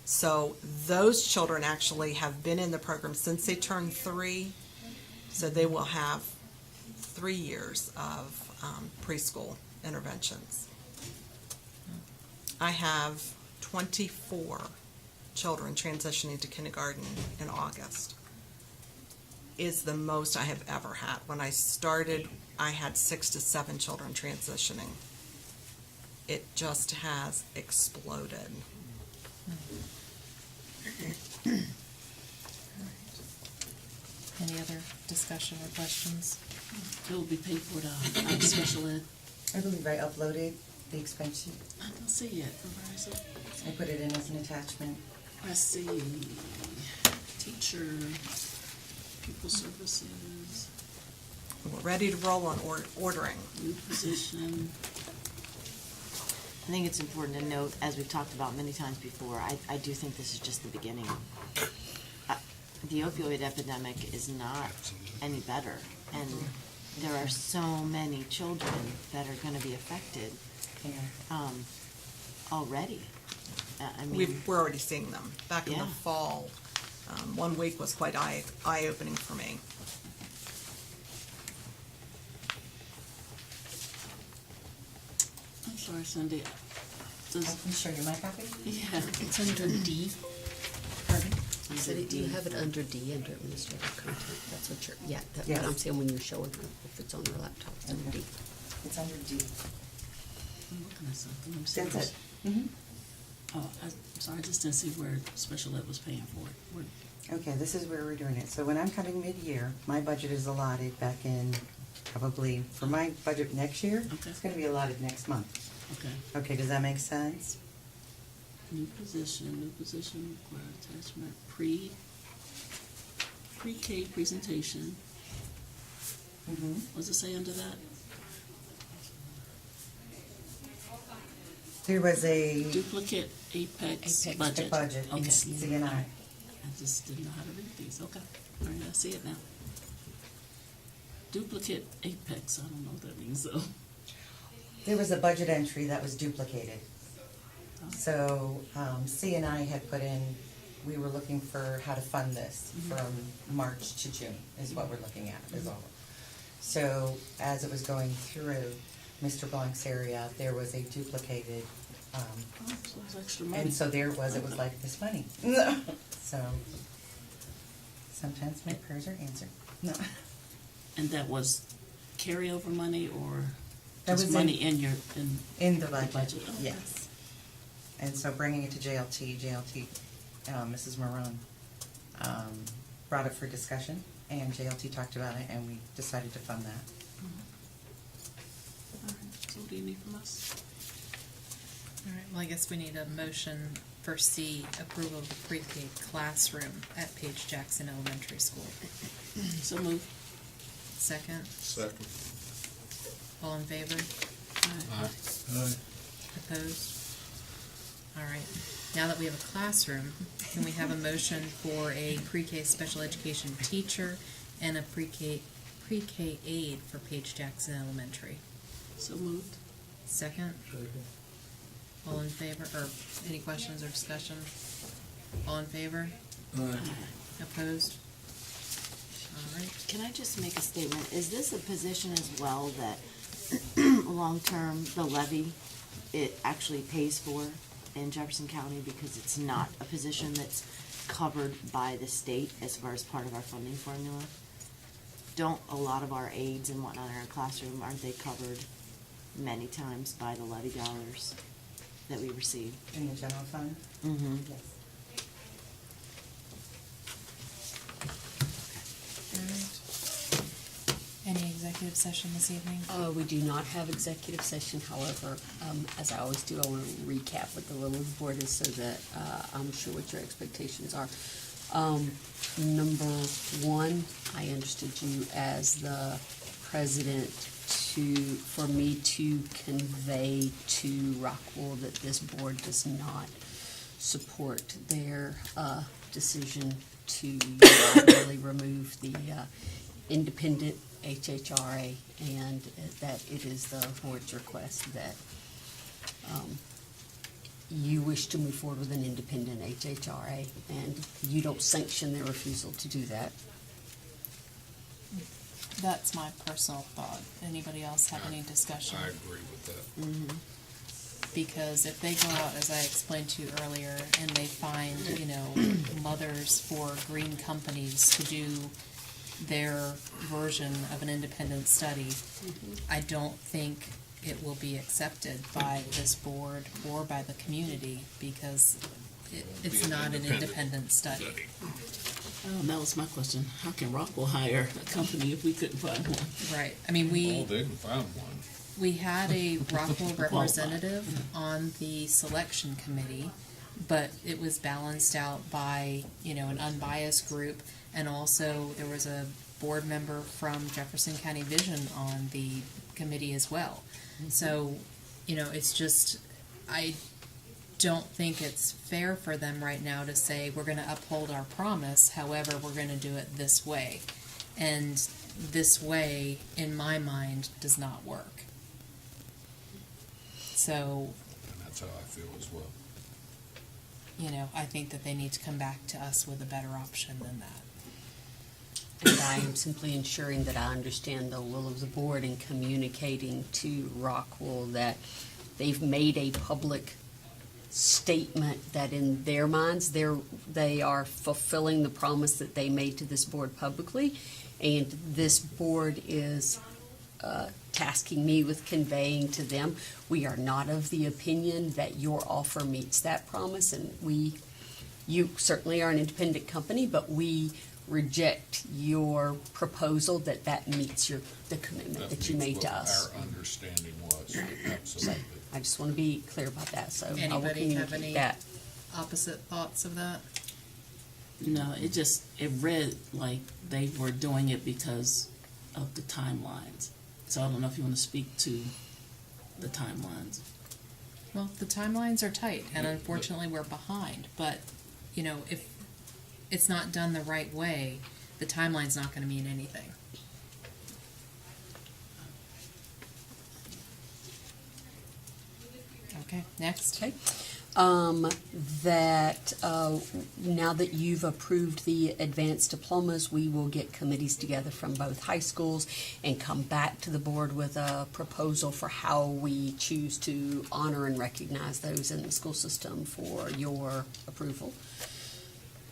So those children actually have been in the program since they turned 3, so they will have 3 years of preschool interventions. I have 24 children transitioning to kindergarten in August. Is the most I have ever had. When I started, I had 6 to 7 children transitioning. It just has exploded. Any other discussion or questions? It will be paid for the special ed. I believe I uploaded the expense sheet. I don't see it. Where is it? I put it in as an attachment. I see teacher, pupil services, We're ready to roll on ordering. new position. I think it's important to note, as we've talked about many times before, I do think this is just the beginning. The opioid epidemic is not any better, and there are so many children that are going to be affected already. I mean, We're already seeing them. Back in the Yeah. fall, 1 week was quite eye-opening for me. I'm sorry, Cindy. I can show you my copy. Yeah. It's under D. Pardon? You said it, do you have it under D, under administrative content? That's what you're, yeah, that's Yes. what I'm saying when you're showing her, if it's on your laptop, it's under D. It's under D. I'm looking at something. Let me see That's this. it. Mm-hmm. Oh, I'm sorry, I just didn't see where special ed was paying for it. Where- Okay, this is where we're doing it. So when I'm coming mid-year, my budget is allotted back in, probably, for my budget next year, Okay. it's gonna be allotted next month. Okay. Okay, does that make sense? New position, required attachment, pre-K presentation. Mm-hmm. What does it say under that? There was a Duplicate Apex budget. budget in Okay. CNI. I just didn't know how to read these. Okay. All right, I see it now. Duplicate Apex, I don't know what that means though. There was a budget entry that was duplicated. So, CNI had put in, we were looking for how to fund this from March to June, is what we're looking at, is all. So, as it was going through Mr. Blanc's area, there was a duplicated, So it's extra money. and so there it was like this money. So, sometimes my prayers are answered. No. And that was carryover money or That just was money in your, in the budget, Okay. yes. And so bringing it to JLT, Mrs. Marone, brought it for discussion, and JLT talked about it, and we decided to fund that. All right, so what do you need from us? All right, well, I guess we need a motion for C, approval of the pre-K classroom at Page Jackson Elementary School. So move. Second, Second. all in favor? Opposed? All right. Now that we have a classroom, can we have a motion for a pre-K special education teacher and a pre-K aide for Page Jackson Elementary? So moved. Second? All in favor, or any questions or discussion? All in favor? Opposed? All right. Can I just make a statement? Is this a position as well that long-term, the levy, it actually pays for in Jefferson County because it's not a position that's covered by the state as far as part of our funding formula? Don't a lot of our aides and whatnot in our classroom, aren't they covered many times by the levy dollars that we receive? In the general fund? Mm-hmm. Yes. Any executive session this evening? We do not have executive session, however, as I always do, I want to recap what the will of the board is so that I'm sure what your expectations are. Number one, I understood you as the president for me to convey to Rockwool that this board does not support their decision to really remove the independent HHRA, and that it is the board's request that you wish to move forward with an independent HHRA, and you don't sanction their refusal to do that. That's my personal thought. Anybody else have any discussion? I agree with that. Mm-hmm. Because if they go out, as I explained to you earlier, and they find, mothers for green companies to do their version of an independent study, I don't think it will be accepted by this board or by the community because it's not an independent study. That was my question. How can Rockwell hire a company if we couldn't find one? Right. I mean, Well, they can find one. we had a Rockwell representative on the selection committee, but it was balanced out by, an unbiased group, and also there was a board member from Jefferson County Vision on the committee as well. So, it's just, I don't think it's fair for them right now to say, we're gonna uphold our promise, however, we're gonna do it this way. And this way, in my mind, does not work. So, And that's how I feel as well. I think that they need to come back to us with a better option than that. And I am simply ensuring that I understand the will of the board and communicating to Rockwool that they've made a public statement that in their minds, they are fulfilling the promise that they made to this board publicly, and this board is tasking me with conveying to them, we are not of the opinion that your offer meets that promise, and you certainly are an independent company, but we reject your proposal that meets the commitment that you made to us. Our understanding was, absolutely. I just want to be clear about that, so I will Anybody have communicate any that. opposite thoughts of that? No, it read like they were doing it because of the timelines. So I don't know if you want to speak to the timelines. Well, the timelines are tight, and unfortunately, we're behind. But, if it's not done the right way, the timeline's not going to mean anything. Okay, next. Okay. Now that you've approved the advanced diplomas, we will get committees together from both high schools and come back to the board with a proposal for how we choose to honor and recognize those in the school system for your approval.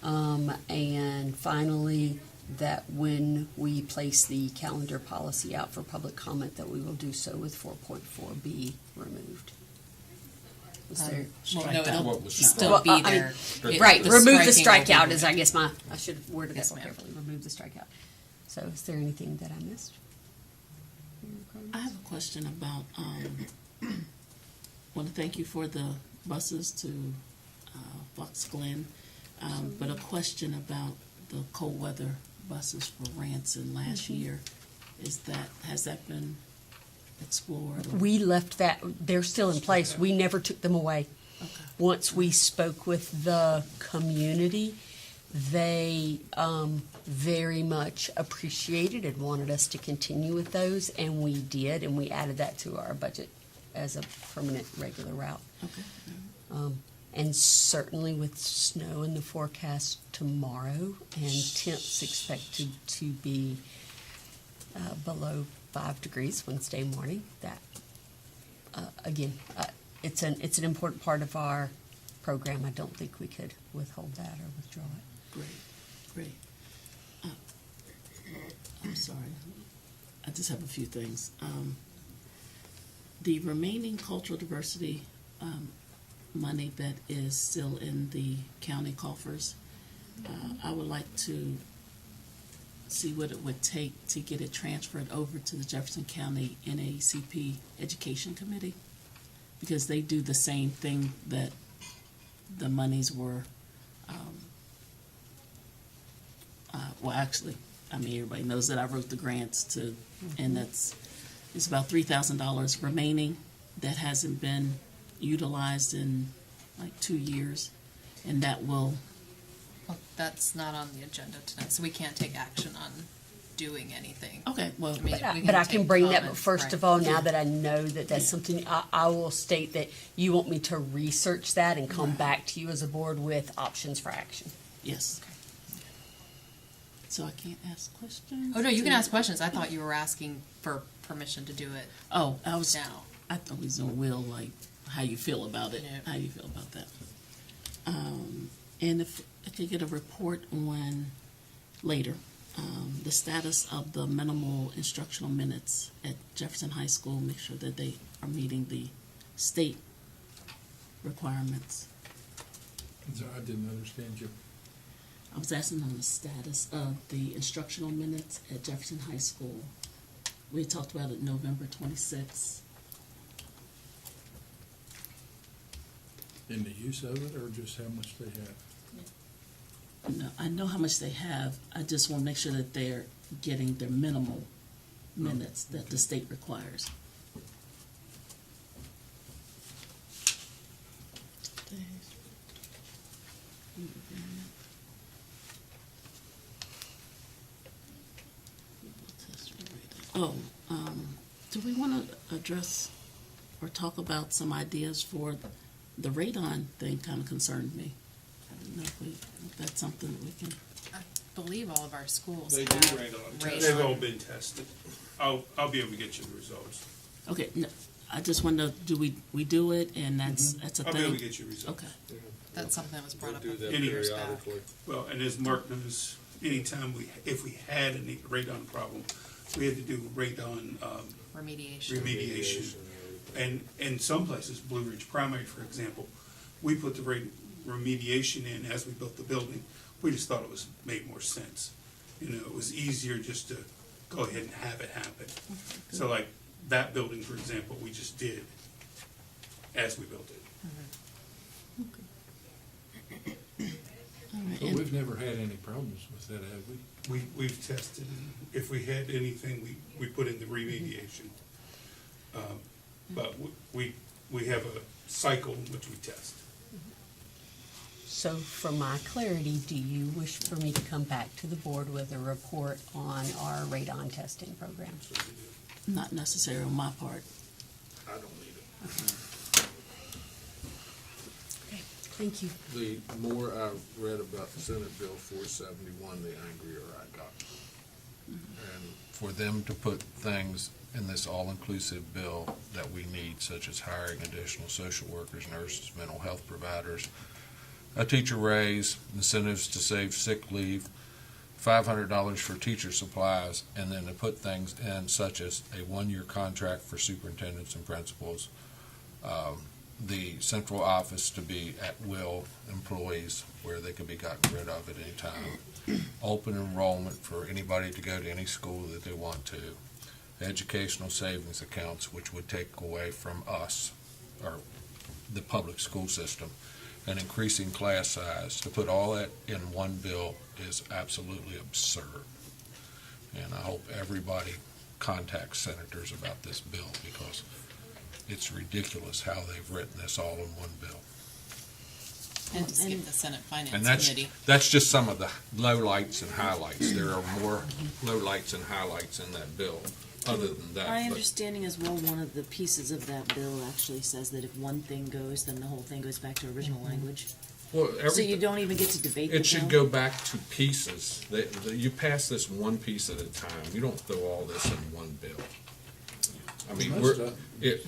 And finally, that when we place the calendar policy out for public comment, that we will do so with 4.4B removed. Was there? Well, no, it'll What was still be there. Right, remove the striking will strikeout be is, I guess, I should have worded Yes, that more ma'am. carefully. Remove the strikeout. So is there anything that I missed? I have a question about, want to thank you for the buses to Fox Glen, but a question about the cold weather buses for Ranson last year. Has that been explore? We left that, they're still in place. We never took them away. Once we spoke with the community, they very much appreciated and wanted us to continue with those, and we did, and we added that to our budget as a permanent regular route. And certainly with snow in the forecast tomorrow and temps expected to be below 5 degrees Wednesday morning, that again, it's an important part of our program. I don't think we could withhold that or withdraw it. Great. I'm sorry. I just have a few things. The remaining cultural diversity money that is still in the county coffers, I would like to see what it would take to get it transferred over to the Jefferson County NAACP Education Committee, because they do the same thing that the monies were, well, actually, I mean, everybody knows that I wrote the grants to, and it's about $3,000 remaining that hasn't been utilized in like 2 years, and that will. Well, that's not on the agenda tonight, so we can't take action on doing anything. Okay, well, I mean, we But I can take bring that, but comments, first right. of all, now that I know that that's something, I will state that you want me to research that and come back to you as a board with options for action. Yes. So I can't ask questions? Oh, no, you can ask questions. I thought you were asking for permission to do it. Oh, I was. Now. I thought we was on Will, like, how you feel about it. Yeah. How you feel about that. And if I could get a report on later, the status of the minimal instructional minutes at Jefferson High School, make sure that they are meeting the state requirements. So I didn't understand you. I was asking on the status of the instructional minutes at Jefferson High School. We talked about it November 26th. In the use of it, or just how much they have? No, I know how much they have. I just want to make sure that they're getting their minimal minutes that the state requires. Oh, do we want to address or talk about some ideas for the radon thing? Kind of concerned me. I don't know if that's something that we can. I believe all of our schools They have do radon. They've all been tested. I'll be able to get you the results. Okay, no, I just want to, do we do it, and that's a I'll thing? be able to get you results. Okay. That's something that was brought up do a that few years back. periodically. Well, and as Mark knows, anytime if we had a radon problem, we had to do radon remediation. And in some places, Blue Ridge Primary, for example, we put the remediation in as we built the building. We just thought it made more sense. You know, it was easier just to go ahead and have it happen. So like that building, for example, we just did as we built it. But we've never had any problems with that, have we? We've tested, and if we had anything, we put in the remediation. But we have a cycle in which we test. So for my clarity, do you wish for me to come back to the board with a report on our radon testing program? Not necessarily on my part. I don't need it. Okay, thank you. The more I read about Senate Bill 471, the angrier I got. And for them to put things in this all-inclusive bill that we need, such as hiring additional social workers, nurses, mental health providers, a teacher raise, incentives to save sick leave, $500 for teacher supplies, and then to put things in such as a one-year contract for superintendents and principals, the central office to be at-will employees where they can be gotten rid of at any time, open enrollment for anybody to go to any school that they want to, educational savings accounts, which would take away from us, or the public school system, and increasing class size. To put all that in one bill is absolutely absurd. And I hope everybody contact senators about this bill, because it's ridiculous how they've written this all in one bill. And to skip the Senate And Finance Committee. that's just some of the lowlights and highlights. There are more lowlights and highlights in that bill, other than that. My but- understanding as well, one of the pieces of that bill actually says that if one thing goes, then the whole thing goes back to original language. Well, So you don't even get to debate the It should bill? go back to pieces. You pass this one piece at a time. You don't throw all this in one bill. I mean,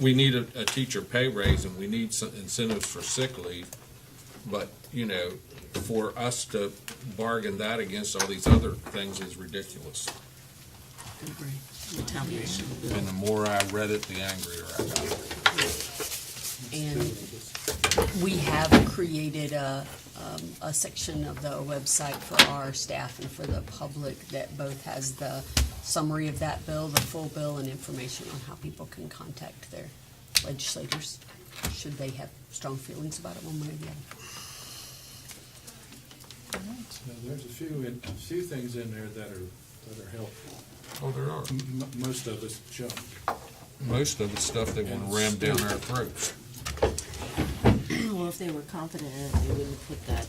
we need a teacher pay raise, and we need some incentives for sick leave. But, you know, for us to bargain that against all these other things is ridiculous. And the more I read it, the angrier I got. And we have created a section of the website for our staff and for the public that both has the summary of that bill, the full bill, and information on how people can contact their legislators should they have strong feelings about it one way or the other. Now, there's a few things in there that are helpful. Oh, there are. Most of it's junk. Most of it's stuff they want to ram down our throats. Well, if they were confident in it, they wouldn't put that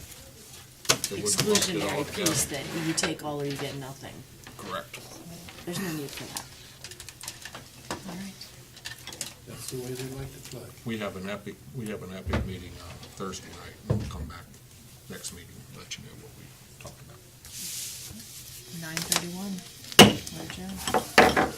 exclusionary piece that you take all or you get nothing. Correct. There's no need for that. All right. That's the way they like to play. We have an epic meeting Thursday night. We'll come back next meeting and let you know what we talked about. 9:31. We're adjourned.